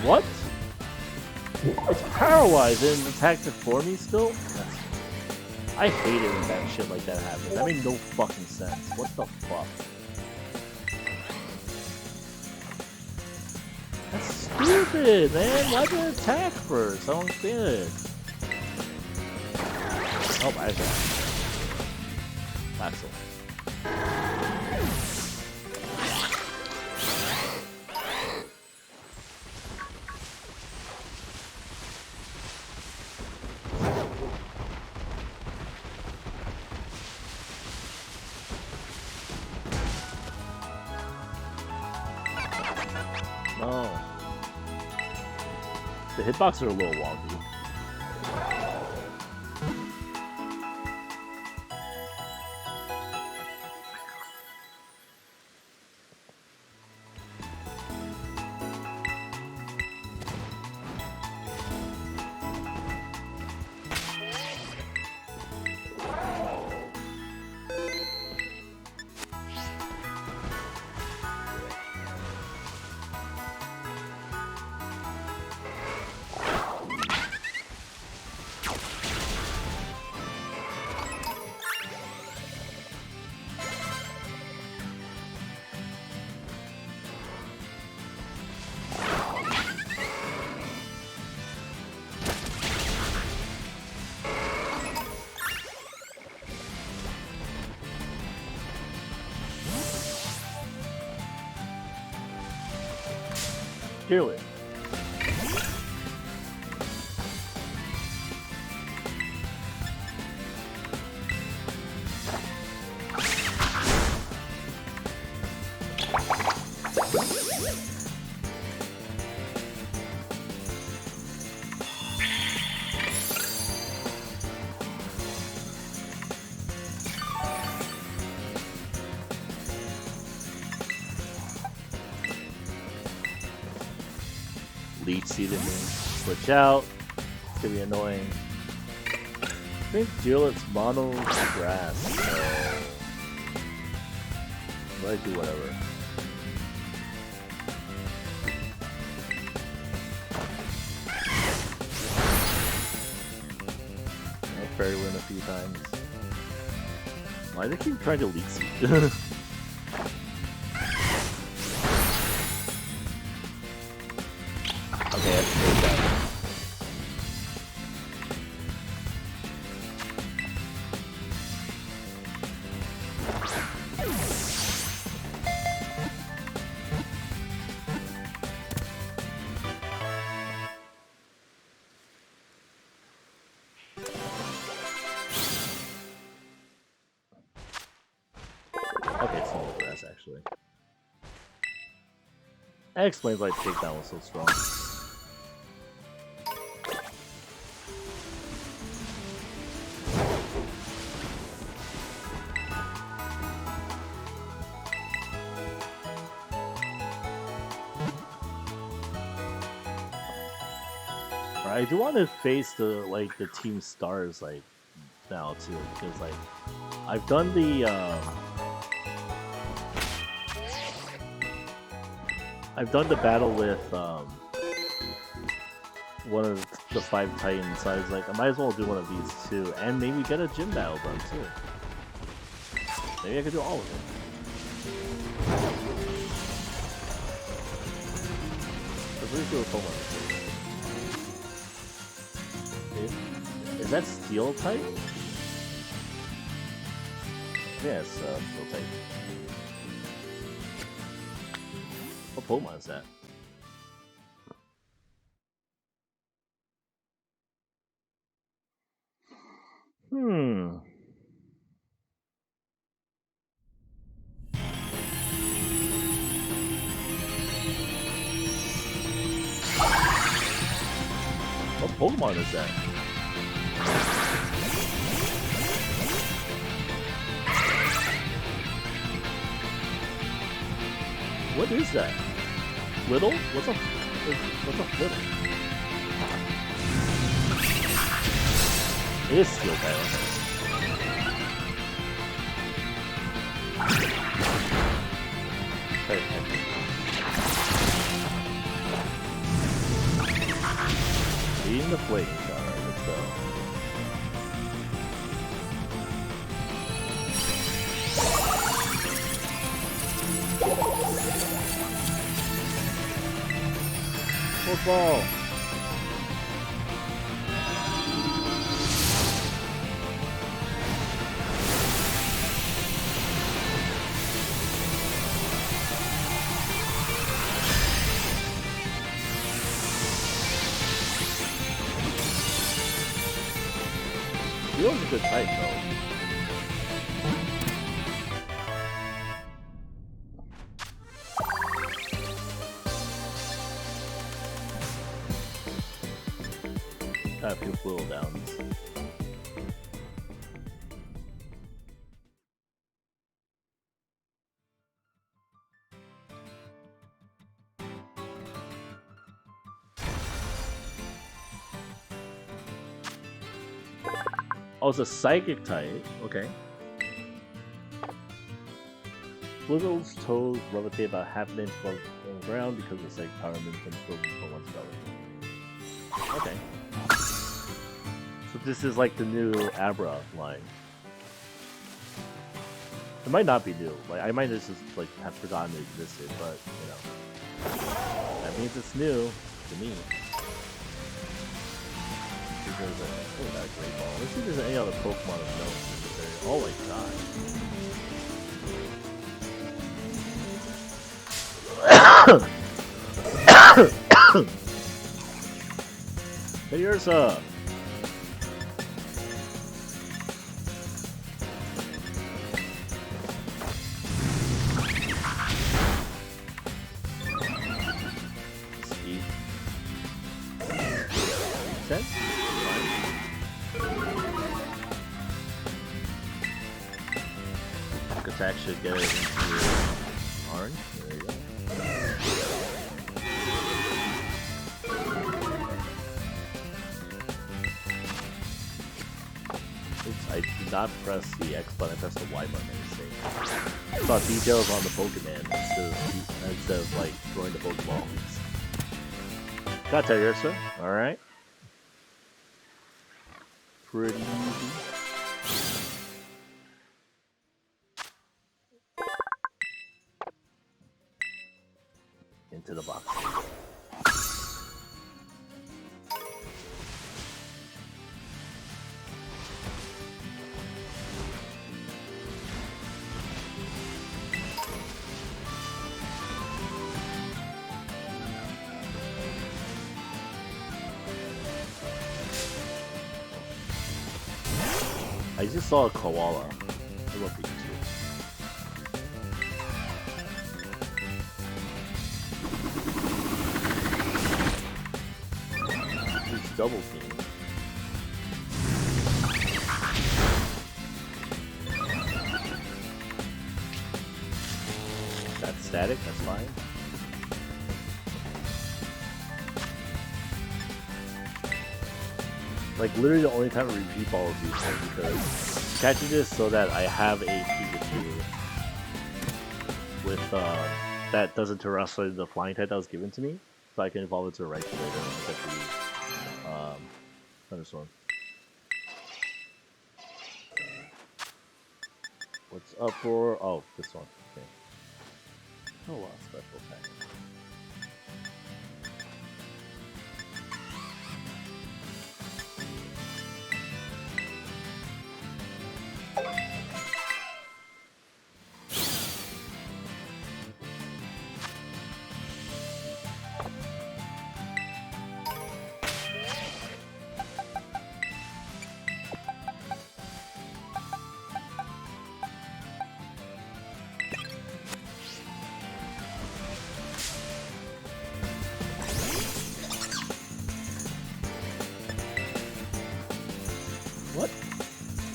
What? It's paralyzed and attacked it for me still? I hate it when that shit like that happens. That made no fucking sense. What the fuck? That's stupid, man. Why did it attack first? I don't get it. Oh, I got Axel. No. The hitboxes are a little wonky. Kill it. Leech seed in me. Switch out. It's gonna be annoying. I think Gillet's mono grass, so I do whatever. I've fairy win a few times. Why do they keep trying to leech seed? Okay, I have to take that. Okay, it's not the grass actually. That explains why takedown was so strong. I do want to face the team stars now too, because I've done the battle with one of the 5 Titans, so I was like, I might as well do one of these too, and maybe get a gym battle done too. Maybe I could do all of them. Let's really do a full one. Is that steel type? Yeah, it's steel type. What Pokemon is that? What Pokemon is that? What is that? Little? What's a little? It is steel type. the flames. Alright, let's go. Football! He was a good type though. Got a few little downs. Oh, it's a psychic type. Okay. Swivel's toes levitate about half an inch above the ground because of the psychic power and then from one's belly. Okay. So this is like the new Abra line. It might not be new. Like I might just like have forgotten it existed, but you know, that means it's new to me. There's a, oh, that great ball. Let's see if there's any other Pokemon of note in this area. Oh my god. Hey, Ursa! Speed. Makes sense? Attack should get it into orange. There you go. Oops, I did not press the X button, I pressed the Y button instead. I saw details on the Pokemon instead of like throwing the Pokeballs. Got that, Ursa. Alright. Pretty easy. Into the box. I just saw a koala. I love Pikachu. Double team. That's static, that's fine. Like literally the only time I repeat balls is because catching this so that I have a Pikachu with that doesn't terrestrial the flying type that was given to me, so I can evolve it to a right later and get the Thunderstorm. What's up for? Oh, this one. Okay. Oh wow, special pack.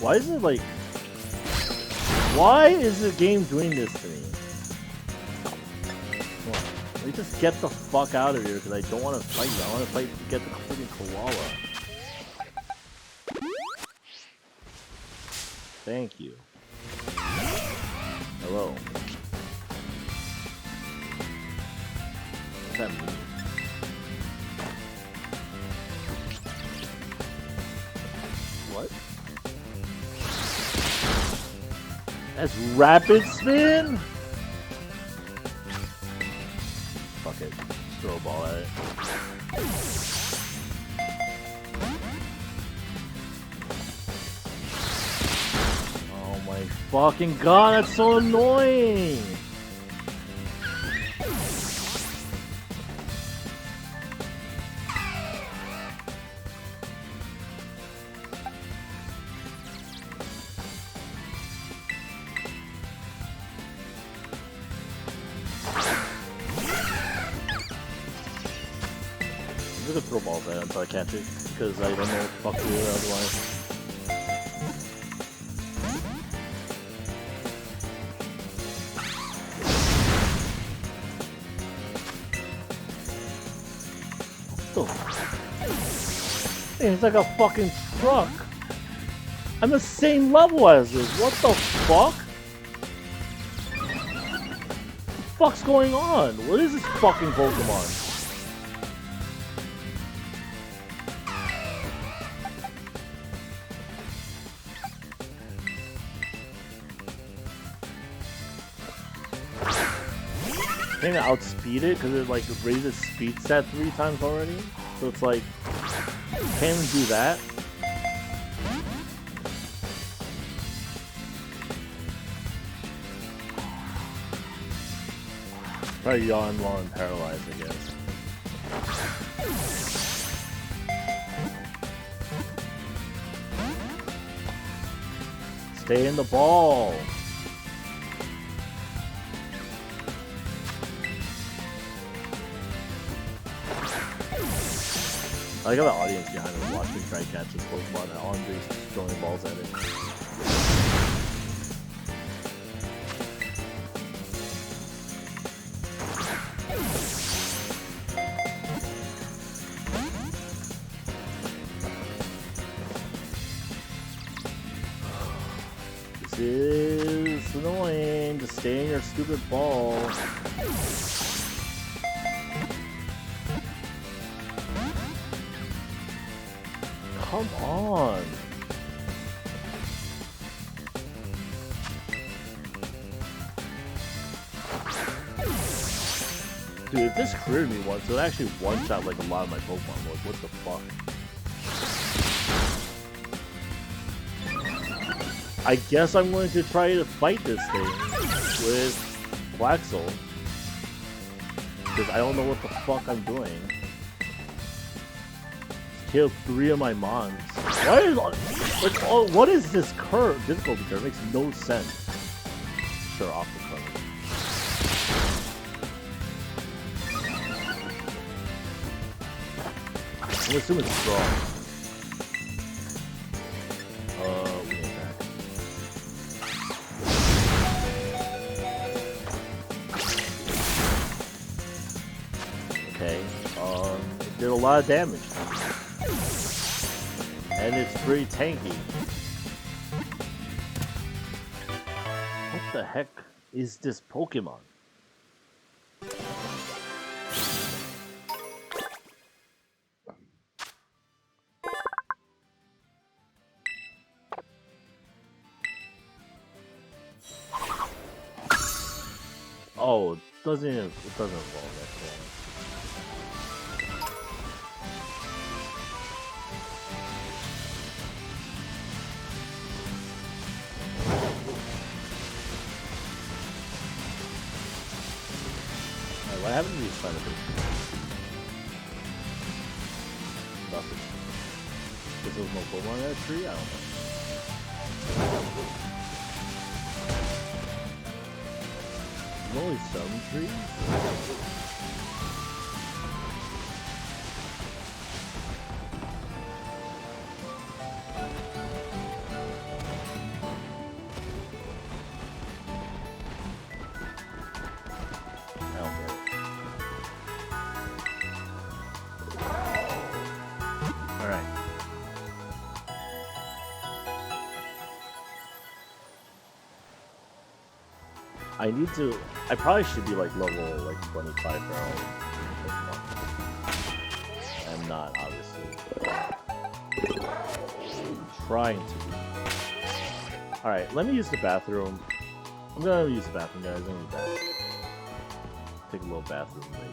Why is it like... Why is the game doing this to me? Come on. Let me just get the fuck out of here because I don't want to fight you. I want to fight to get the freaking koala. Thank you. Hello. What's that mean? That's rapid spin? Fuck it. Throw a ball at it. Oh my fucking god, that's so annoying! I'm just gonna throw balls at it until I catch it, because I don't know what the fuck to do otherwise. Hey, it's like a fucking truck. I'm the same level as this. What the fuck? What the fuck's going on? What is this fucking Pokemon? I'm gonna outspeed it because it like raises speed stat 3 times already. So it's like, can we do that? Probably yawn while I'm paralyzed, I guess. Stay in the ball. I like how the audience behind me watching me try to catch this Pokemon and Andre's throwing balls at it. This is annoying. Just stay in your stupid ball. Come on! Dude, if this cleared me once, it would actually one-shot like a lot of my Pokemon. Like, what the fuck? I guess I'm going to try to fight this thing with Quaxel. Because I don't know what the fuck I'm doing. Killed 3 of my mons. Why is like what is this curve difficulty curve? It makes no sense. Sure, off the cover. I'm assuming it's strong. We attack. Okay. It did a lot of damage. And it's pretty tanky. What the heck is this Pokemon? Oh, it doesn't evolve that fast. What happened to these kind of things? Nothing. Because there was no Pokemon in that tree? I don't know. There's only some trees? I probably should be like level like 25 now. I'm not, obviously. I'm trying to be. Alright, let me use the bathroom. I'm gonna use the bathroom, guys. I'm gonna be back. Take a little bathroom break.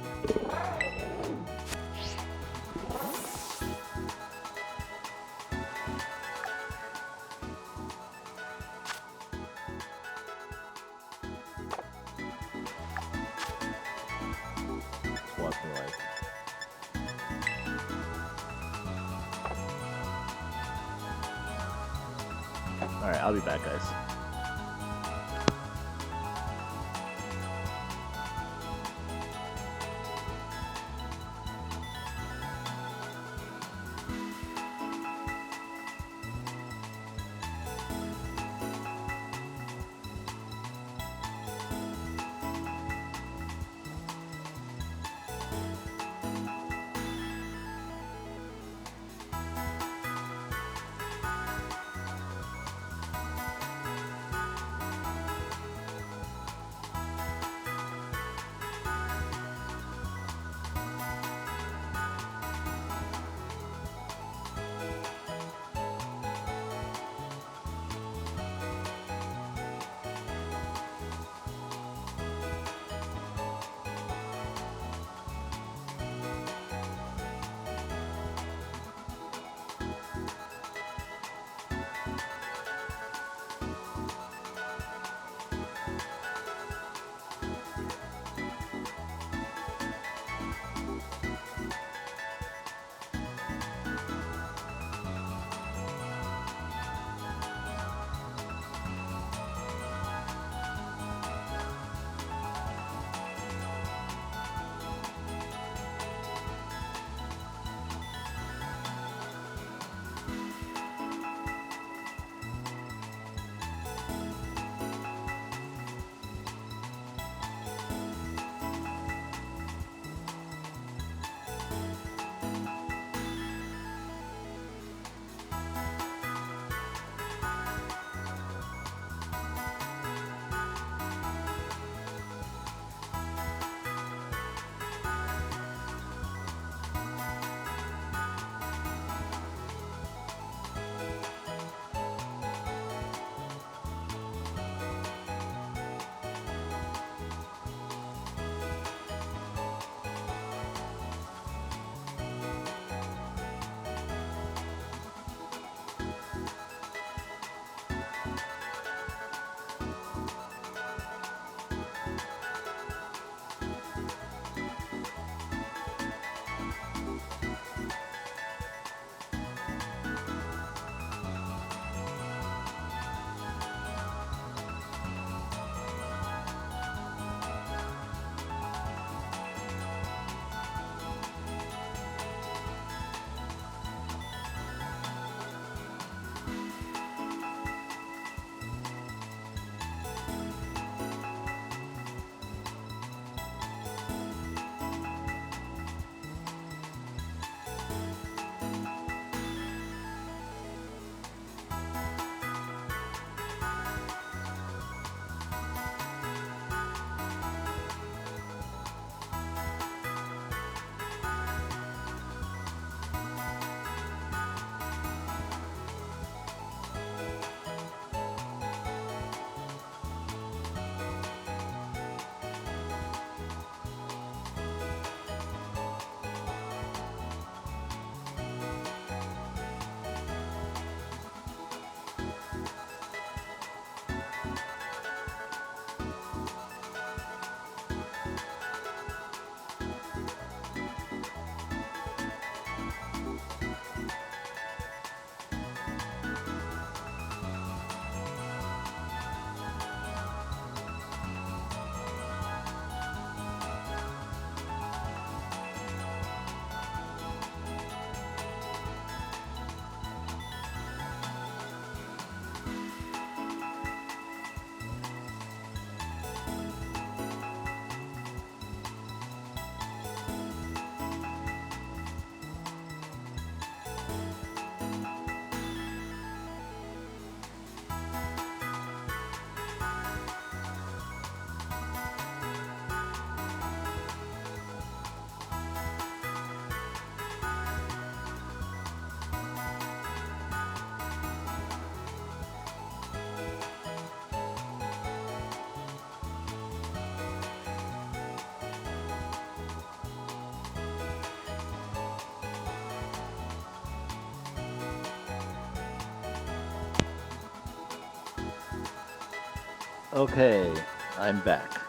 Watch me like. Alright, I'll be back, guys. Okay, I'm back.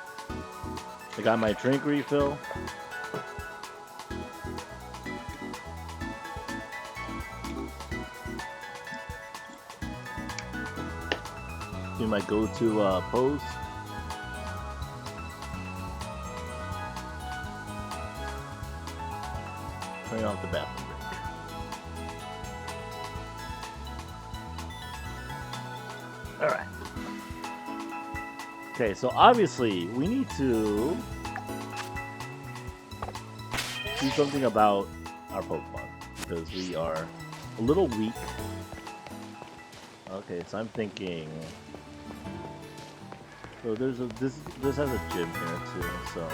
I got my drink refill. Do my go-to pose. Turn off the bathroom break. Alright. Okay, so obviously we need to do something about our Pokemon because we are a little weak. Okay, so I'm thinking. So there's a this has a gym here too, so.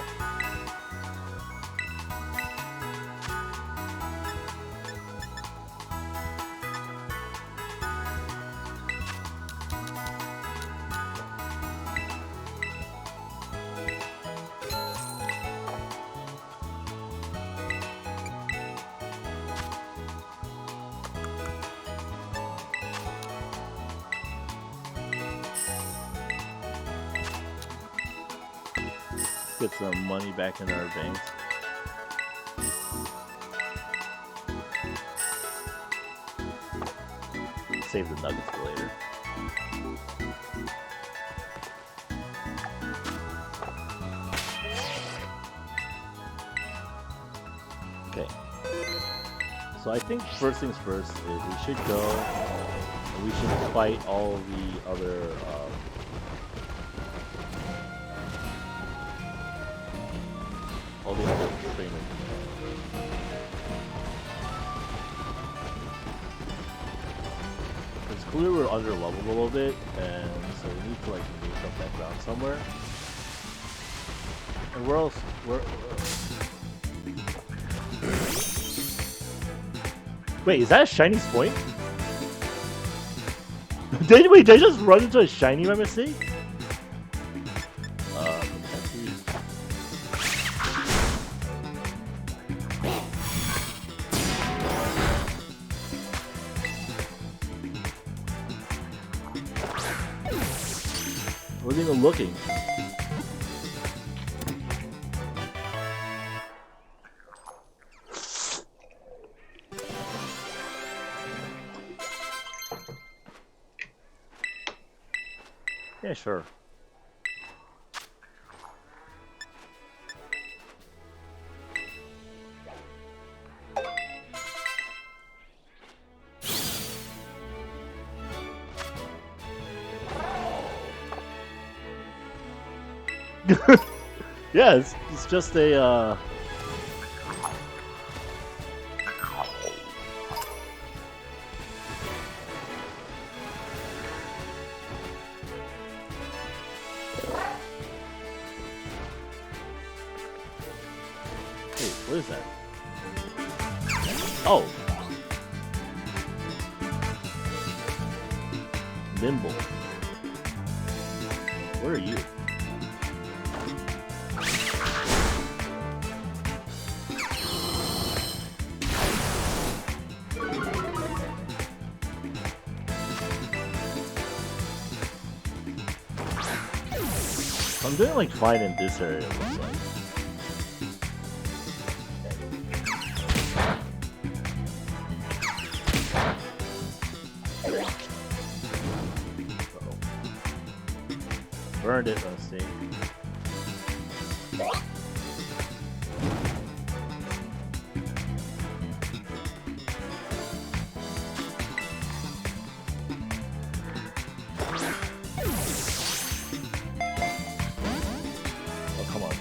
Get some money back in our banks. Save the nuggets for later. Okay. So I think first things first is we should go and we should fight all the other trainers. It's clear we're under leveled a little bit, and so we need to like make up that ground somewhere. And where else? Wait, is that a shiny point? Did I just run into a shiny by mistake? Wasn't even looking. Yeah, sure. Yeah, it's just a Wait, what is that? Oh. Nimble. Where are you? I'm doing like fine in this area, it looks like. Burned it by mistake. Oh, come on.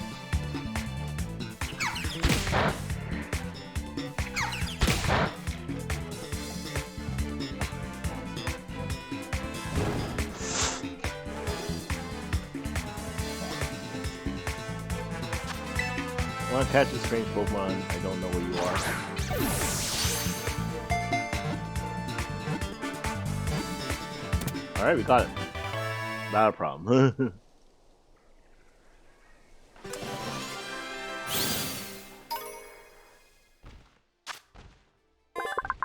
I want to catch a strange Pokemon. I don't know where you are. Alright, we got it. Not a problem.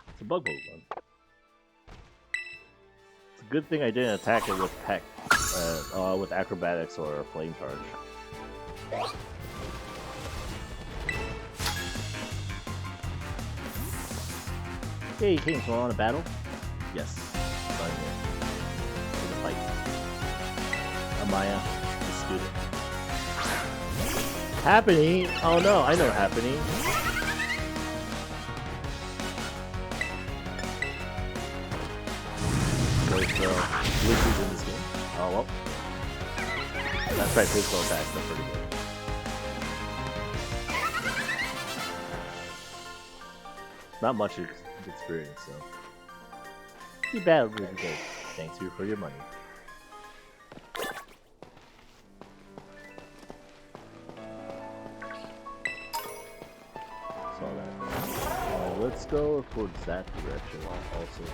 It's a bug Pokemon. It's a good thing I didn't attack it with Peck. with acrobatics or a flame charge. Hey, Kings, want to battle? Yes. Fine, yeah. For the fight. Amaya, the student. Happening? Oh no, I know happening. There's glitches in this game. Oh well. That's right, physical attacks, they're pretty good. Not much experience, so. Be bad really good. Thanks you for your money. Saw that. Let's go towards that direction also.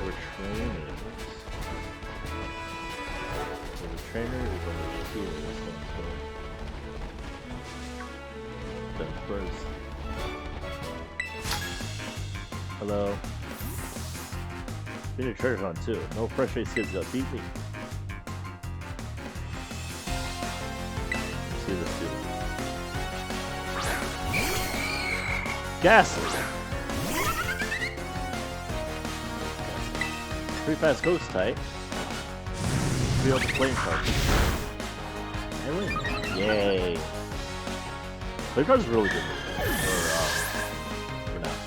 We're training. So the trainer is over here, so let's go. Then first. Hello. Been a treasure hunt too. No frustrated kids that beat me. See this dude. Ghastly! Pretty fast ghost type. Be able to flame charge. I win. Yay! Flame charge is really good for now.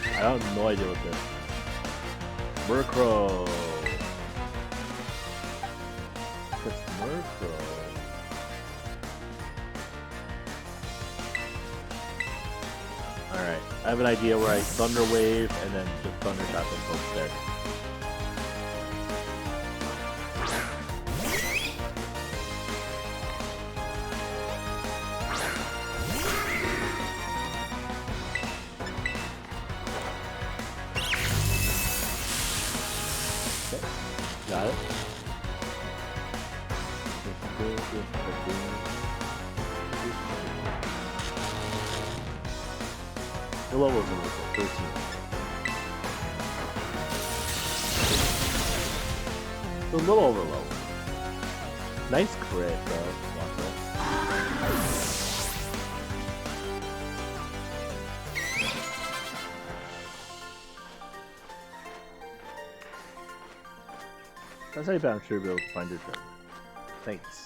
I have no idea what this. Murkrow. That's Murkrow. Alright, I have an idea where I Thunder Wave and then just Thunder Shot them folks there. Got it. The level is 13. It's a little over level. Nice crit, bro. That's how you I'm sure you'll be able to find your treasure. Thanks.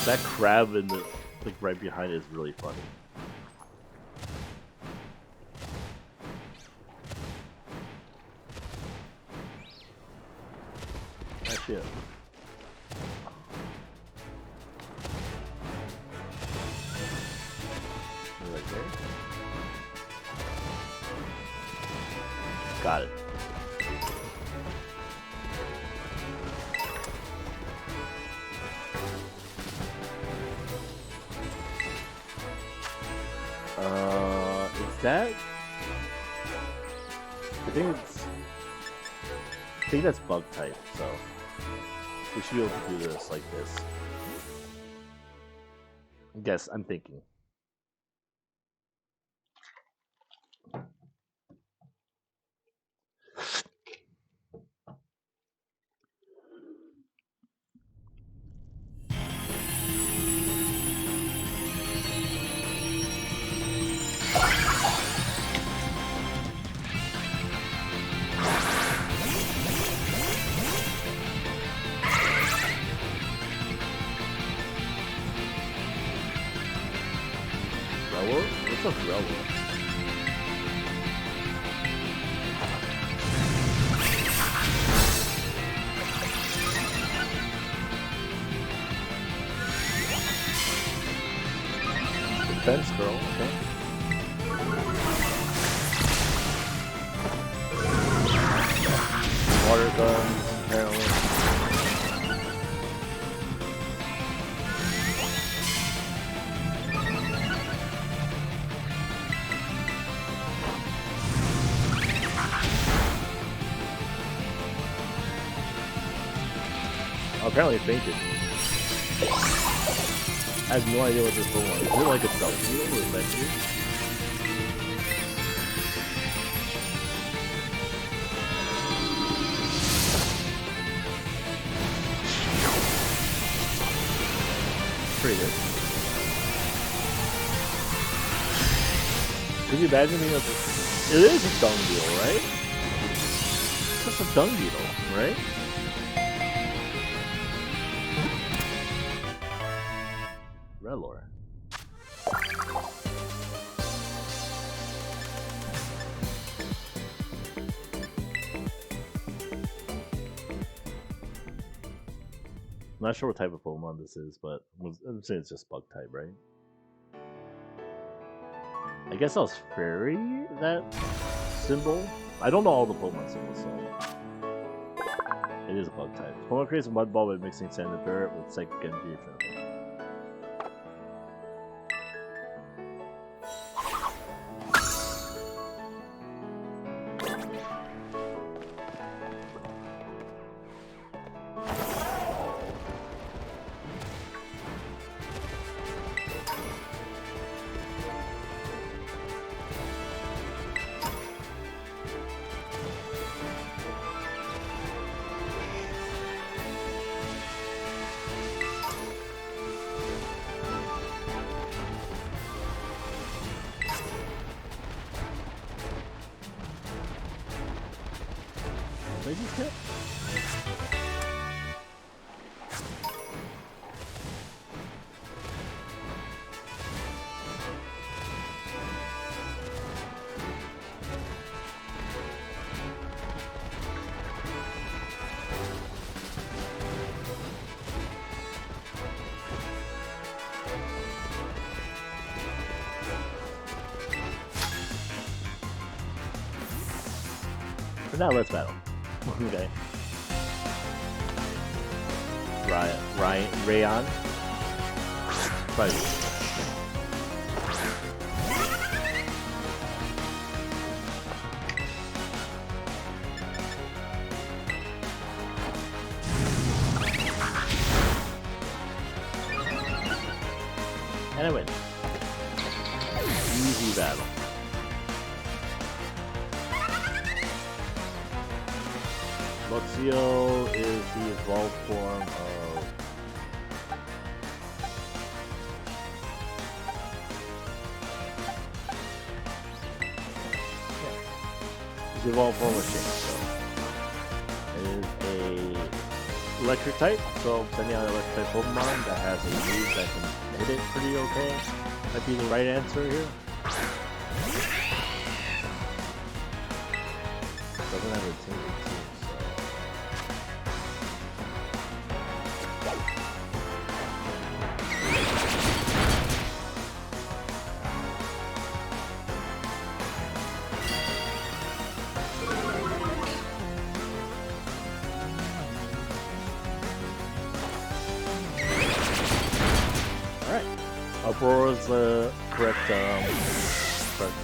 That crab in the like right behind it is really funny. Actually, right there. Got it. Is that? I think that's bug type, so we should be able to do this like this. I guess I'm thinking. What's a Growler? fence girl, okay. Water guns, apparently. Oh, apparently it fainted. I have no idea what this Pokemon is. Is it like a Dunkey or a Venture? Pretty good. Could you imagine being like, it is a dung beetle, right? It's just a dung beetle, right? Relor. I'm not sure what type of Pokemon this is, but I'm saying it's just bug type, right? I guess that was fairy, that symbol? I don't know all the Pokemon symbols, so... It is a bug type. Pokemon creates a mud ball by mixing sand and dirt with psychic energy. But now let's battle. Okay. Rayon. Probably. And I win. Easy battle. Luxio is the evolved form of... Yeah. It's the evolved form of Shinx, so... It is a electric type, so sending out an electric type Pokemon that has a move that can hit it pretty okay. Might be the right answer here. Doesn't have a team. Aurora's the correct, correct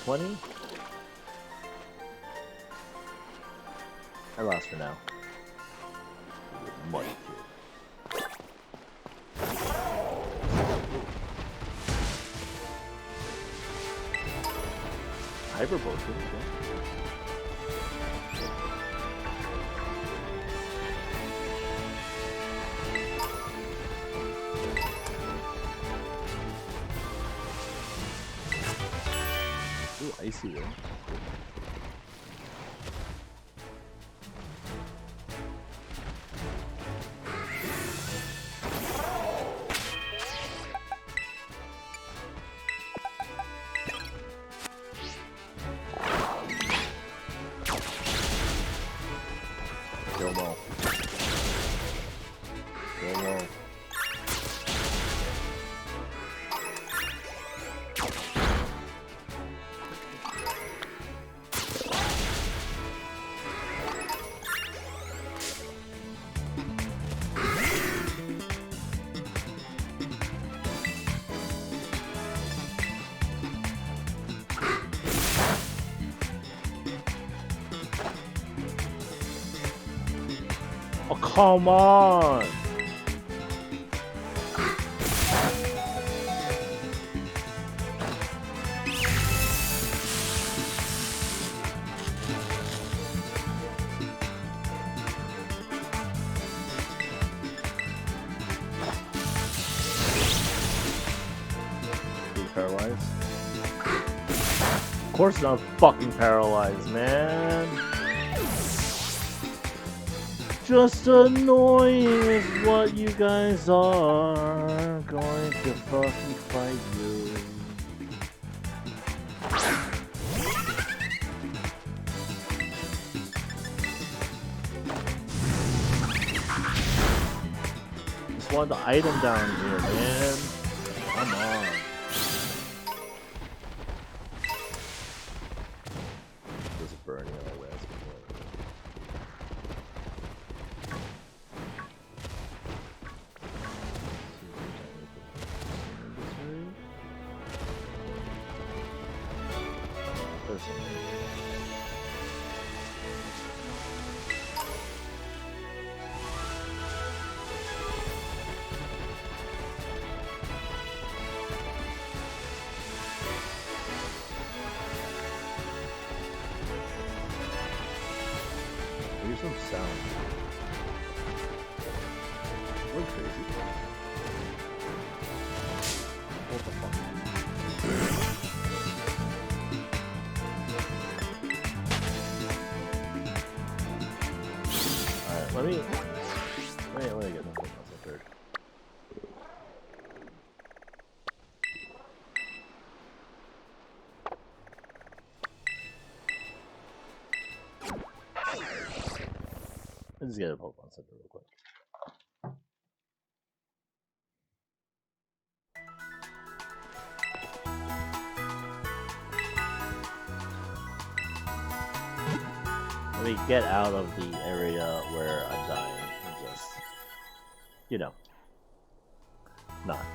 20. I lost for now. Money kid. Hyper Potion, okay. Icy though. Go Come on! Paralyzed? Of course not fucking paralyzed, man. Just annoying is what you guys are. Going to fucking fight you. Just want the item down here, man. Come on. There's a burning on my last There's something. Here's some sound. We're crazy. What the fuck? Alright, let me get that one third. Let's get a Pokemon Center real quick. Let me get out of the area where I'm dying and just, you know, not.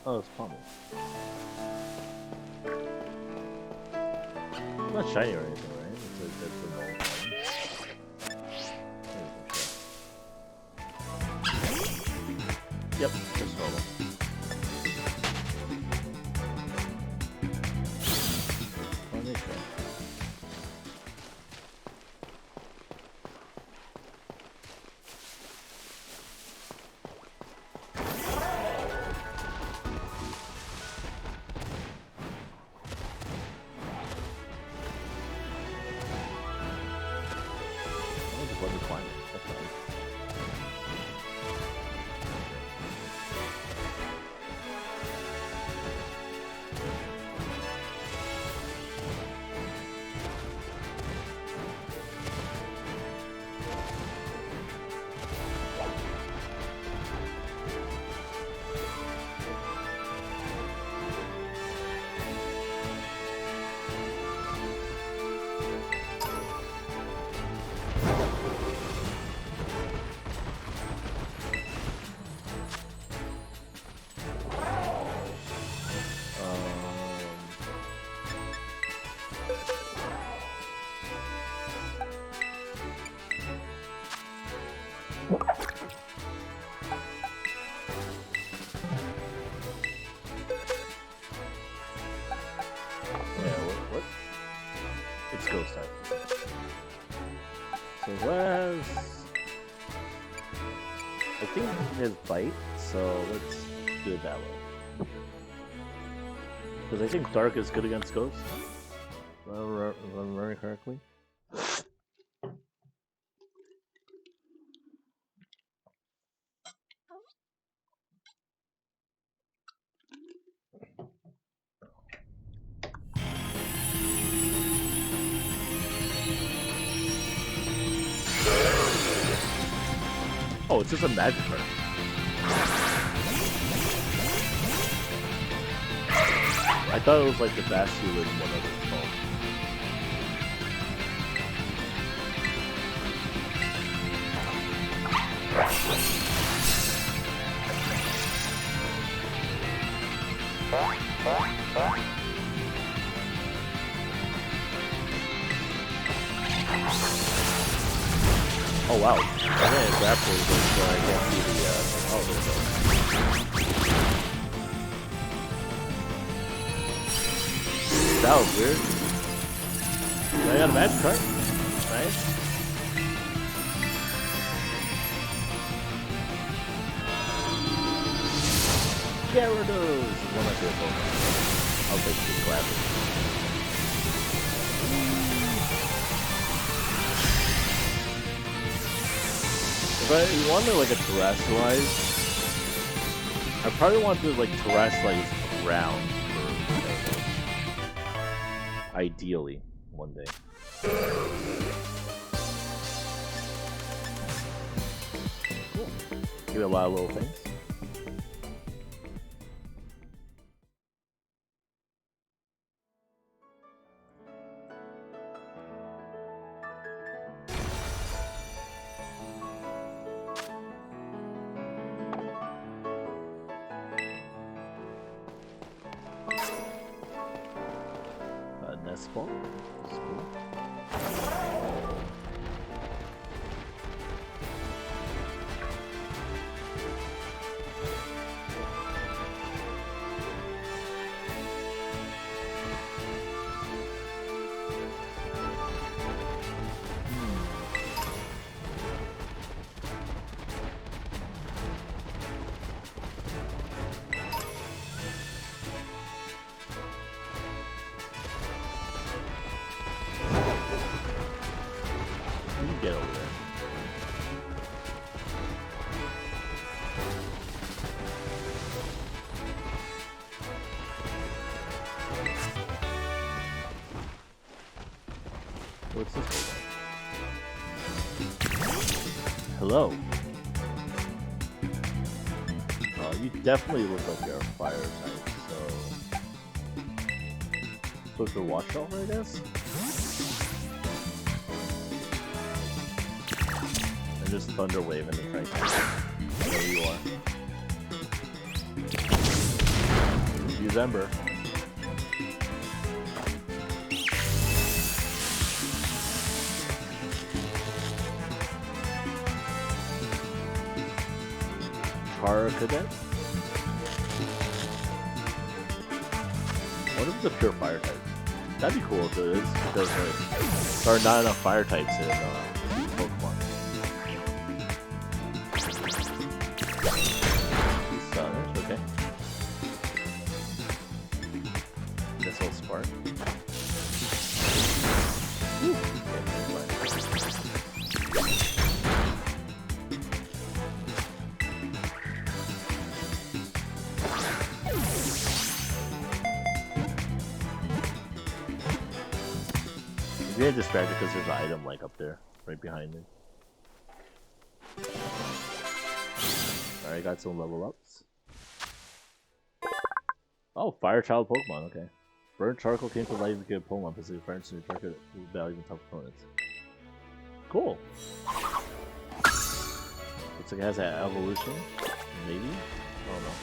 Oh, it's Pummel. It's not shiny or anything, right? It's like that's the normal Pummel. Yep, just normal. Let me try. Let me climb it. That's fine. What? It's ghost type. So let's... I think it has bite, so let's do it that way. Because I think dark is good against ghost. If I'm remembering correctly. Oh, it's just a magic card. I thought it was like the Basculin, whatever it's called. Oh wow. Okay, it's absolutely good, so I can't see the oh there we go. That was weird. I got a magic card. Nice. Gyarados! One of my favorite Pokemon. I'll take this classic. If I wanted like a terrestrialize, I probably want to like terrestrialize ground for Gyarados. Ideally, one day. Cool. Give it a lot of little things. Nest ball. That's cool. Get over there. What's this? Hello. You definitely look like you're a fire type, so supposed to watch over, I guess. Just thunder wave in the track. There you are. Use Ember. Chara Cadet? What if it's a pure fire type? That'd be cool if it is, because there are not enough fire types in Pokemon. Okay. Missile Spark. Ooh. You get distracted because there's an item like up there, right behind me. Alright, got some level ups. Oh, Fire Child Pokemon, okay. Burnt Charcoal came to life and give Pokemon specific fire to target value and tough opponents. Cool. Looks like it has an evolution. Maybe? I don't know.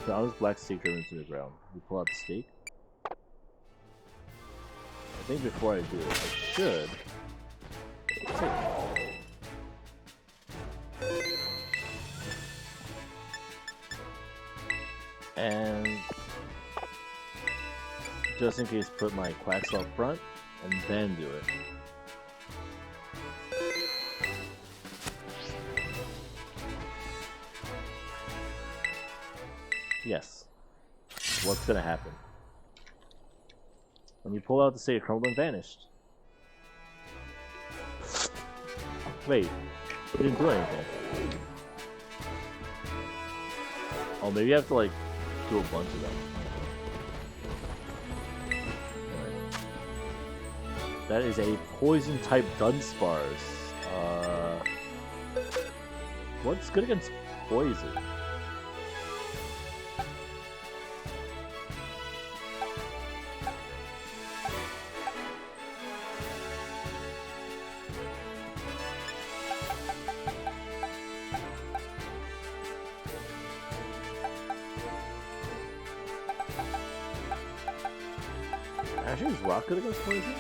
The honest black stake driven into the ground. You pull out the stake. I think before I do it, I should and just in case put my Quaxel up front and then do it. Yes. What's gonna happen? When you pull out the state of crumbled and vanished. Wait, it didn't do anything. Oh, maybe you have to like do a bunch of them. Right. That is a poison type Dunsparce. What's good against poison? Actually, is rock good against poison?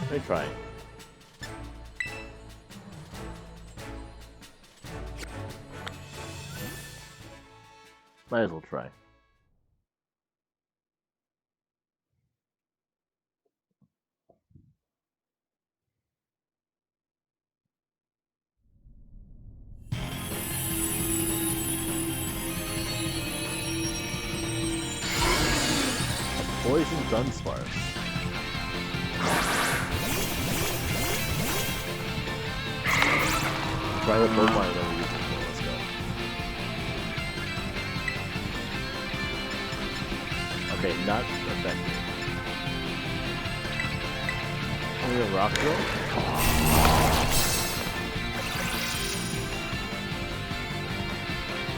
Let me try. Might as well try. Poison Dunsparce. Try the Pokemon and then we use it. Let's go. Okay, not effective. Maybe a rock drill?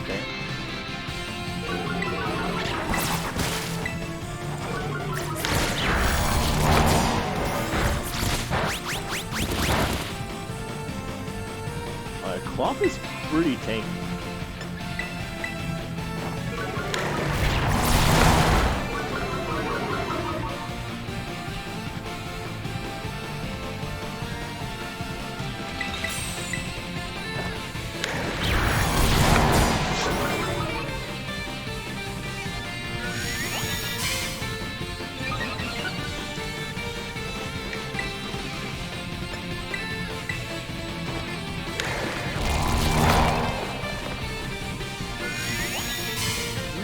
Okay. Cloth is pretty tanky.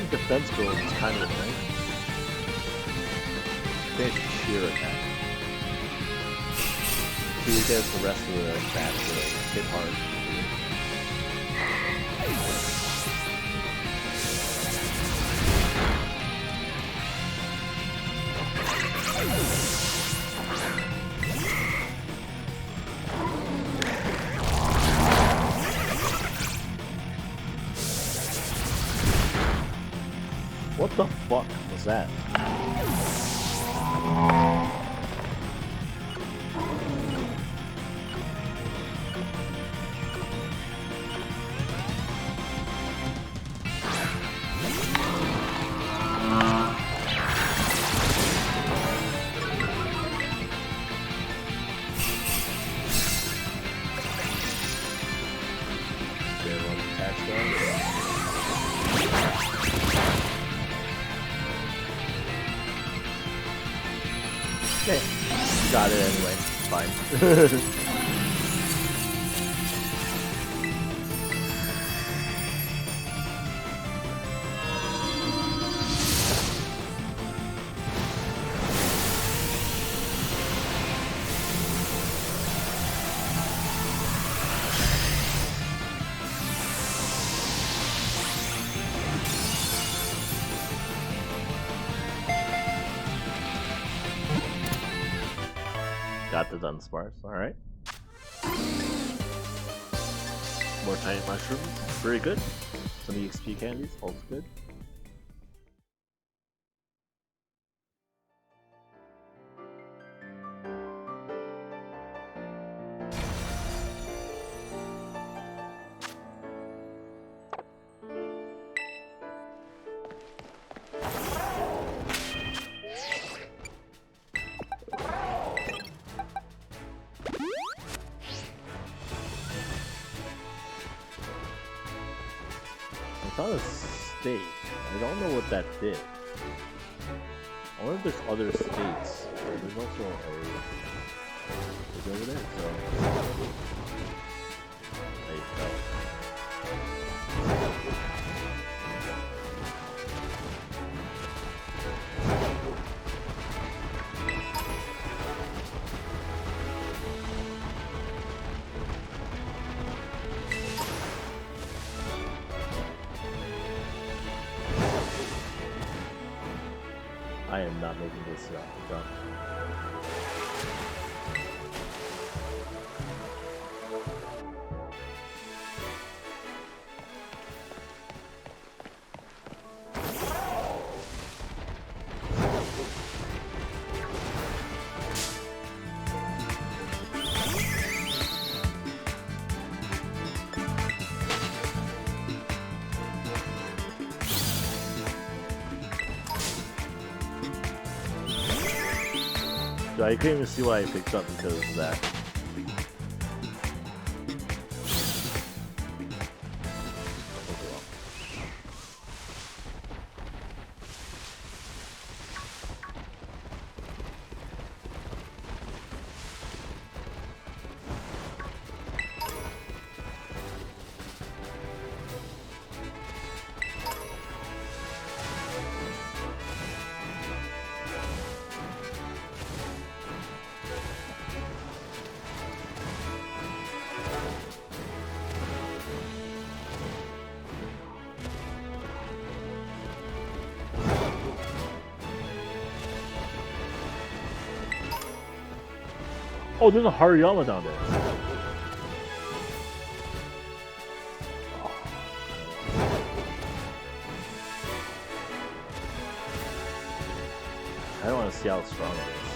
Defense build is kind of a thing. Finish sheer attack. So you get the rest of the attack to hit hard. What the fuck was that? Okay, got it anyway. Fine. Got the Dunsparce, alright. More tiny mushrooms, very good. Some EXP candies, also good. found a steak. I don't know what that did. I wonder if there's other states. There's also a... It's over there, so... There you go. I am not making this jump. I couldn't even see what I picked up because of that. Oh, there's a Hariyama down there. I don't want to see how strong it is.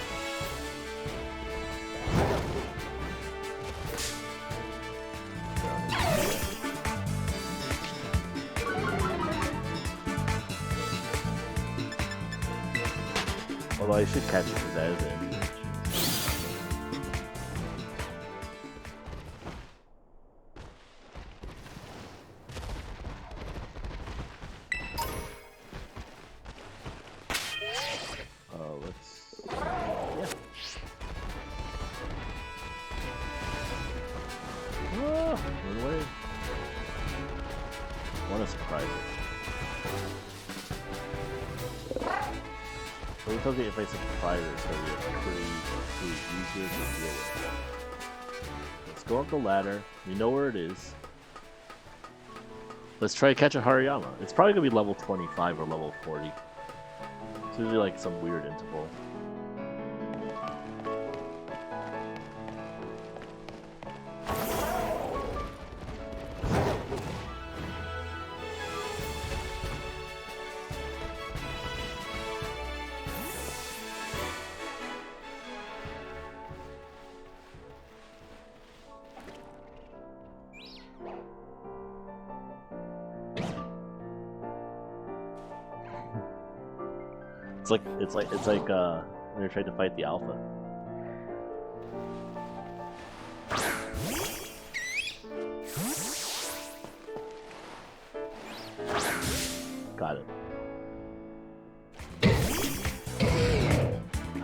Although I should catch it because that is it. If I surprise it, it's going to be pretty easier to deal with. Let's go up the ladder. We know where it is. Let's try to catch a Hariyama. It's probably going to be level 25 or level 40. It's usually like some weird interval. It's like when you're trying to fight the alpha. Got it.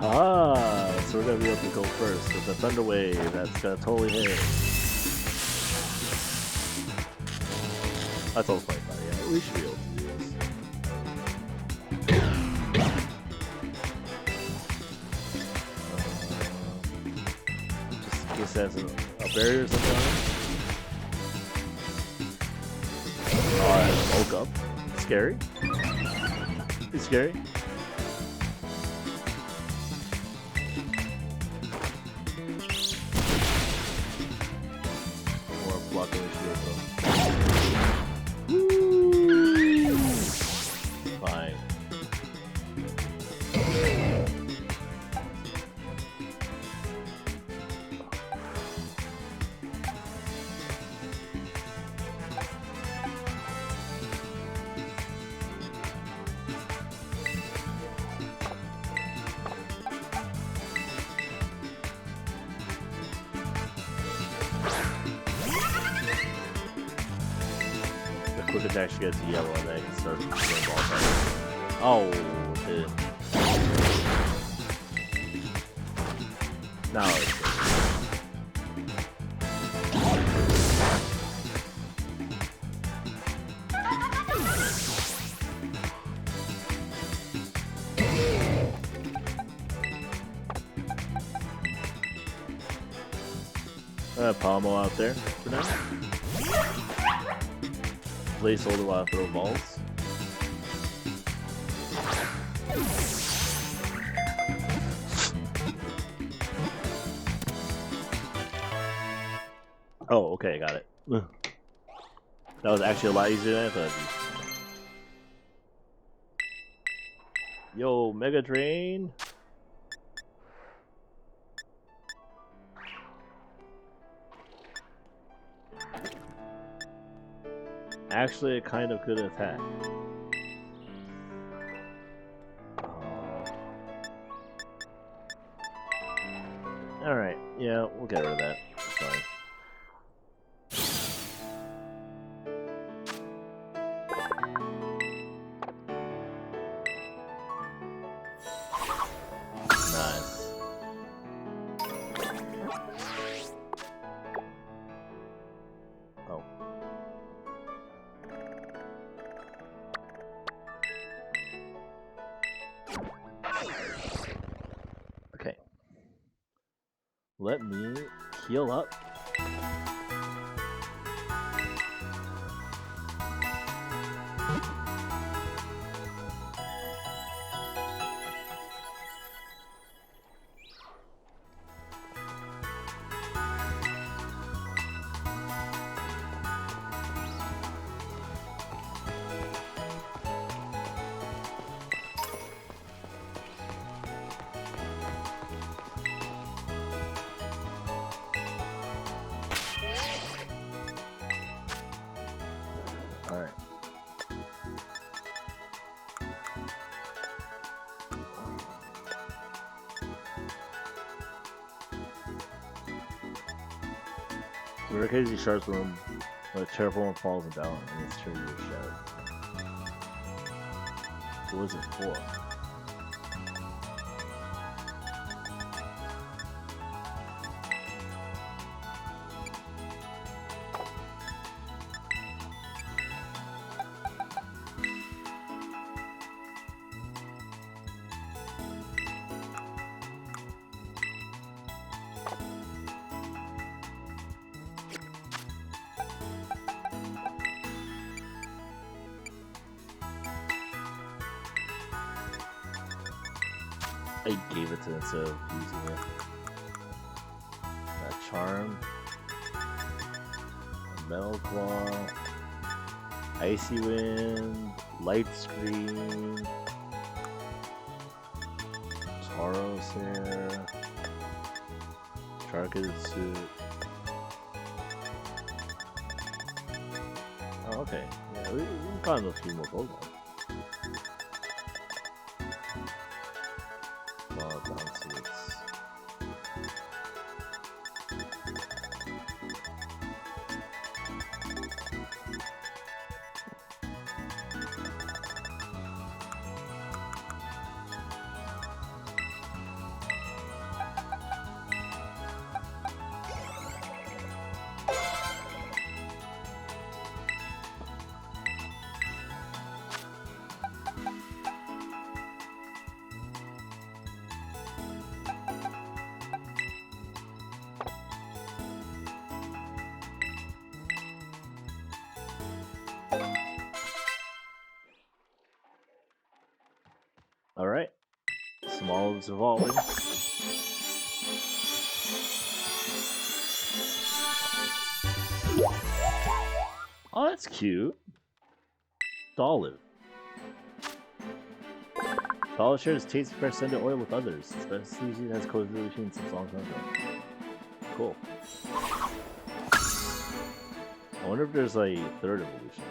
Ah, so we're gonna be able to go first with the Thunder Wave. That's gonna totally hit. That's all quite funny. Yeah, we should be able to do this. Just in case it has a barrier or something on it. Oh, I woke up. Scary. It's scary. Or blocking the shield though. Fine. quick attack to get to yellow, and then I can start doing ball fighting. Oh, dude. Now it's good. Palmo out there for now. Placeholder while I throw balls. Oh, okay, got it. That was actually a lot easier than I thought it'd be. Yo, Mega Drain. Actually, a kind of good attack. Alright, yeah, we'll get rid of that. It's fine. Nice. Oh. Okay. Let me heal up. Alright. We're crazy shards room, but terrible one falls down and it's true your shadow. What was it for? I gave it to instead of using it. That charm. Metal claw. Icy wind. Light screen. Taro's hair. Targeted suit. Oh, okay. Yeah, we've gotten a few more Pokemon. Alright. Small is evolving. Oh, that's cute. Olive. Olive shares tasty fresh scented oil with others. It's species has coexisted between since long time ago. Cool. I wonder if there's a third evolution.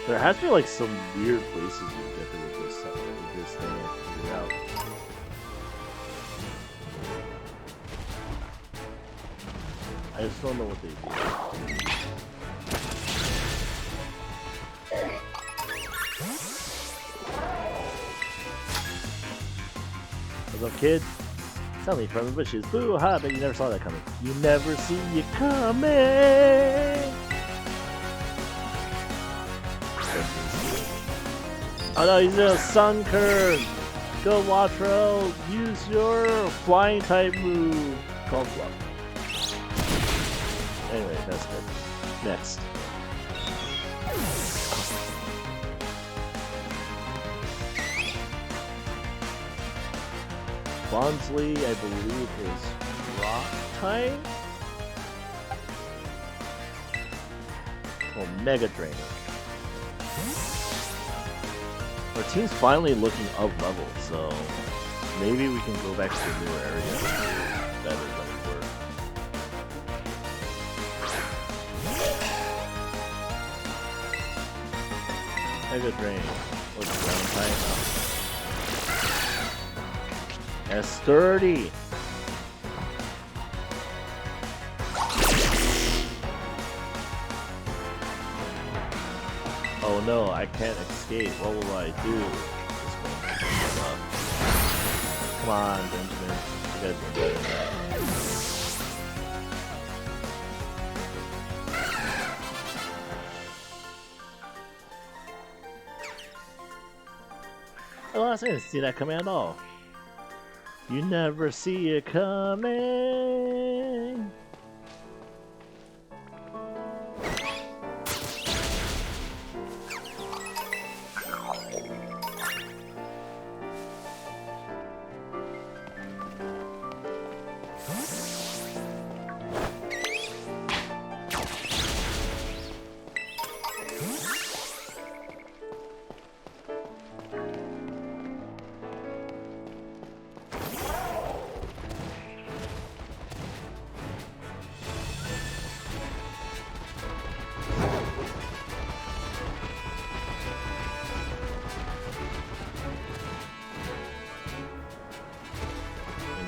There has to be like some weird places you get to with this thing I figured out. I just don't know what they do. What's up, kid? Suddenly from the bushes. Boo ha! Bet you never saw that coming. You never see it coming! Oh no, he's in a sun curve! Go, Watro! Use your flying type move! Called Fluff. Anyway, that's good. Next. Bonsley, I believe, is rock type? Oh, Mega Drainer. Our team's finally looking up level, so maybe we can go back to the newer area better than we were. Mega Drain. What's ground type? S30. Oh no, I can't escape. What will I do? Come on, Benjamin. You guys are better than that. Oh, I didn't see that coming at all. You never see it coming.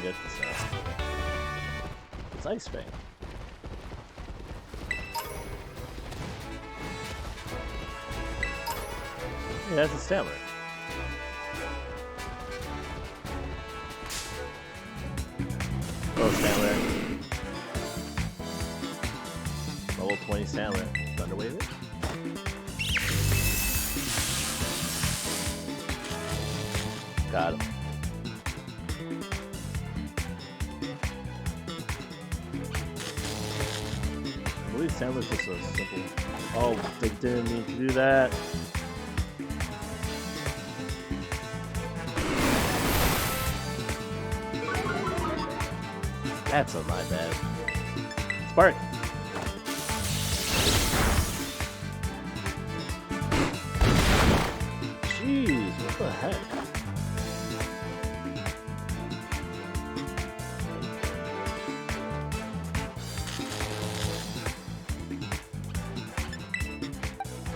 Get this out. It's Ice Fang. Yeah, that's a Stammer. Oh, Stammer. Level 20 Stammer. Thunderwave it? Got him. I believe Sandler's just so simple. Oh, they didn't mean to do that. That's on my bad. Spark! Jeez, what the heck?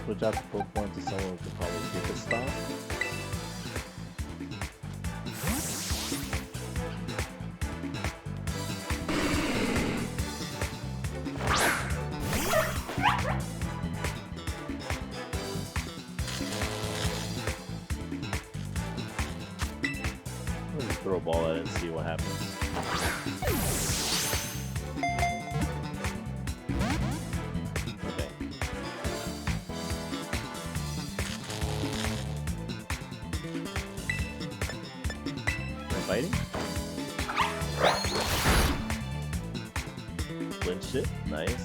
Switch out the Pokemon to someone who could probably get this stop. Let me throw a ball at it and see what happens. Okay. Fighting? Clinched it. Nice.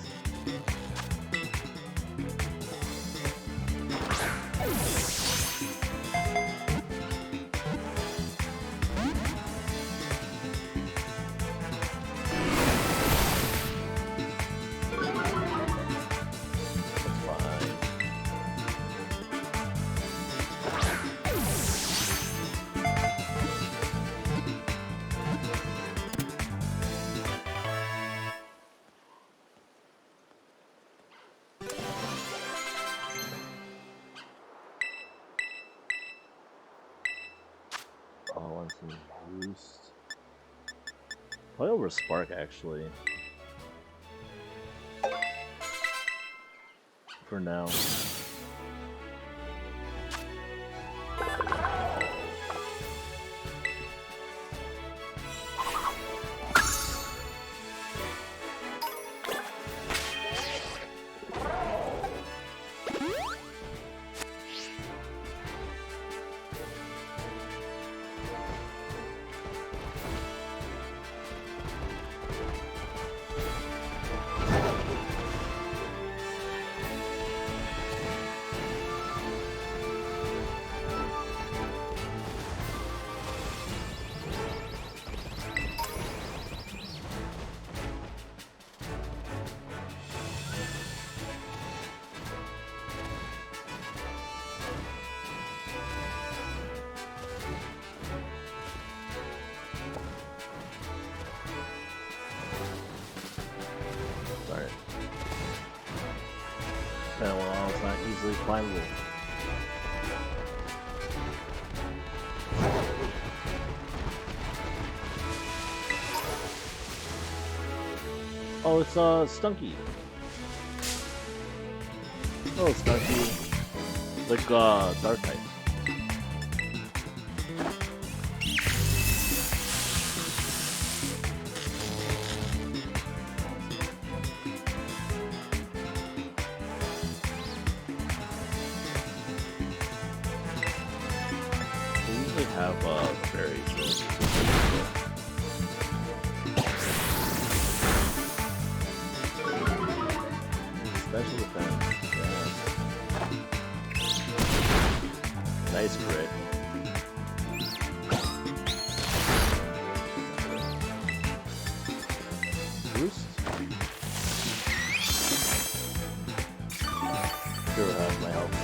That's fine. Roost. Probably over Spark, actually. For now. Well, it's not easily climbable. Oh, it's Stunky. Oh, Stunky. Like Dark type. Have berries. Special defense. Yeah. Nice crit. Boost. Sure have my health.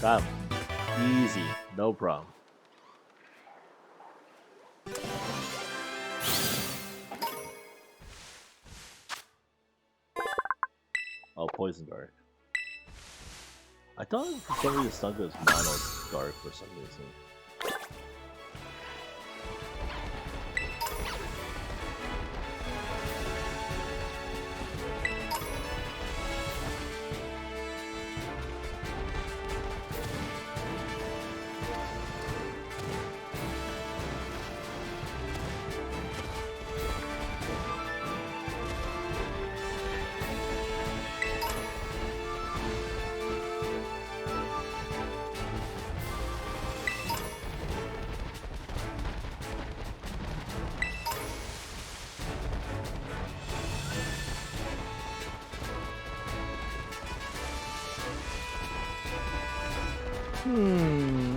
Got him. Easy, no problem. Oh, Poison Dark. I thought for some reason Stunka was Mono Dark for some reason.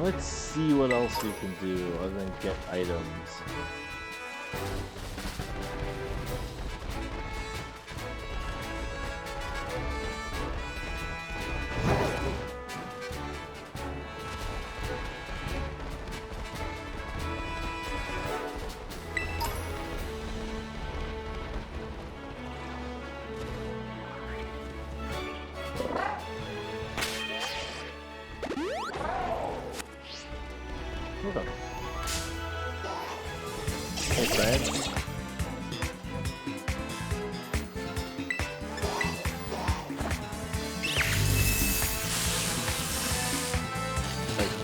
Let's see what else we can do other than get items. Okay. Hey, friend. Like,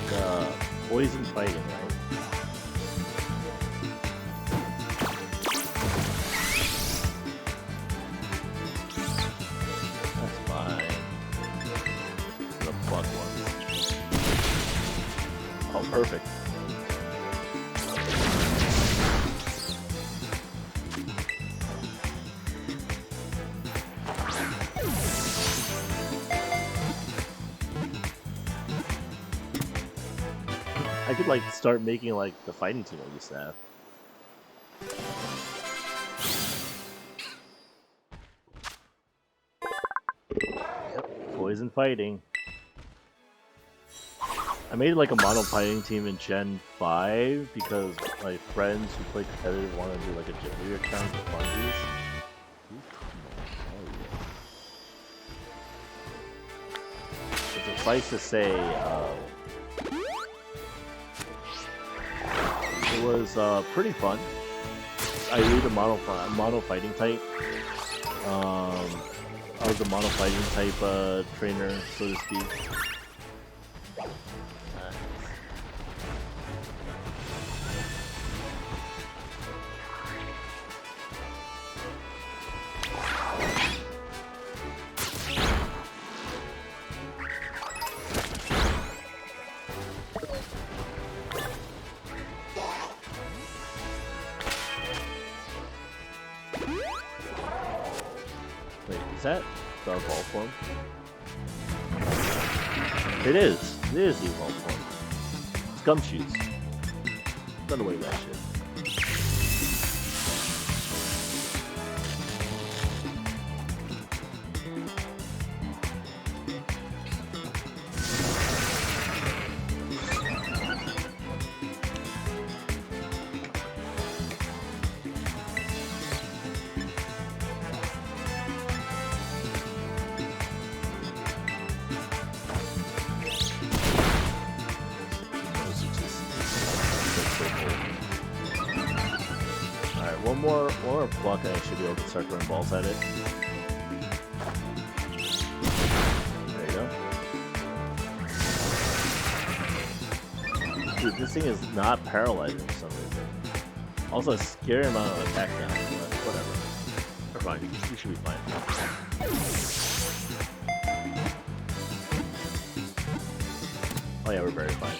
poison fighting, right? That's fine. The fuck one. Oh, perfect. I could like start making like the fighting team I used to have. Yep, poison fighting. I made like a mono fighting team in Gen 5 because my friends who play competitive wanted to do like a Gen 3 account with funsies. But suffice to say, it was pretty fun. I used a mono fighting type. I was a mono fighting type trainer, so to speak. Wait, is that the evolve form? It is. It is the evolve form. It's Gumshoes. Done away with that shit. One more block and I should be able to start throwing balls at it. There you go. Dude, this thing is not paralyzing for some reason. Also a scary amount of attack now, but whatever. We're fine. We should be fine. Oh yeah, we're very fine.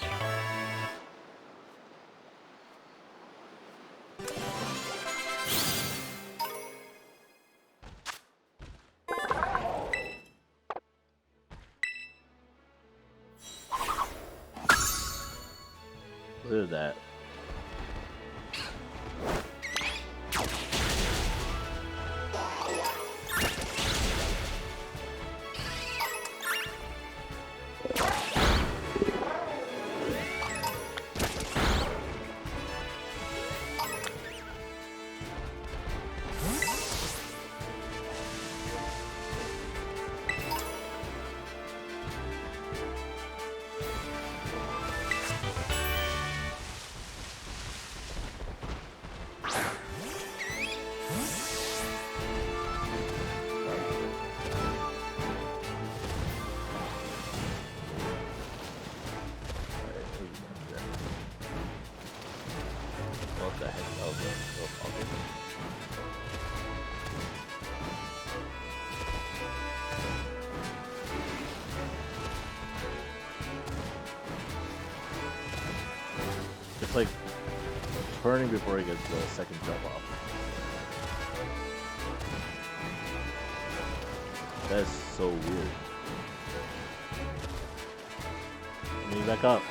Look at that. What the heck? That was a little It's like turning before he gets the second jump off. That is so weird. Let me back up.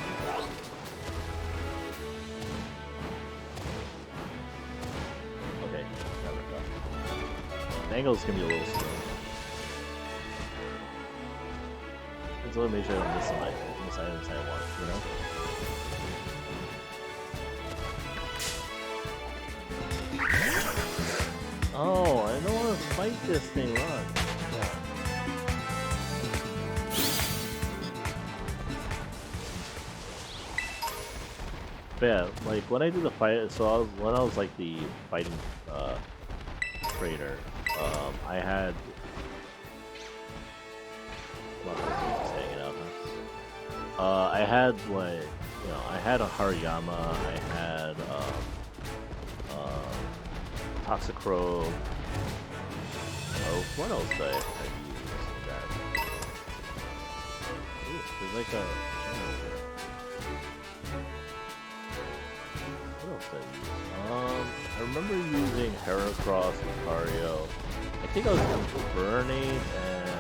Okay, now back up. The angle's gonna be a little slow. Let's only make sure I don't miss items I want, you know? Oh, I don't want to fight this thing, run. But yeah, like when I do the fight, so when I was like the fighting trainer, I had hanging out. Huh? I had like, I had a Hariyama, I had Toxicroak. Oh, what else did I use? There's like a. What else did I use? I remember using Heracross, Lucario. I think I was using Burnade and.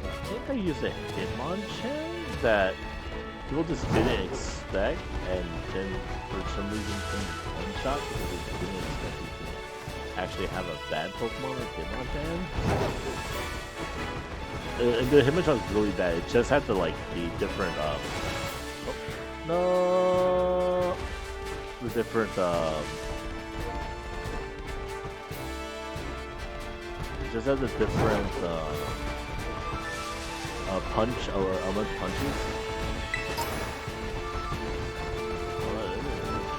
I think I used a Hitmonchan that people just didn't expect, and then for some reason came one shot because they didn't expect you to actually have a bad Pokemon like Hitmonchan. And the Hitmonchan was really bad. It just had to like be different. No, the different. It just has a different punch or a bunch of punches.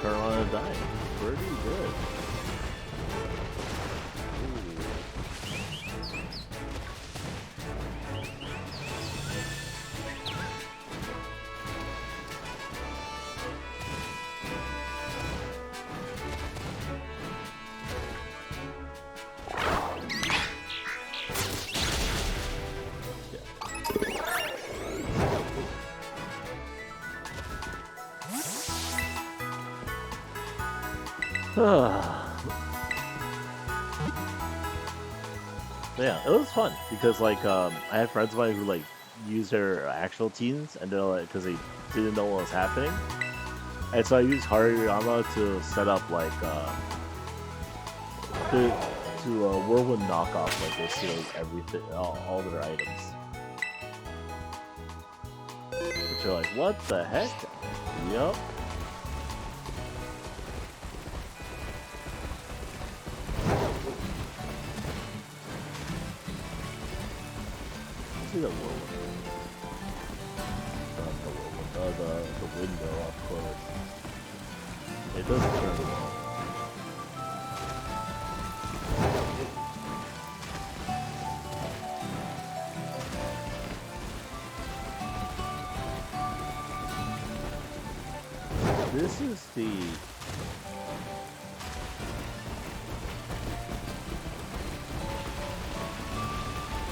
Turn on a dime. Pretty good. Yeah, it was fun because like I had friends of mine who like used their actual teams and they're like because they didn't know what was happening, and so I used Hariyama to set up like to whirlwind knockoff like they steal everything, all their items, which are like what the heck? Yup. See the whirlwind. Not the whirlwind. The window, of course. It does turn well. This is the...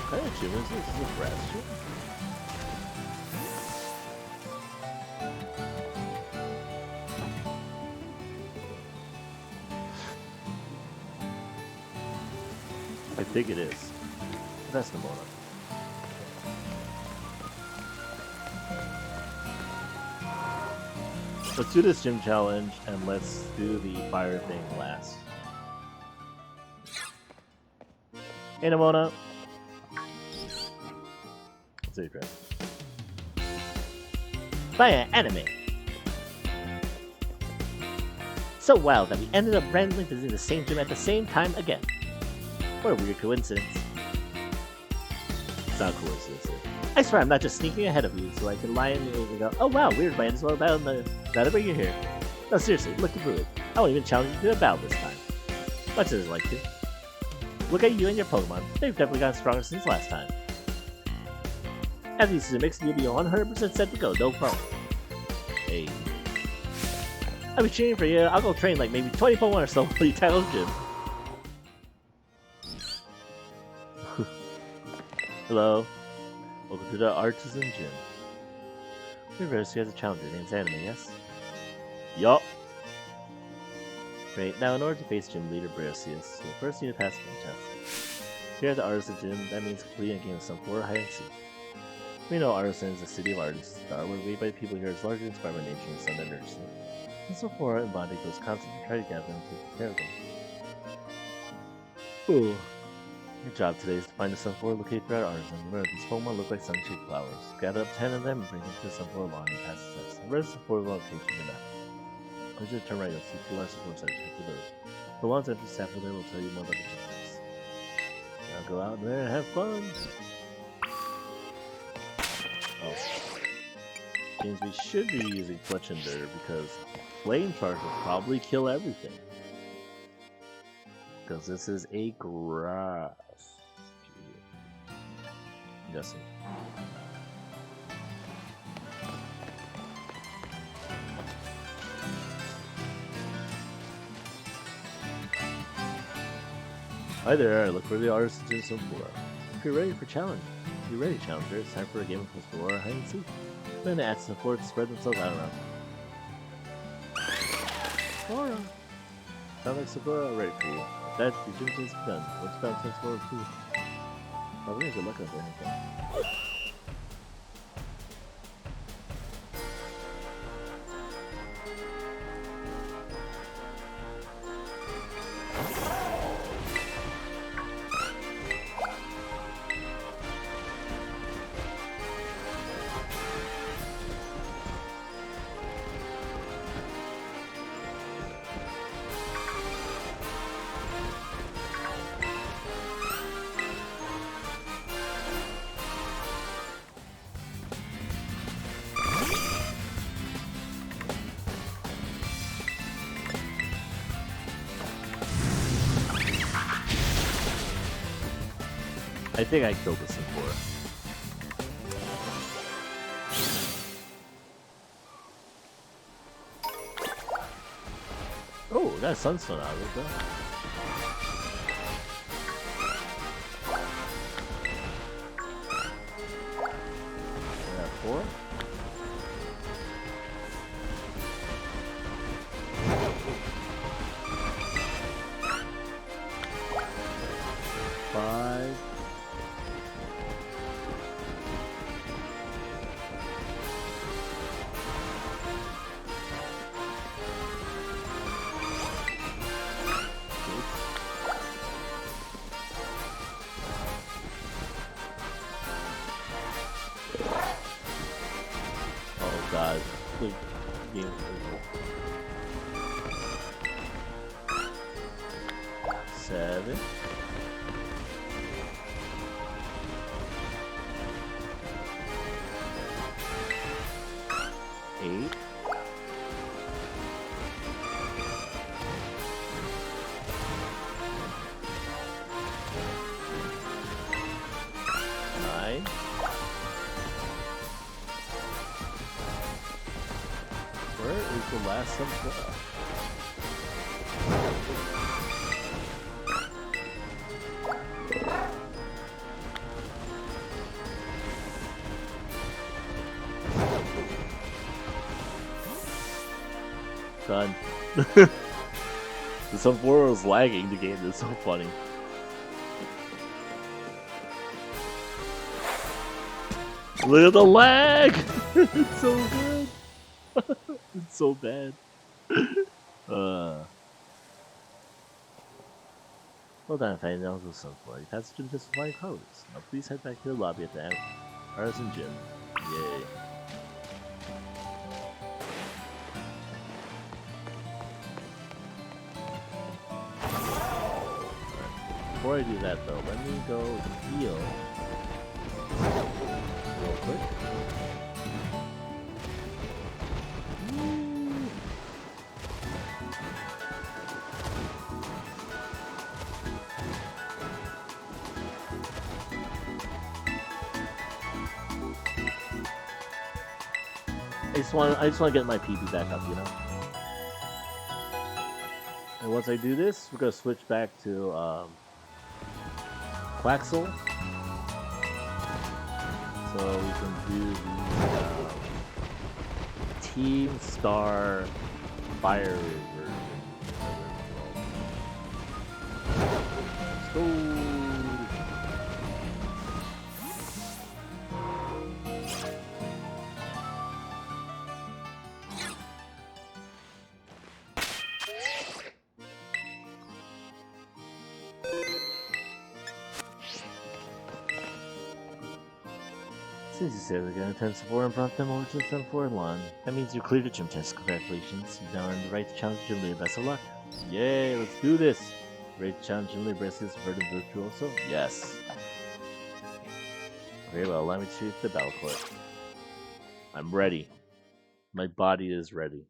What kind of gym is this? Is this a brass gym? I think it is. That's Nimona. Let's do this gym challenge and let's do the fire thing last. Hey Nimona! Let's see your dress. Fire anime! So wild that we ended up randomly visiting the same gym at the same time again. What a weird coincidence. It's not a coincidence. I swear I'm not just sneaking ahead of you so I can lie in and go, oh wow, weird man as well about now that you're here. No, seriously, look at it. I won't even challenge you to a battle this time. Much as I'd like to. Look at you and your Pokemon. They've definitely gotten stronger since last time. As these mix, you'll be 100% set to go, no problem. Hey. I'll be cheering for you. I'll go train like maybe 20 Pokemon or so for the title gym. Hello. Welcome to the Artisan Gym. University has a challenger named Anime, yes? Yup. Great. Now, in order to face gym leader Bracius, you'll first need to pass the test. Here at the Artisan Gym, that means completing a game of some 4 hide and seek. We know Artisan is a city of artists. The artwork made by the people here is largely inspired by nature and sun and nurturing. And so Flora and Bondic goes constantly try to gather them and take care of them. Ooh. Your job today is to find the Sunflower located throughout Artisan. Remember, these Pokemon look like sun-shaped flowers. Gather up 10 of them and bring them to the Sunflower lawn and pass the steps. The rest of the Sunflower location in the map. Once you turn right, you'll see 2 large Sunflower sites for those. The lawns empty staff over there will tell you more about the gym. Now go out there and have fun! Oh. Means we should be using Fletch and Dirt because Flame Charge will probably kill everything. Because this is a grass. I'm guessing. Hi there, I look for the artisans in Sunflower. If you're ready for challenge, if you're ready, challenger, it's time for a game of Sunflower hide and seek. Then the ads Sunflower to spread themselves out around. Flora! Sound like Sunflower ready for you. That the gym has begun. What's about Sunflower too? Probably good luck out there, anything. I think I killed this before. Oh, we got a sunstone out of it though. We got 4. God, the game is over. 7. 8. 9. Where is the last sunflower? Done. The sunflower was lagging. The game is so funny. Look at the lag! It's so good. It's so bad. Well done, finding out the sunflower. You passed through just flying colors. Now please head back to the lobby at the Artisan Gym. Yay. Before I do that though, let me go heal real quick. I just want to get my PP back up, you know. And once I do this, we're gonna switch back to Quaxel, so we can do the Team Star Fire version. Let's go. Since you said we're going to test 4 and brought them over to the 4 and 1, that means you cleared the gym test. Congratulations. You've now earned the right to challenge Gym Leader. Best of luck. Yay, let's do this. Ready to challenge Gym Leader bracelets for the virtuoso? Yes. Very well, let me choose the battle court. I'm ready. My body is ready.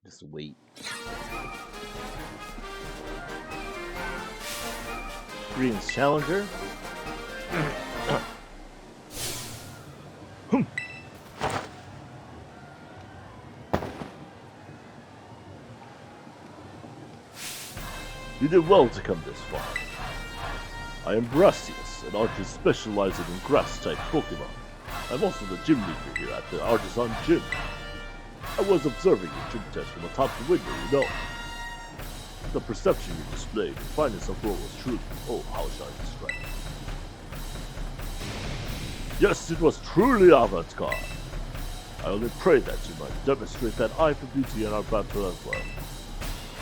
Just wait. Greetings, challenger. You did well to come this far. I am Brassius, an artist specializing in grass-type Pokémon. I'm also the gym leader here at the Artisan Gym. I was observing your gym test from atop the window, you know. The perception you displayed in finest of role was true. Oh, how shall I describe it? Yes, it was truly avant-garde. I only pray that you might demonstrate that eye for beauty in our battle as well.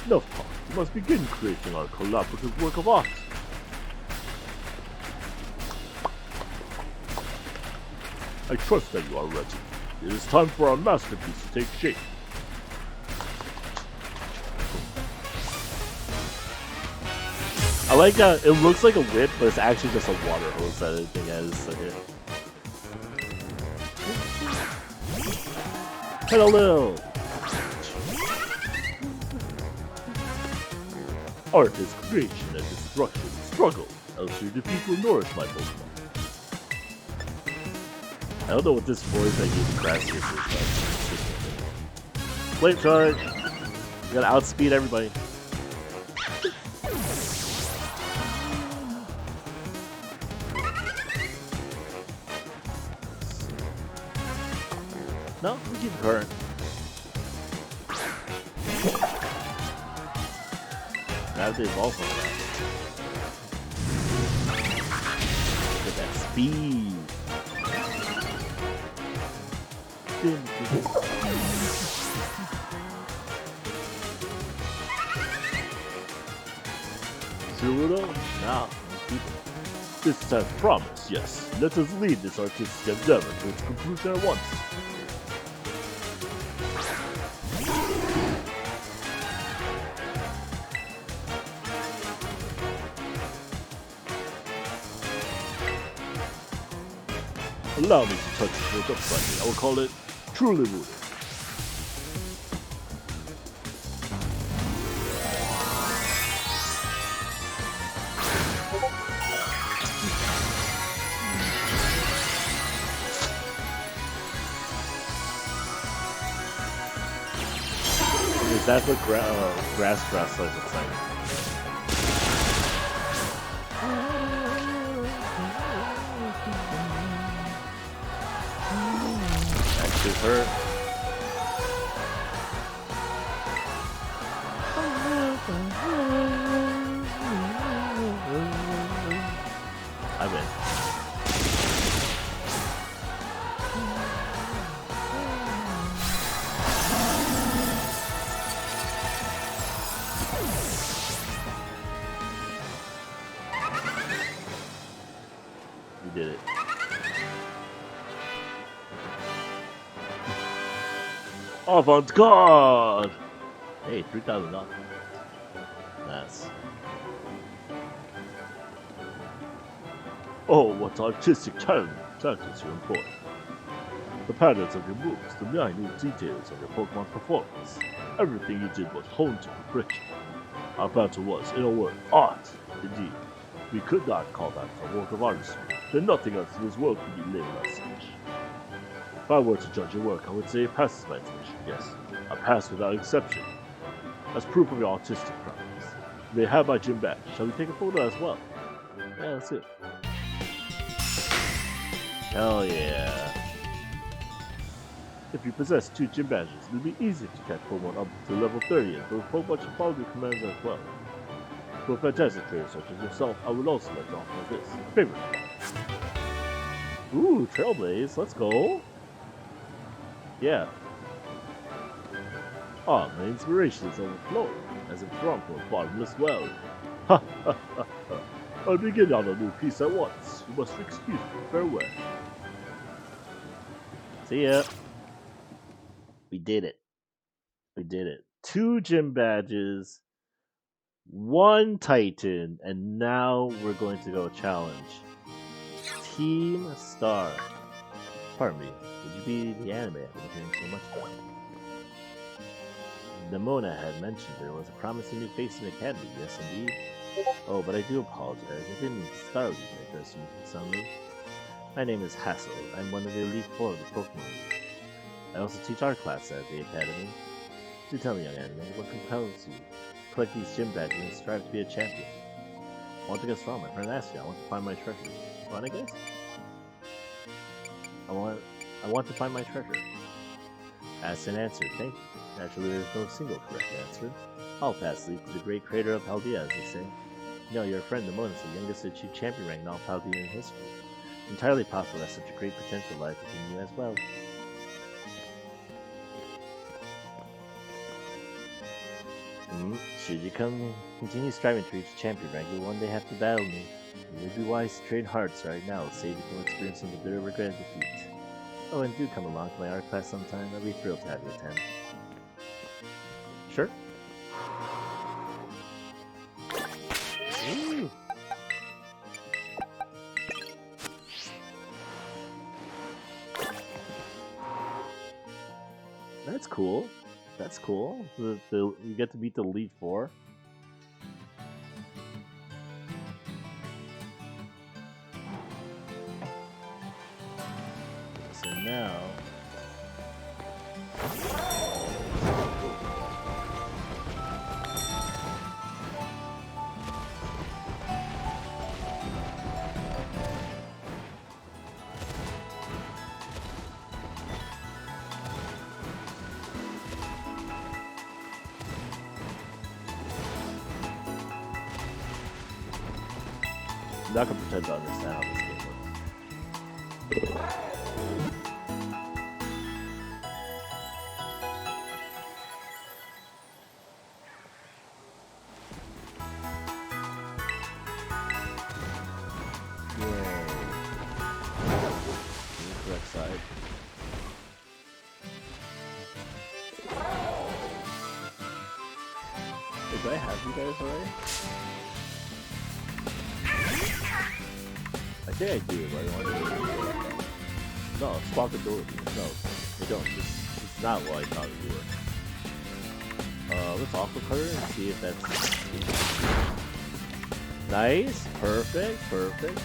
Enough talk. We must begin creating our collaborative work of art. I trust that you are ready. It is time for our masterpiece to take shape. I like that it looks like a whip, but it's actually just a water hose that it has. Hello, Lil! Art is creation and destruction. Struggle, else your defeat will nourish my Pokemon. I don't know what this voice I gave Gracias is like. Flame charge! We gotta outspeed everybody. No, we keep the current. Grab the evolve on that. Look at that speed. Seal it up. Now, people. This time promise, yes. Let us lead this artistic endeavor to its conclusion at once. Allow me to touch it with a slightly. I will call it truly rooted. Is that what grass looks like? That should hurt. I win. We did it. Avant-garde! Hey, $3,000. Nice. Oh, what artistic tactics you employ. The patterns of your moves, the minute details of your Pokemon's performance. Everything you did was honed to perfection. Our battle was, in a word, art. Indeed, we could not call that a work of artistry. Then nothing else in this world could be labeled as such. If I were to judge your work, I would say it passes my intuition, yes. A pass without exception. As proof of your artistic prowess. You may have my gym badge. Shall we take a photo as well? Yeah, that's it. Hell yeah. If you possess 2 gym badges, it will be easy to catch Pokemon up to level 30 and those Pokemon should follow your commands as well. For a fantastic trainer such as yourself, I would also like to offer this. Favorite. Ooh, Trailblaze, let's go. Yeah. Ah, my inspiration is overflowing, as if drawn from a bottomless well. Ha ha ha ha. I'll begin on a new piece at once. You must excuse me. Farewell. See ya. We did it. We did it. 2 gym badges, 1 Titan, and now we're going to go challenge Team Star. Pardon me, would you be the anime I've been hearing so much about? Nemona had mentioned there was a promising new face in the academy, yes indeed. Oh, but I do apologize, I didn't mean to startle you by addressing you suddenly. My name is Hassel, I'm one of the Elite 4 of the Pokémon League. I also teach art class at the academy. Do tell me, young anime, what compels you to collect these gym badges and strive to be a champion? One thing is wrong, my friend asked you, I want to find my treasure. What, I guess? I want to find my treasure. Asked and answered, thank you. Naturally, there is no single correct answer. All paths lead to the great crater of Paldea, as they say. You know, your friend Nemona is the youngest to achieve champion rank in all Paldean history. Entirely possible that such a great potential lies within you as well. Should you continue striving to reach champion rank, you'll one day have to battle me. It would be wise to train hard right now, save you from experiencing the bitter regret of defeat. Oh, and do come along to my art class sometime. I'd be thrilled to have you attend. Sure. Ooh. that's cool. That's cool. You get to beat the Elite Four. So now. I'm not gonna pretend to understand how this game works. Yay. The correct side. Did I have you guys already? I think I do, but I don't want to do it. No, swap ability. No, they don't. It's not what I thought it would. Let's offer cutter and see if that's nice. Perfect, perfect.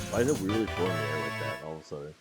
Why is it really throwing the air like that all of a sudden?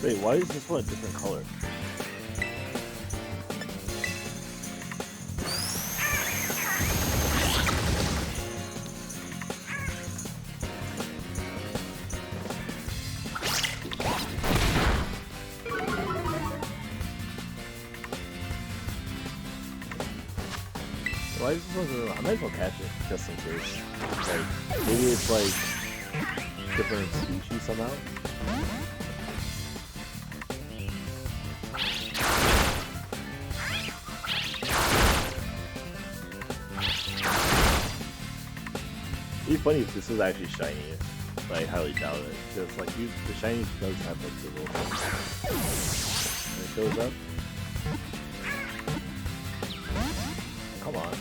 Wait, why is this one a different color? Why is this one? I might as well catch it just in case. Like, maybe it's like different species somehow. It'd be funny if this was actually shiny, but I highly doubt it. Because like the shiny does have like the little thing. And it shows up. Come on.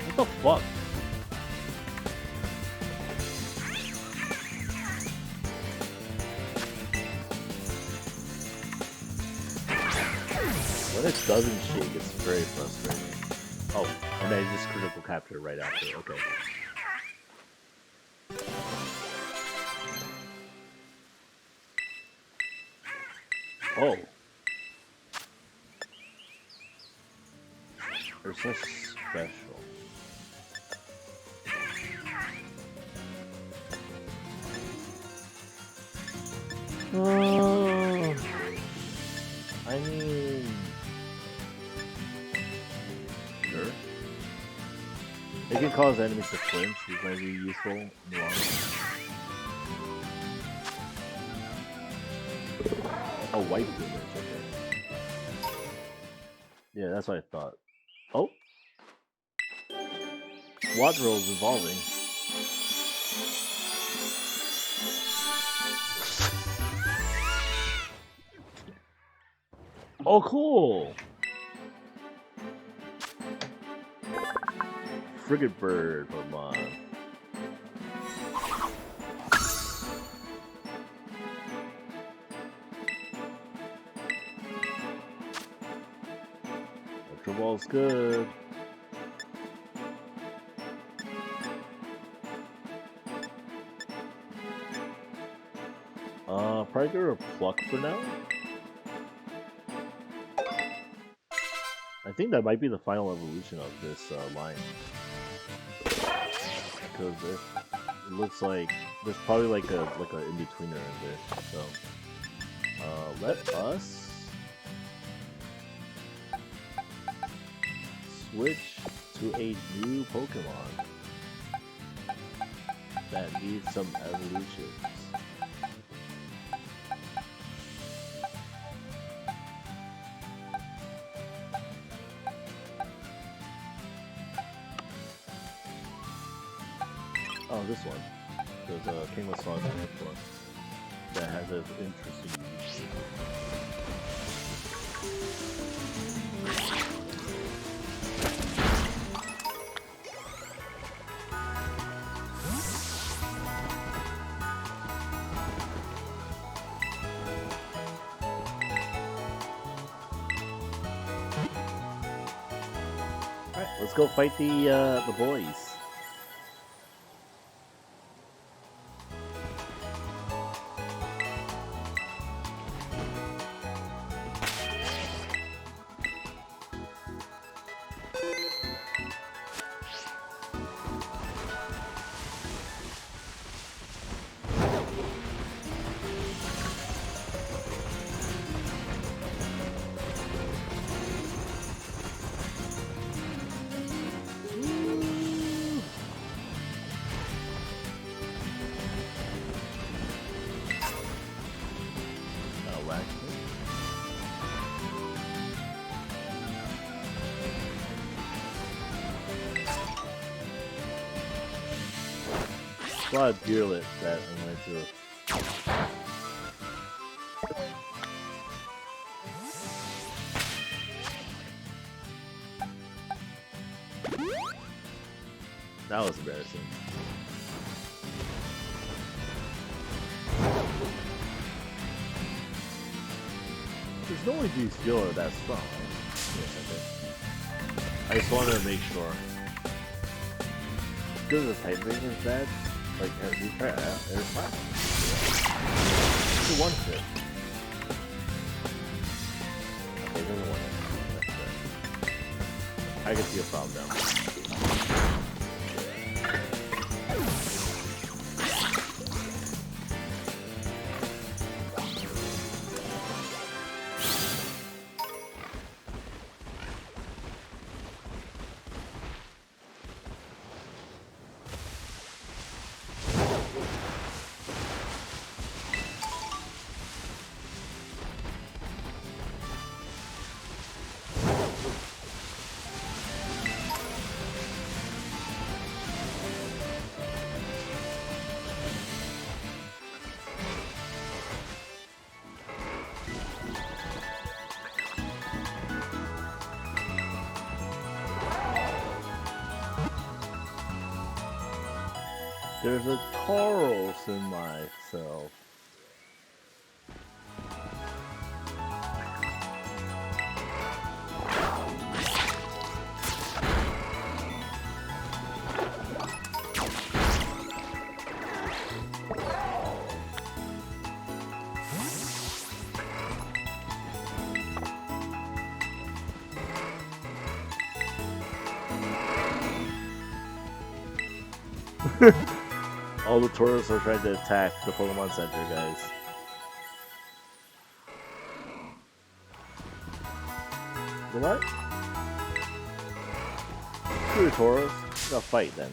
What the fuck? When it doesn't shake, it's very frustrating. Oh, and I just critical capture right after. Okay. Oh. They're so special. Oh. I mean... Sure. It can cause enemies to flinch, which might be useful in the long run. Oh, white boomers, okay. Yeah, that's what I thought. Oh! SWAT role's evolving. Oh, cool! frigate bird Pokemon. Ultra Ball's good. Probably go to Pluck for now. I think that might be the final evolution of this line. Because it looks like there's probably like a in-betweener in there. So let us switch to a new Pokemon that needs some evolutions. Oh, this one. There's a King of Song one that has an interesting use. Alright, let's go fight the boys. A lot of Deerlit that I'm going to do. That was embarrassing. There's no way these skill are that strong. I just wanted to make sure. Because the type rating is bad. Like, you try it out, there's fine. It's a 1-fit. Okay, there's a 1-fit. I can see a problem now. There's a Tauros in myself. All the Tauros are trying to attack the Pokemon Center, guys. You know what? Screw the Tauros. I'll fight then.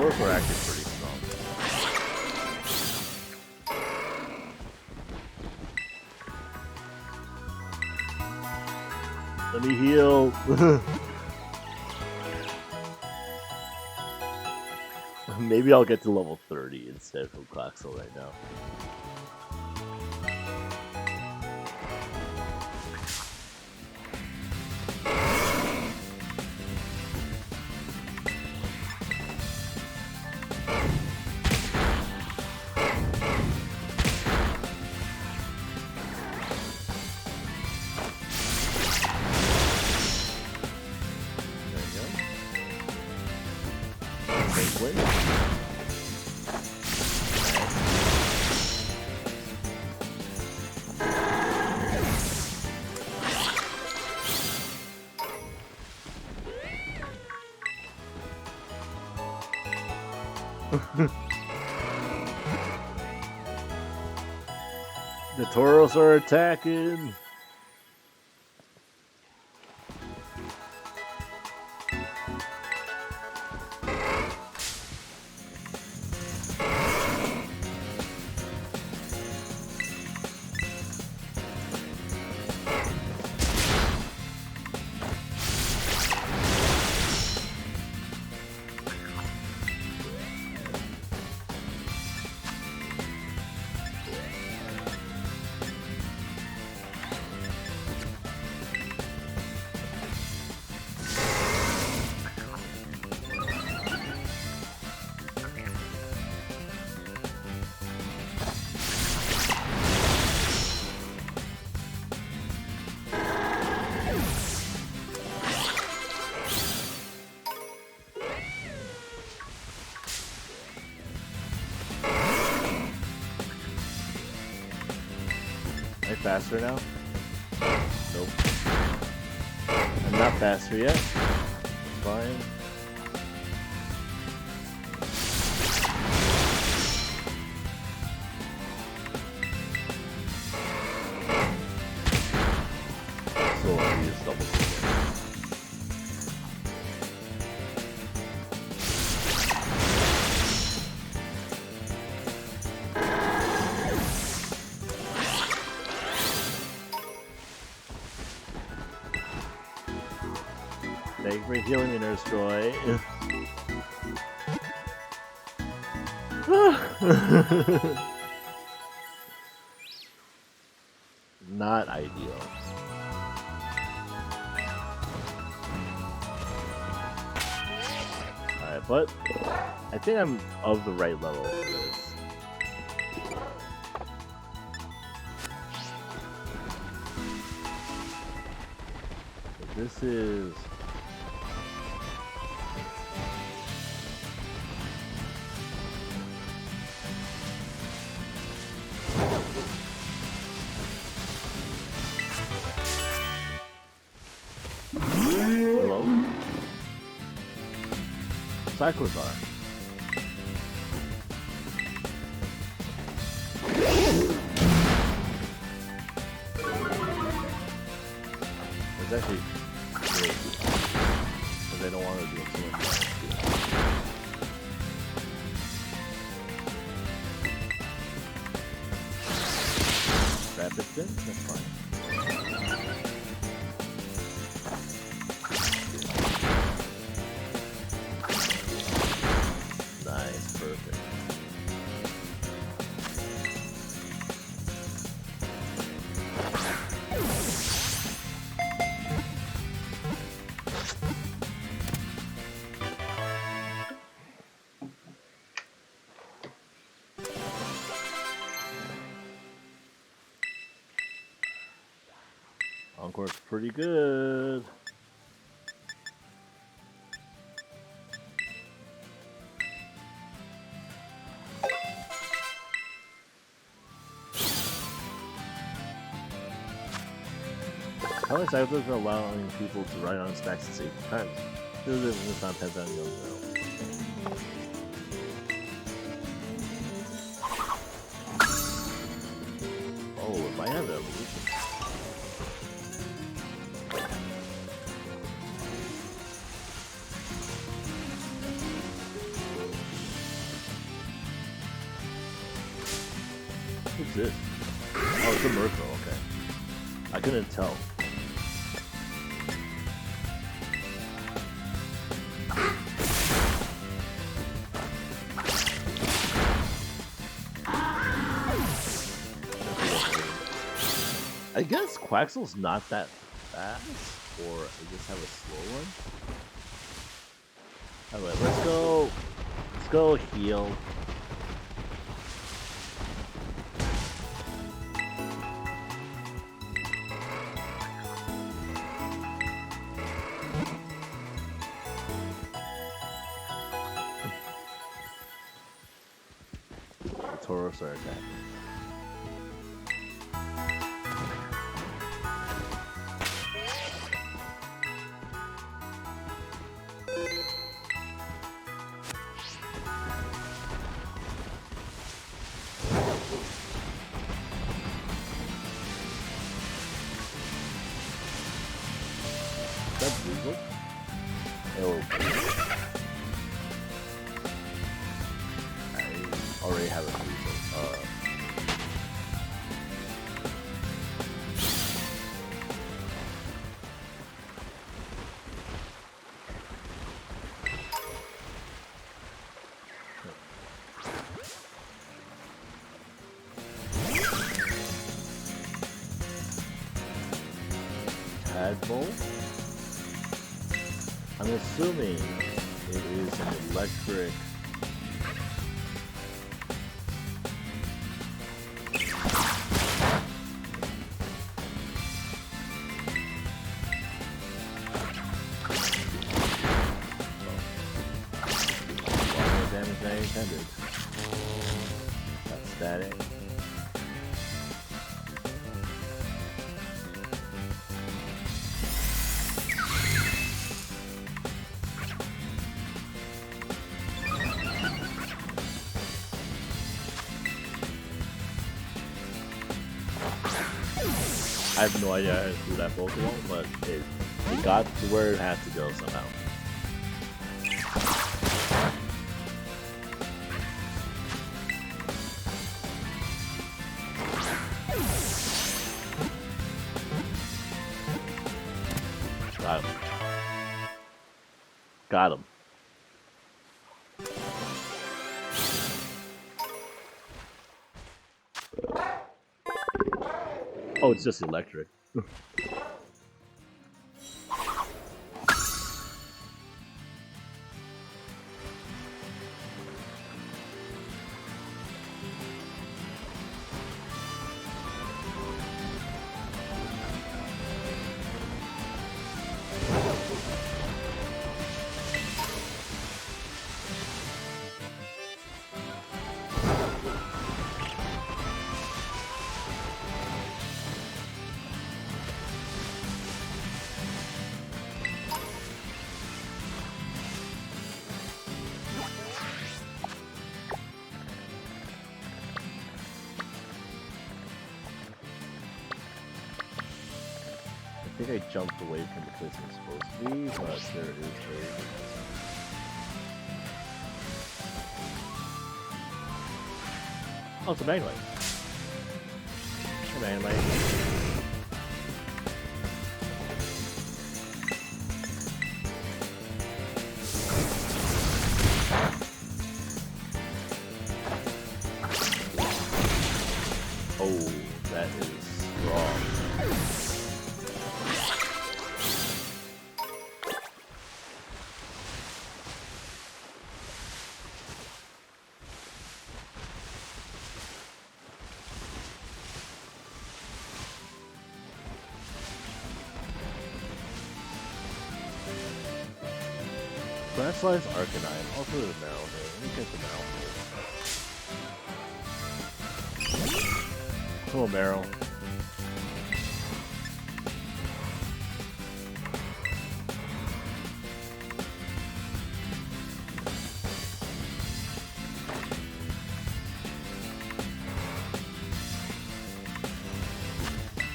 Taurus are actually pretty strong. Let me heal. Maybe I'll get to level 30 instead from Claxel right now. The Tauros are attacking. Faster now? Nope. I'm not faster yet. Fine. So I'll use double kill. Thank you for healing me, Nurse Joy. Not ideal. Alright, but I think I'm of the right level for this. So this is... Cyclozar. It's actually great because they don't want to do it too much. Rapid spin, that's fine. Encore's pretty good. How many cycles are allowing people to ride on stacks at the same time? This not depends on the other. Oh, it might have the evolution. Who's this? Oh, it's a Murkrow, okay. I couldn't tell. I guess Quaxel's not that fast, or I just have a slow one. Alright, let's go. Let's go heal. Tauros are attacking. That's legal. Oh. I already have a legal. Tadpole? I'm assuming it is an electric. More damage than I intended. That's static. I have no idea how to do that Pokemon, but it got to where it had to go somehow. Got him. Got him. Oh, it's just electric. I think I jumped away from the place I'm supposed to be, but there is a... Oh, it's a Magnemite. Hey, Magnemite. Oh, that is strong. Grassline's Arcanine, also the Marrow. Let me get the Marrow. Cool Marrow.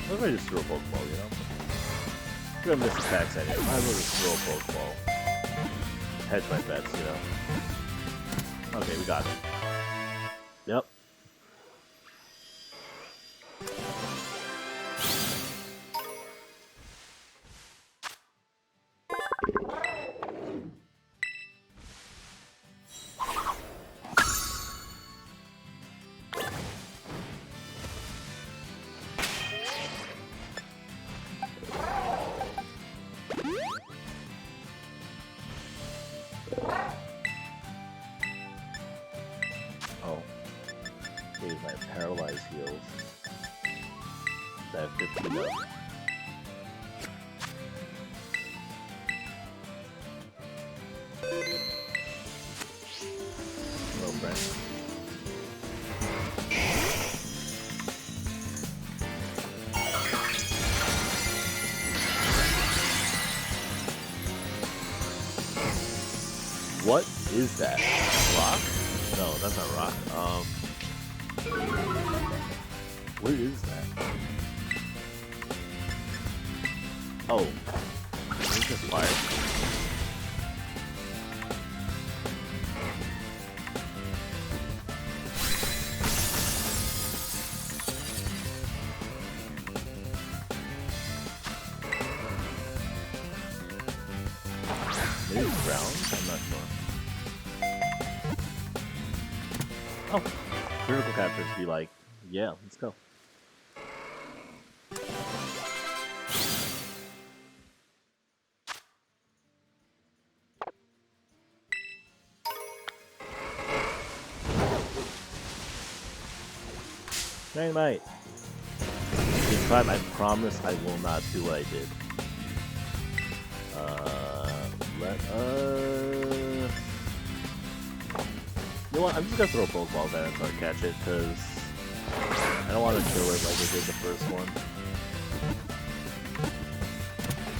What if I just throw a Pokeball, you know? I'm gonna miss attacks anyway. Might as well just throw a Pokeball. Hedge my bets, you know. Okay, we got it. Yep. his heals. That 15 up. Hello, friend. What is that? Rock? No, that's not rock. What is that? Oh. It's just fire. Maybe ground? I'm not sure. Oh, critical captures be like, yeah, let's go. Dynamite! This time I promise I will not do what I did. Let us... You know what, I'm just gonna throw a Pokeball there and try to catch it, because I don't want to kill it like I did the first one.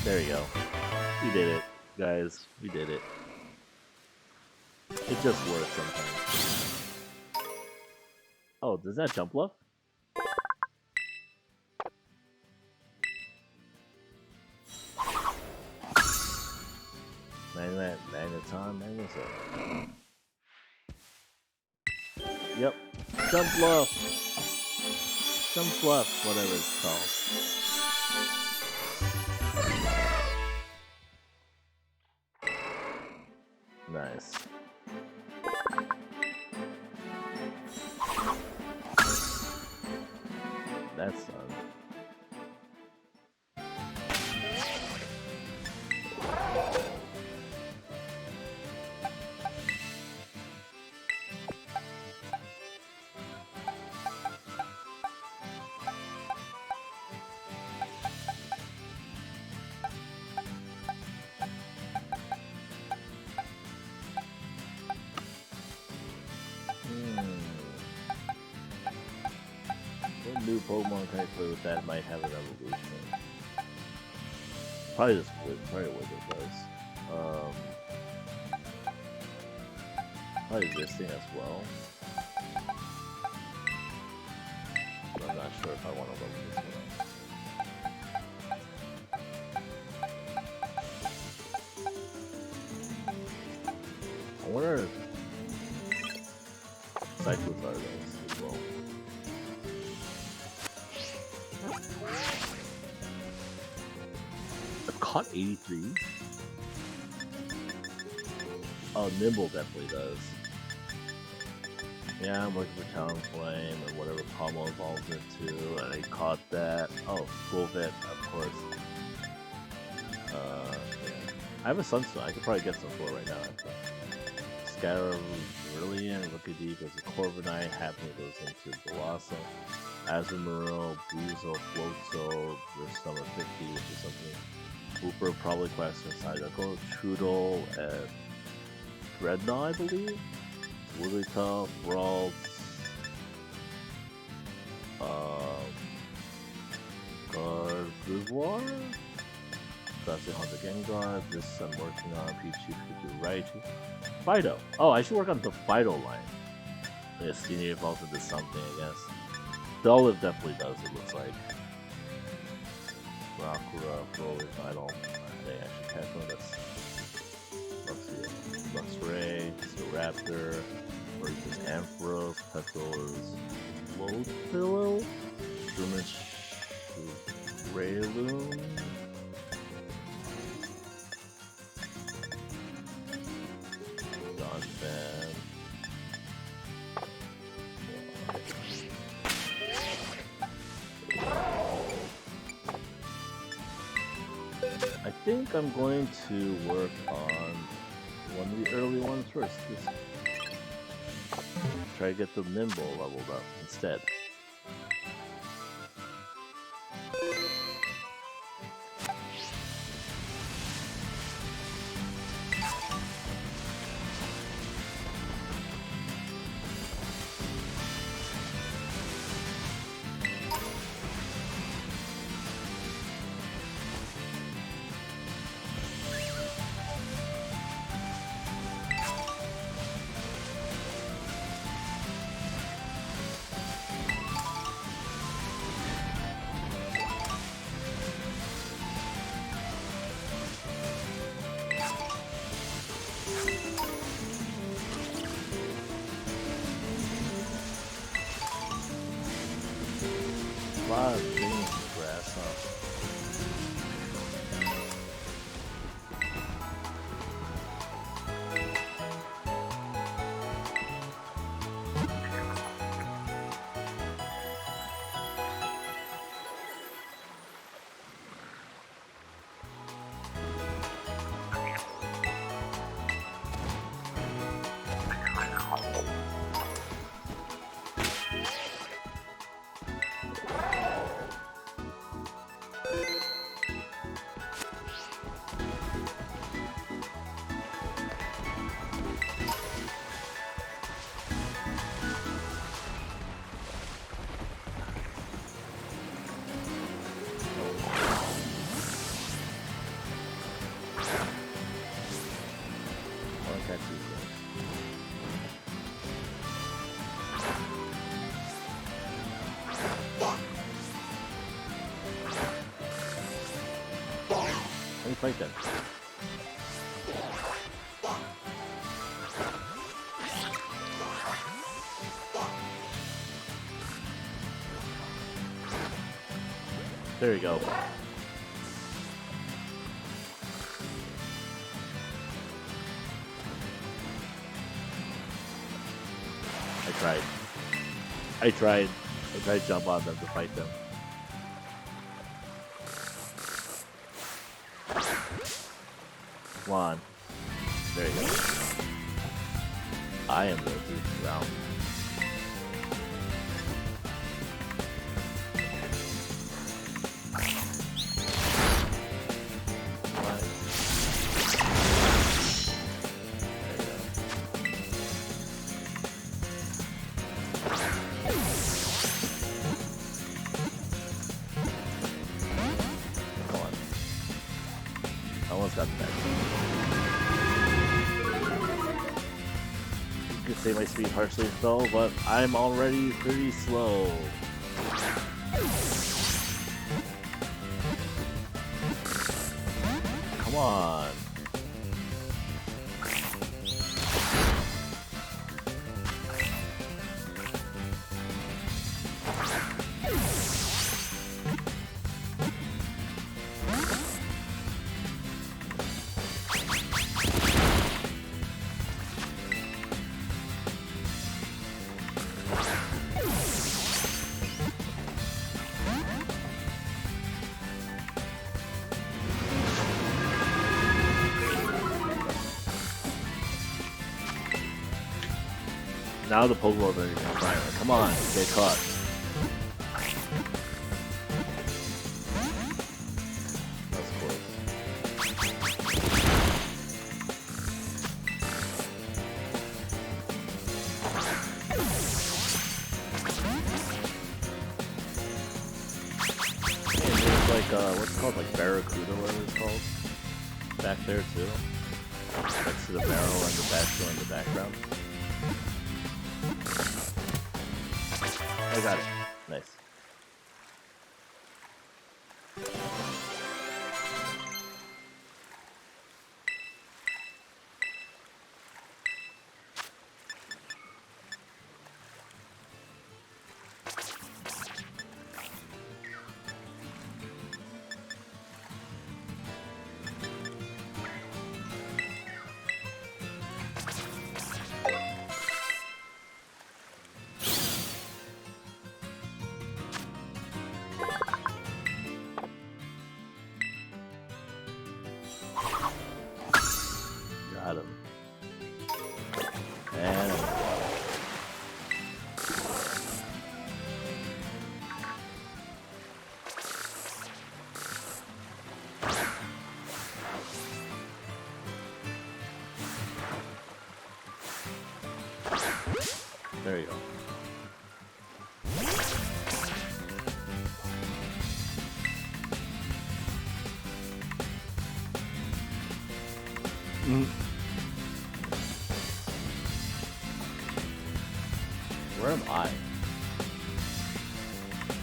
There you go. We did it, guys. We did it. It just works sometimes. Oh, does that jump left? Magneton. Yep. Jump left. Jump left, whatever it's called. Nice. That's done. What new Pokemon can I play with that might have an evolution? Probably just probably what it does. Probably existing as well. But I'm not sure if I want to level this one. I wonder if Cycles are those as well. I've caught 83. Oh, Nimble definitely does. Yeah, I'm looking for Talonflame and whatever Pommel evolves into, and I caught that. Oh, Fulvet, of course. Yeah. I have a Sunstone. I could probably get some for right now. Skyrim, Brilliant, Rookidee goes to Corviknight, Happy goes into Blossom, Azumarill, Buizel, Floatzel, there's Summer 50, which is something. Hooper probably quests inside. I'll go Trudel and Dreadnought, I believe. Wigglytuff, Ralts, Gardevoir, Classic Hunter Gengar, this I'm working on, Pichu, Raichu, Fido. Oh, I should work on the Fido line. Yeah, Senior evolves into something, I guess. Dullif definitely does, it looks like. Rockruff, Roly Fido. I think I should catch one that's Luxray, Raptor, or just Ampharos, Petals, Floatzel, Shroomish, Rayloon, Donphan. I think I'm going to work on one of the early ones first. Just try to get the Nimble leveled up instead. lot of things in the grass, huh? Let me fight them. There you go. I tried to jump on them to fight them. Come on. There you go. I am going to do this round. Say my speed partially slow, but I'm already pretty slow. Come on. Now the Pokemon are even fire. Come on, get caught. That's close. And there's like what's it called, like Barracuda, whatever it's called, back there too. Next to the barrel and the Bastille in the background. I got it. Nice. Got him. And there you go. Where am I?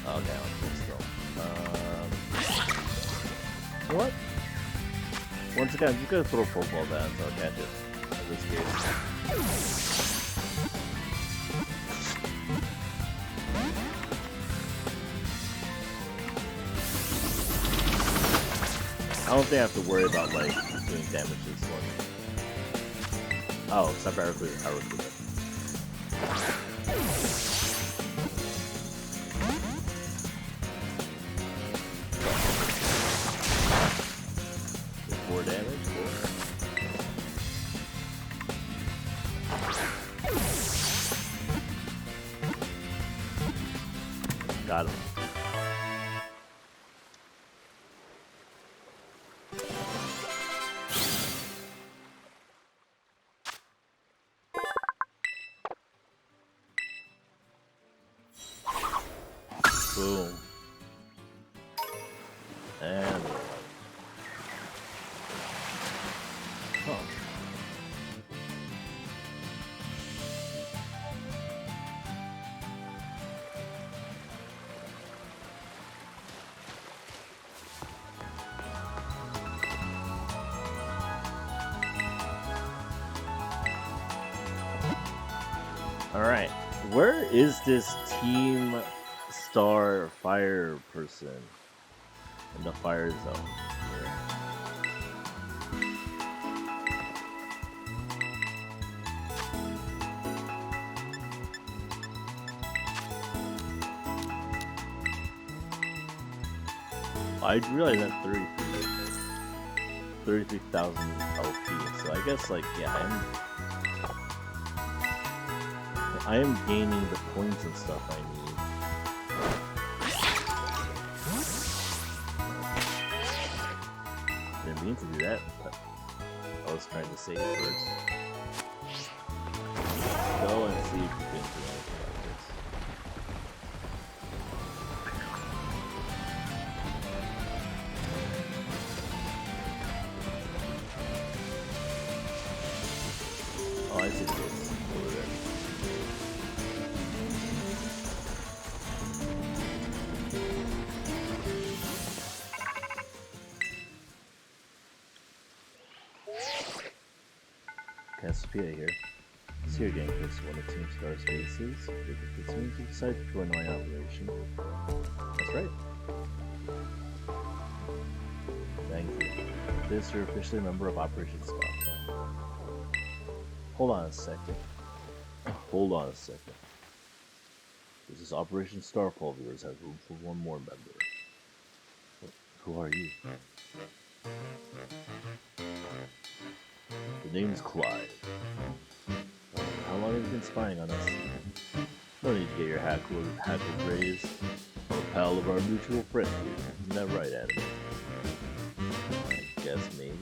Okay, I'm still. What? Once again, I'm just gonna throw Pokeball down, so I can't just in this case. I don't think I have to worry about like doing damage to this one. Oh, stop power clear. Power clear. 4 damage. 4. Got him. Boom. And huh. All right. Where is this team star fire person in the fire zone here? I realize that 33,000 LP, so I guess like yeah, I am gaining the points and stuff I need. Didn't mean to do that, but I was trying to save first. Go and see if you can do anything about this. Oh, I see this over there. Sophia here. This here game is one of Team Star's bases. If this means you decide to join my operation. That's right. Thank you. This you're officially a member of Operation Scarlet. Hold on a second. Hold on a second. This is Operation Starfall. Viewers have room for one more member. Who are you? The name's Clyde. How long have you been spying on us? No need to get your hackles raised. I'm a pal of our mutual friend here. Isn't that right, Adam? I guess maybe?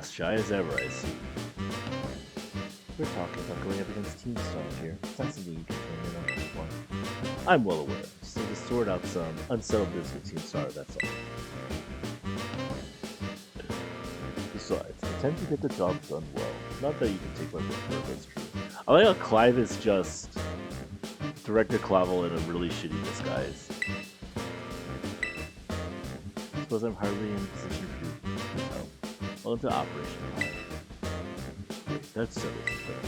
Shy as ever, I see. We're talking about going up against Team Star here. That's something you can join in on this one. I'm well aware. Just need to sort out some unsettled business with Team Star, that's all. Besides, I tend to get the job done well. Not that you can take my word for it, that's true. I like how Clive is just Director Clavel in a really shitty disguise. I suppose I'm hardly in position for you to help. Well, into Operation Clive. Wait, that's so different.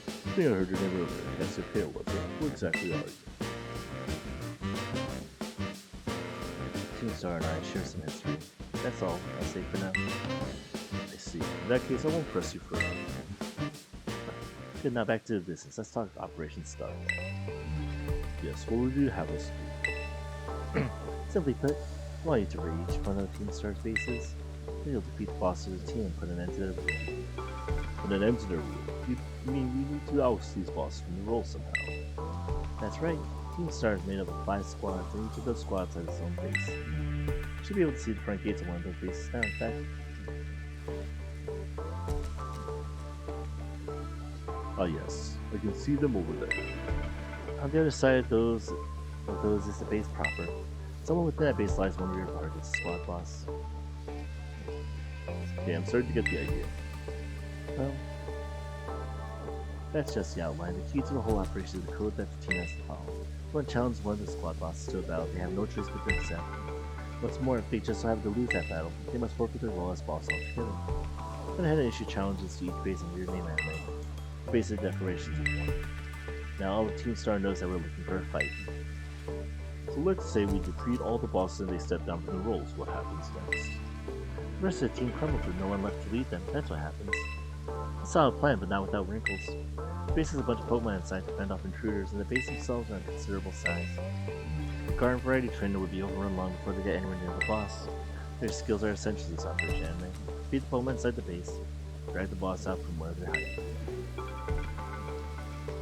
I think I heard your name earlier. Cassiopeia, was it? Who exactly are you? Team Star and I share some history. That's all I'll say for now. I see. In that case, I won't press you further. Good, now back to the business. Let's talk Operation Star. Yes, what would you have us do? Simply put, I want you to raid each one of Team Star's bases. Then you'll defeat the boss of the team and put an end to their rule. Put an end to their rule? You mean we need to oust these bosses from the role somehow? That's right. Team Star is made up of 5 squads, and each of those squads has its own base. You should be able to see the front gates of one of those bases now, in fact. Ah yes, I can see them over there. On the other side of those is the base proper. Somewhere within that base lies one of your targets, squad boss. Okay, I'm starting to get the idea. Well, that's just the outline. The key to the whole operation is the code that the team has to follow. If one challenges one of the squad bosses to a battle, they have no choice but to accept. What's more, if they just so happen to lose that battle, they must forfeit their role as boss altogether. Went ahead and issue challenges to each base in your name anime. Basic declarations of war. Now all of Team Star knows that we're looking for a fight. So let's say we defeat all the bosses and they step down from the roles. What happens next? The rest of the team crumbles with no one left to lead them. That's what happens. A solid plan, but not without wrinkles. The base has a bunch of Pokemon inside to fend off intruders, and the base themselves are of considerable size. The Garden Variety Trainer would be overrun long before they get anywhere near the boss. Their skills are essential to this operation anime. Beat the Pokemon inside the base, drag the boss out from where they're hiding.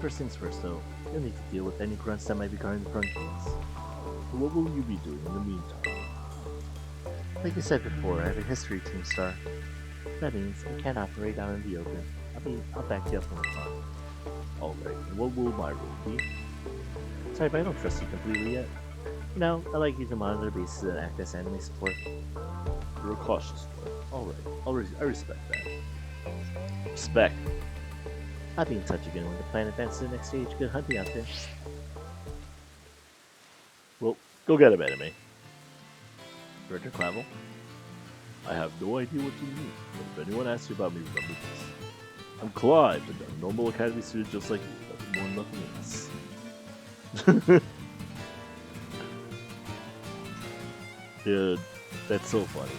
First things first though, you'll need to deal with any grunts that might be guarding the front gates. So what will you be doing in the meantime? Like I said before, I have a history team star. That means I can't operate out in the open. I'll back you up from the front. Alright, and what will my role be? Sorry, but I don't trust you completely yet. You know, I like you to monitor bases and act as anime support. You're a cautious one. Alright, I respect that. Respect. I'll be in touch again when the plan advances to the next stage. Good hunting out there. Well, go get him, anime. Director Clavel? I have no idea what you mean, but if anyone asks you about me, remember this. I'm Clive, a normal academy student just like you, nothing more, nothing else. Dude, that's so funny.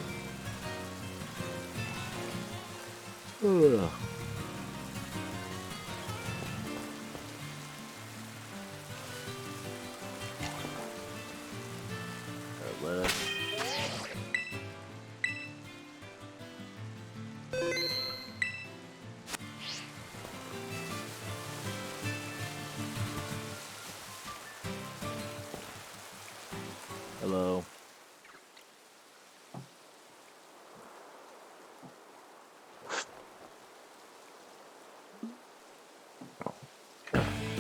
Ugh. Alright, let us... Hello.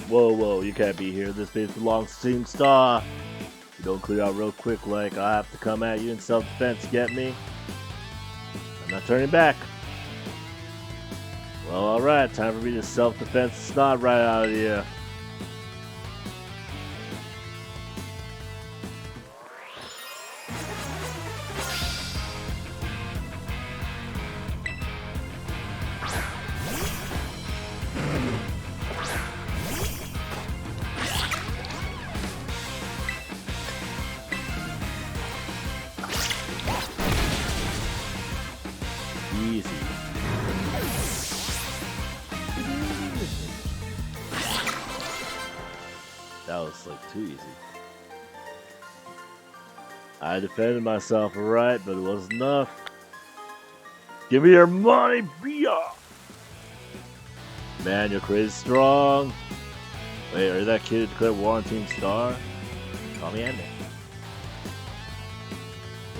Whoa, you can't be here. This base belongs to Team Star. If you don't clear out real quick, like, I have to come at you in self-defense, get me? I'm not turning back. Well, alright, time for me to self-defense the snot right out of you. Easy. That was like too easy. I defended myself alright, but it wasn't enough. Give me your money, Bia! Man, you're crazy strong. Wait, are you that kid who declared war on Team Star? Call me Andy.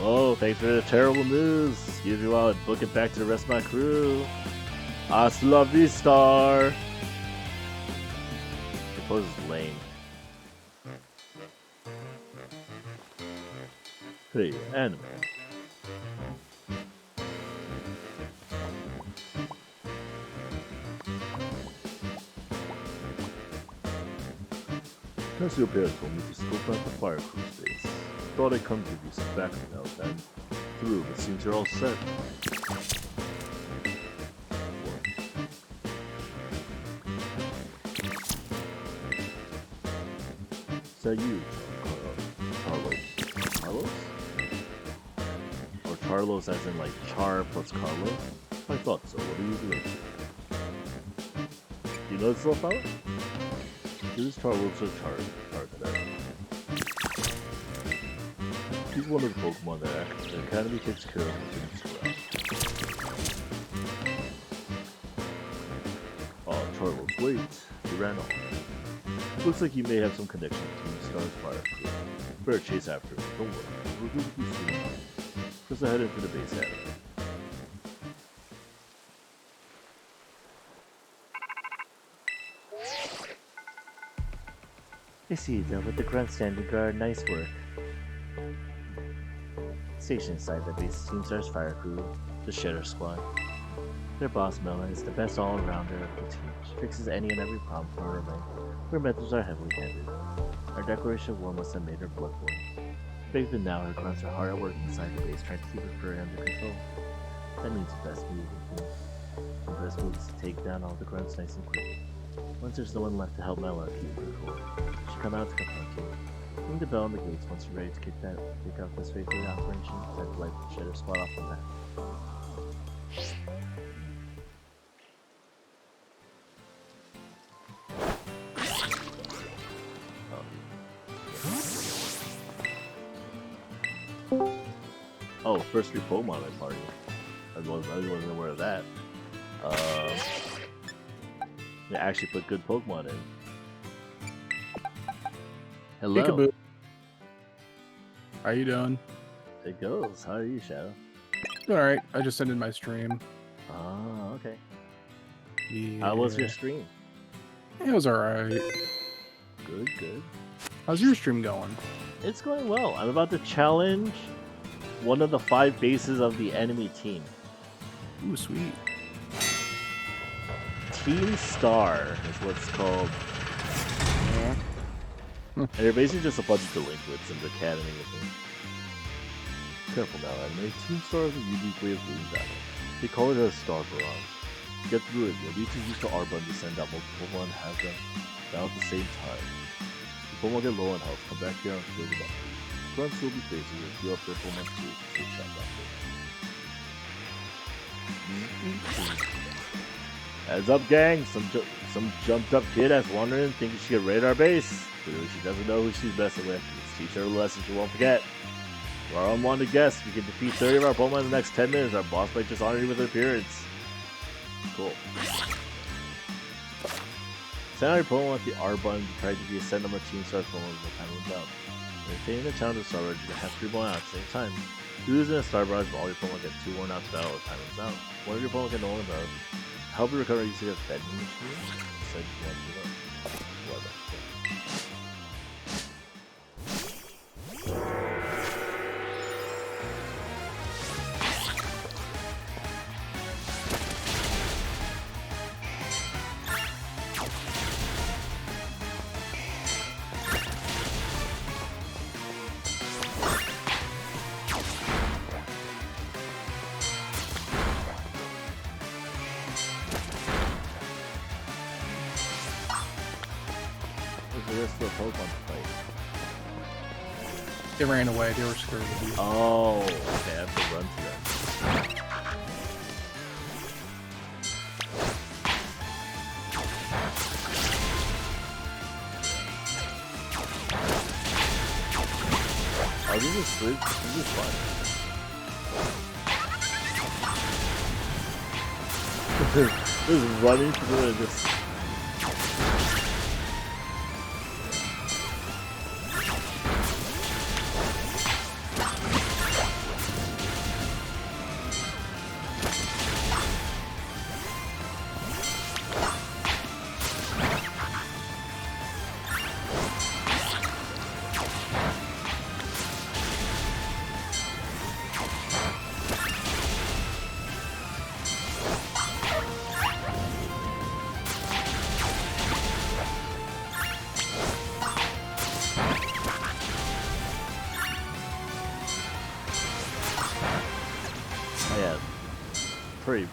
Oh, thanks for the terrible news. Excuse me while I book it back to the rest of my crew. Hasta la vista. The pose is lame. Hey, anime. Cassiopeia told me to scope out the fire crew space. Thought I'd come give you some backup now then. Through, but seems you're all set. Is that you, Carlos? Carlos? Or Charlos as in like Char plus Carlos? I thought so. What are you doing? Do you know this little fella? This is Charlos or Char today. He's one of the Pokemon that the Academy takes care of and Oh, Charles, wait. He ran off. Looks like you may have some connection to Team Star's fire crew. Better chase after him. Don't worry. We'll do what you soon. Just head into the base area. I see you dealt with the grunt standing guard. Nice work. Stationed inside the base Team Star's fire crew, the Shedder Squad. Their boss Melon is the best all-rounder of the team. She fixes any and every problem for her rank. Her methods are heavily handed. Our declaration of war must have made her blood boil. But even now, her grunts are hard at work inside the base, trying to keep her fury under control. That means the best move. The best move is to take down all the grunts nice and quick. Once there's no one left to help Melon keep control, she come out to confront you. Ring the bell on the gates once you're ready to kick off this phase of the operation. Set the light shadow spot off on that. Oh, first new Pokemon in my party. I wasn't aware of that. They actually put good Pokemon in. Hello. Peekaboo. How you doing? It goes. How are you, Shadow? Alright, I just ended my stream. Oh, okay. Yeah. How was your stream? It was alright. Good, good. How's your stream going? It's going well. I'm about to challenge one of the 5 bases of the enemy team. Ooh, sweet. Team Star is what it's called. And they're basically just a bunch of delinquents in the academy with me. Careful now, anime. Team Star is a unique way of doing battle. They call it a Star Barrage. To get through it, you'll need to use the R button to send out multiple Pokemon and have them down at the same time. If Pokemon get low on health, come back here and fill them up. Grunts will be crazy and heal up their Pokemon too to take shots after. Heads up, gang! Some jumped up kid has wandered in thinking she could raid our base. Clearly she doesn't know who she's messing with. Let's teach her a lesson she won't forget. For our unwanted guests, we can defeat 30 of our Pokemon in the next 10 minutes. Our boss might just honor you with an appearance. Cool. Send out your Pokemon with the R button to try to be a set number of Team Star's Pokemon when the time runs out. Maintaining the challenge of Star Barrage, you have 3 Pokemon out at the same time. Do this in a Star Barrage, but all your Pokemon get 2 worn out to battle as time runs out. One of your Pokemon get no one battle. Help you recover using a vending machine. Said you want to know. They ran away. They were scared of you. Oh, okay. I have to run to them. Oh, this is good. This is fun. Just running through this.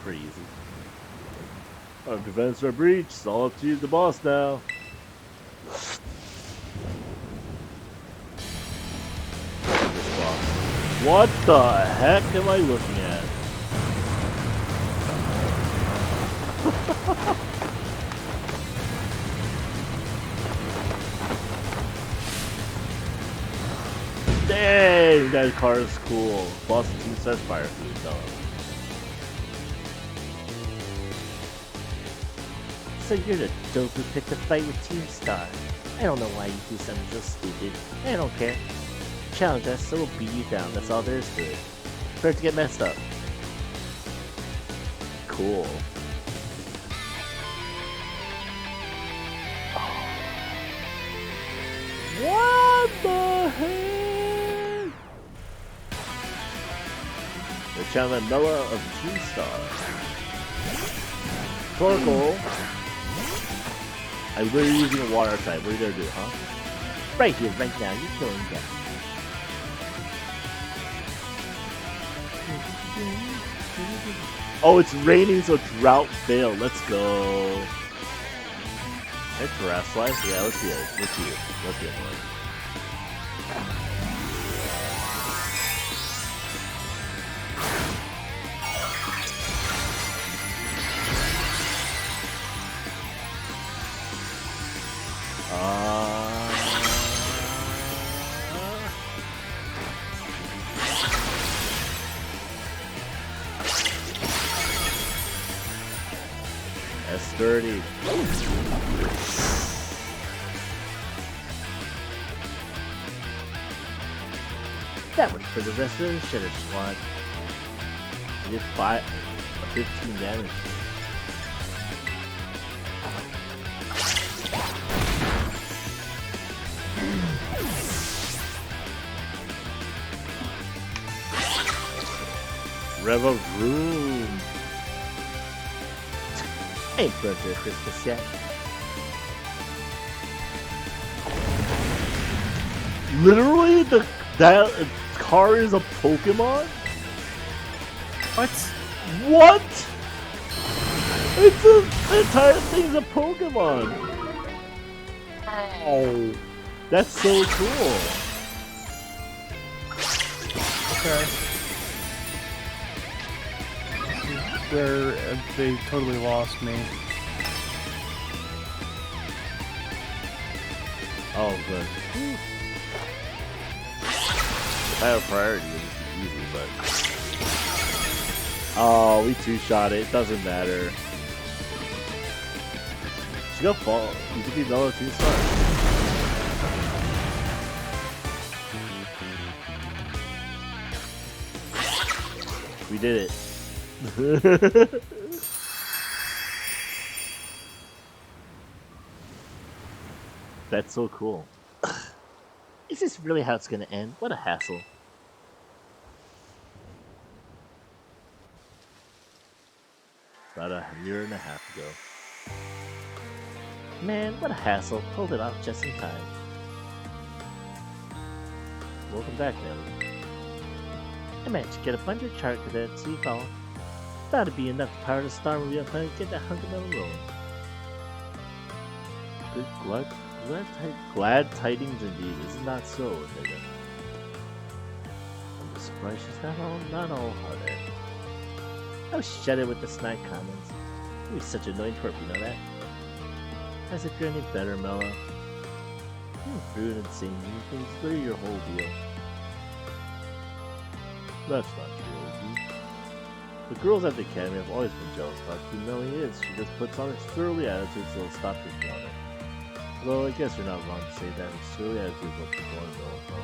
Pretty easy. Our defense are breached. It's all up to you, the boss now. What the heck am I looking at? Dang, that car is cool. Boss Team says fire food, though. So you're the dope who picked a fight with Team Star. I don't know why you do something so stupid. I don't care. Challenge us, so we'll beat you down. That's all there is to it. Prepare to get messed up. Cool. What the heck? The challenge Mella of Team Star. Torkoal. I'm literally using a water type. What are you gonna do, huh? Right here, right now, you're killing them. Oh, it's raining, so drought fail. Let's go. Hey, grass slide? Yeah, let's see it. Let's see it. S30. That one for the rest of the Shitter Squad. I did 15 damage. Rev-a-room. Ain't burnt their Christmas yet. Literally, that car is a Pokemon? What? What? The entire thing's a Pokemon. Oh. That's so cool. Okay. They totally lost me. Oh, good. If I have priority, it would be easy, but... Oh, we two-shot it. Doesn't matter. Just go fall. You could be mellow 2-star. We did it. That's so cool. Is this really how it's gonna end? What a hassle. About a year and a half ago. Man, what a hassle. Pulled it off just in time. Welcome back, Nelly. I managed to get a bunch of chart cadets, so you call. That'd be enough to power the Starmobile and get that hunk of metal rolling. Good glad tidings indeed. Is it not so, Nigga? I'm just surprised she's not all hard-headed. Oh, shut it with the snide comments. You're such an annoying twerp, you know that? As if you're any better, Mella. You're rude and saying mean things, but are your whole deal. That's not true, Oki. The girls at the academy have always been jealous about who Melly is. She just puts on her surly attitude so they'll stop picking on her. Well, I guess you're not wrong to say that her surly attitude is what people want to know about.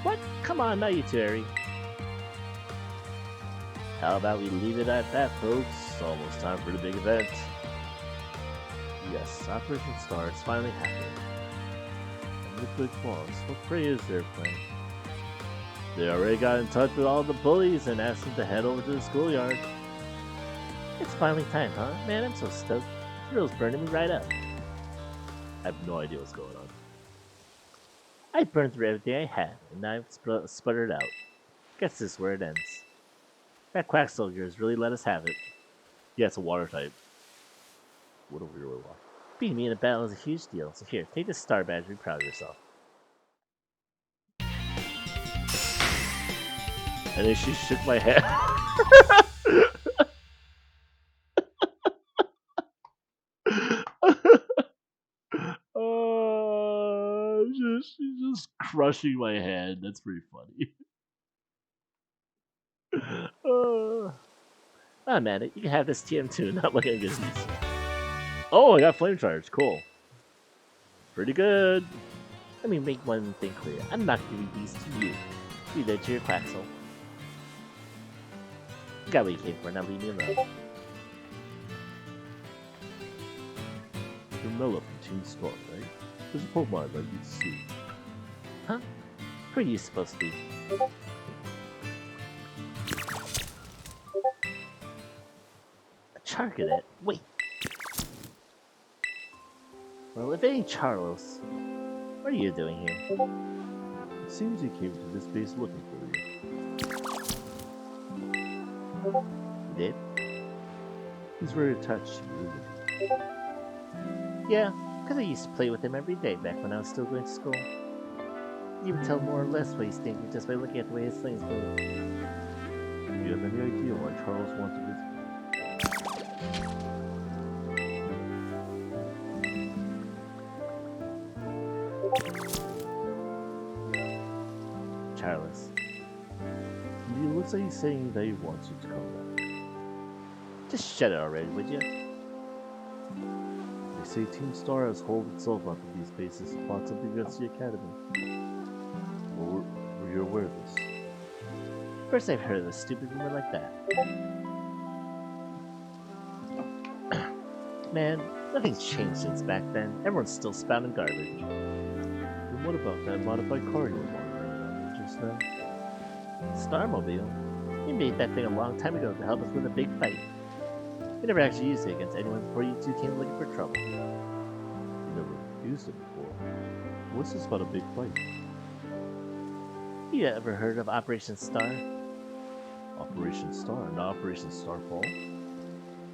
What? Come on, now you two, Harry. How about we leave it at that, folks? It's almost time for the big event. Yes, Operation Star is finally happening. And the big boss, what prey is their plan? They already got in touch with all the bullies and asked them to head over to the schoolyard. It's finally time, huh? Man, I'm so stoked. Thrill's burning me right up. I have no idea what's going on. I burned through everything I had, and now I've sputtered out. Guess this is where it ends. That quack soldier has really let us have it. Yeah, it's a water type. What a weird one. Beating me in a battle is a huge deal, so here, take this star badge and be proud of yourself. And then she shook my head. She's just crushing my hand. That's pretty funny. I'm at it. You can have this TM2, not looking at good use. Oh, I got flame charge. Cool. Pretty good. Let me make one thing clear. I'm not giving these to you. You did to your Quaxel. You got what you came for, now leave me alone. You're Mella from Team Storm, right? There's a Pokemon I'd like you to see. Huh? Who are you supposed to be? A Charcadet? Wait. Well, if it ain't Charlos, what are you doing here? It seems you came to this base looking for you. You did? He's very attached to you, isn't he? Yeah, because I used to play with him every day back when I was still going to school. You can tell more or less what he's thinking just by looking at the way his things move. Do you have any idea why Charles wanted this? Charles. It looks like he's saying that he wants you to come back. Just shut it already, would you? They say Team Star has holed itself onto these bases to plot something against the Academy. Were you aware of this? First I've heard of a stupid rumor like that. Man, nothing's changed since back then. Everyone's still spouting garbage. Then what about that modified car you were wandering around in just now? Starmobile? We made that thing a long time ago to help us win a big fight. We never actually used it against anyone before you two came looking for trouble. You never used it before. What's this about a big fight? You ever heard of Operation Star? Operation Star, not Operation Starfall?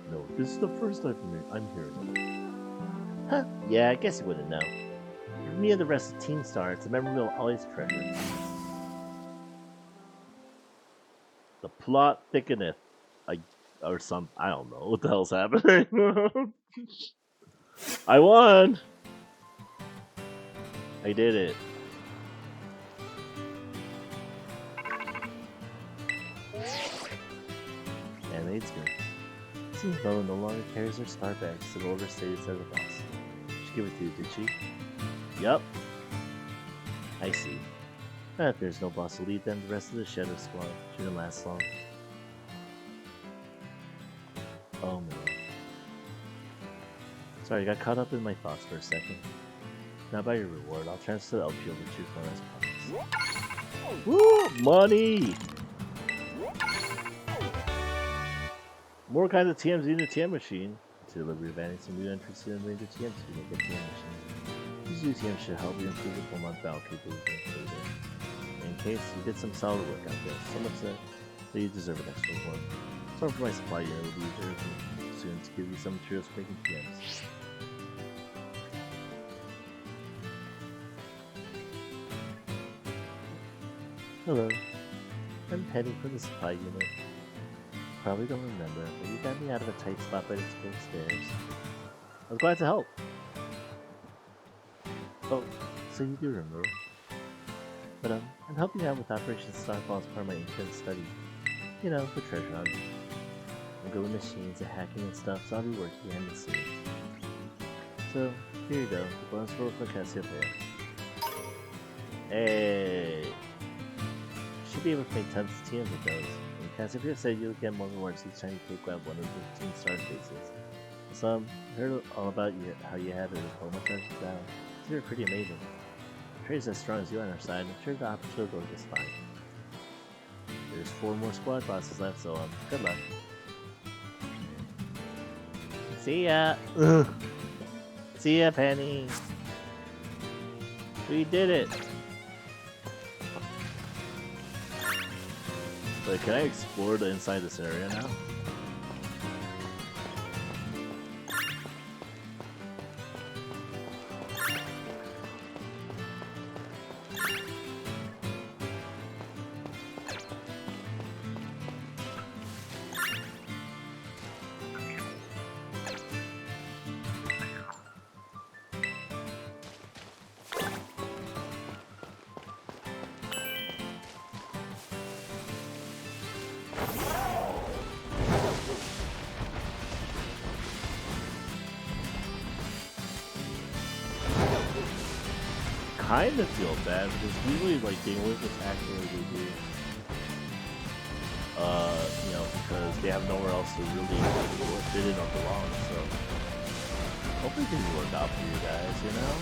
No, this is the first I'm hearing of it. Huh, yeah, I guess you wouldn't know. For me and the rest of Team Star, it's a memory we'll always treasure. The plot thickeneth. Or some, I don't know what the hell's happening. I won! I did it. Animate's good. Team Bo no longer carries her star badge, so will overstay as the boss. She gave it to you, did she? Yep. I see. If there's no boss to lead, then the rest of the Shadow Squad shouldn't last long. Oh man. Sorry, I got caught up in my thoughts for a second. Now about your reward, I'll transfer the LP over to your phone as promised. Woo! Money! More kinds of TMs in the TM machine. To deliver advantage to new entrants to the Ranger TMs to make a TM machine. These new TMs should help you improve the full month battle capability further. In case you did some solid work out there, so much that you deserve an extra one. Sorry for my supply unit will be there soon to give you some materials for making TMs. Hello, I'm heading for the supply unit. Probably don't remember, but you got me out of a tight spot by the school stairs. I was glad to help. Oh, so you do remember. But I'm helping out with Operation Starfall as part of my intense study. You know, the treasure hunt. I'm good with machines and hacking and stuff, so I'll be working behind the scenes. So, here you go, the bonus roll for Cassiopeia. Hey! Should be able to make tons of TMs with those. And Cassiopeia said you'll get more rewards each time you take out one of the Team Star faces. So, I heard all about you, how you have it with all my charges down. You're pretty amazing. Trey's as strong as you on our side, I'm sure the opportunity will go just fine. There's 4 more squad bosses left, so good luck. See ya! Ugh. See ya, Penny! We did it! Wait, can I explore the inside of this area now? Kind of feel bad because usually like they always attack the way they do. You know, because they have nowhere else to really fit in or belong. So hopefully things work out for you guys. You know.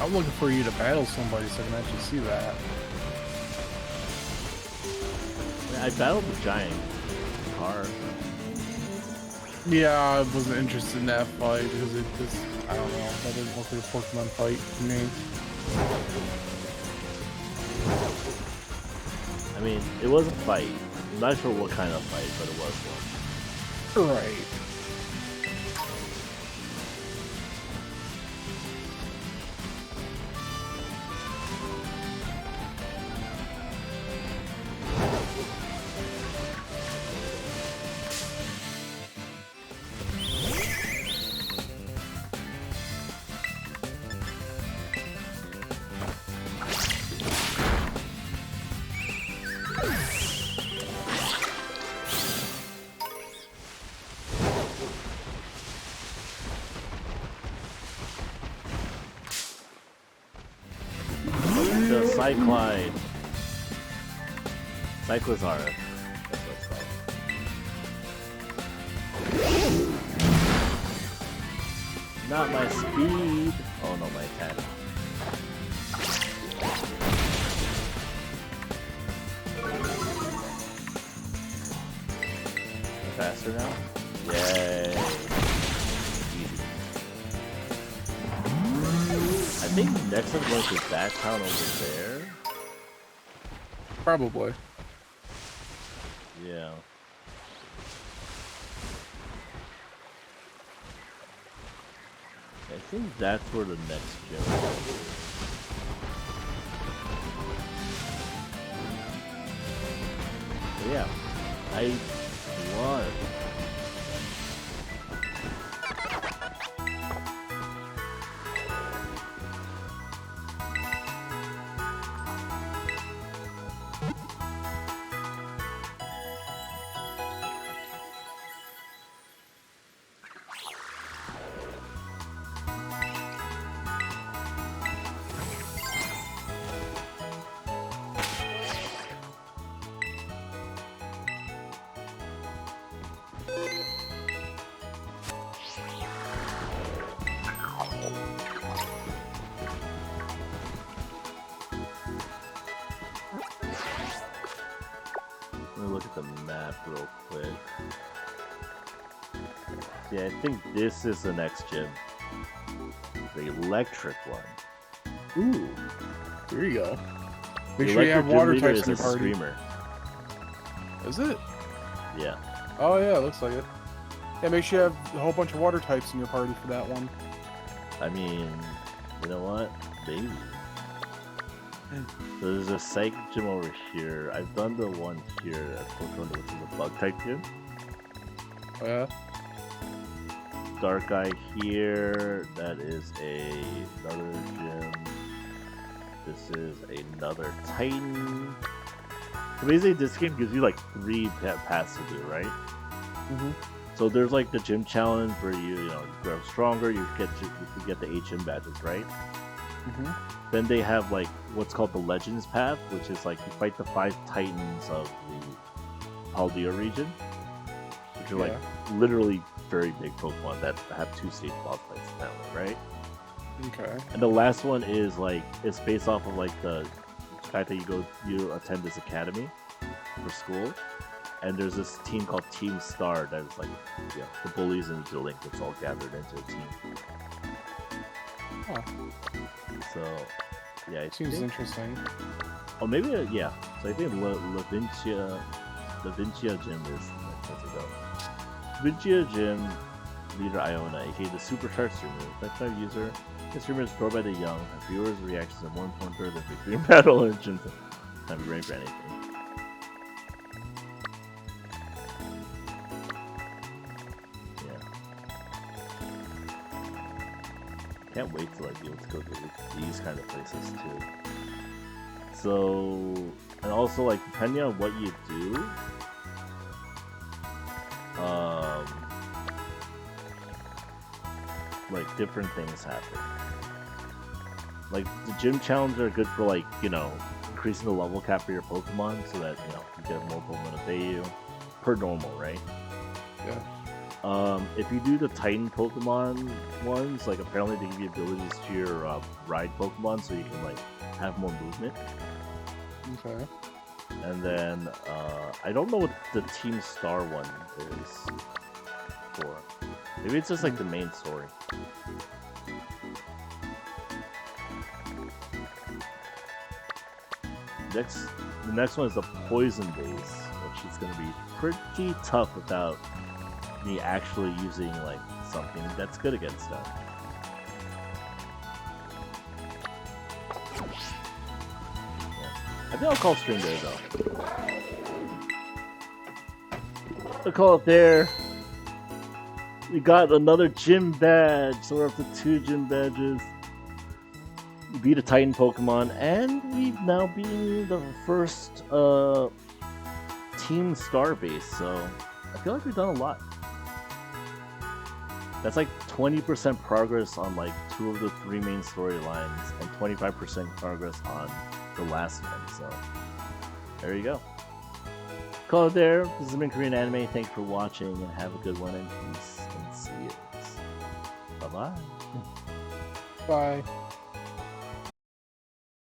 I'm looking for you to battle somebody so I can actually see that. I battled the giant car. Yeah, I wasn't interested in that fight because it just, I don't know, that didn't look like a Pokemon fight to me. I mean, it was a fight. I'm not sure what kind of fight, but it was one. Right. Cyclide. Cyclizarus. That's what it's called. Not my speed. Oh no, my attack. Faster now? Yay. Easy. I think next I'm going to that town over there. Probably. Yeah. I think that's where the next gym is. But yeah, I won. Let me look at the map real quick. Yeah, I think this is the next gym. The electric one. Ooh. Here you go. Make The sure you have electric water gym leader types in is your a party. streamer. Is it? Yeah. Oh yeah, it looks like it. Yeah, make sure you have a whole bunch of water types in your party for that one. I mean, you know what? Maybe. So there's a psych gym over here. I've done the one here at Pokemon, which is a bug type gym. Oh yeah? Dark Eye here. That is another gym. This is another Titan. So basically, this game gives you like 3 paths to do, right? Mm-hmm. So there's like the gym challenge where you grow stronger. You can get the HM badges, right? Mm-hmm. Then they have like what's called the Legends path, which is like you fight the 5 Titans of the Paldea region, which are like literally very big Pokemon that have 2 stage boss fights in that one, right? Okay. And the last one is like it's based off of like the fact that you attend this academy for school, and there's this team called Team Star that is like the bullies in the building that's all gathered into a team. Huh. So yeah, it Seems interesting. Oh, maybe yeah. So I think Lavincia Gym is let's go. Lavincia Gym leader Iona, aka the Supercharged streamer, next time user. This streamer is stored by the young. Viewers' reactions are more important than victory in battle and gyms. Time to be ready for anything. Can't wait to like be able to go to these kind of places too. So, and also like depending on what you do, like different things happen. Like the gym challenges are good for like increasing the level cap for your Pokemon so that you get more Pokemon to obey you per normal, right? Yeah. If you do the Titan Pokemon ones, like apparently they give you abilities to your ride Pokemon, so you can like have more movement. Okay. And then I don't know what the Team Star one is for. Maybe it's just like the main story. The next one is the Poison base, which is going to be pretty tough without me actually using like something that's good against them. I think I'll call stream there though. I'll call it there. We got another gym badge, so we're up to 2 gym badges. We beat a Titan Pokemon, and we've now beaten the first Team Star base, so I feel like we've done a lot. That's like 20% progress on like 2 of the 3 main storylines, and 25% progress on the last one. So there you go. Call it there. This has been Korean Anime. Thanks for watching, and have a good one, and peace, and see you. Bye bye. Bye.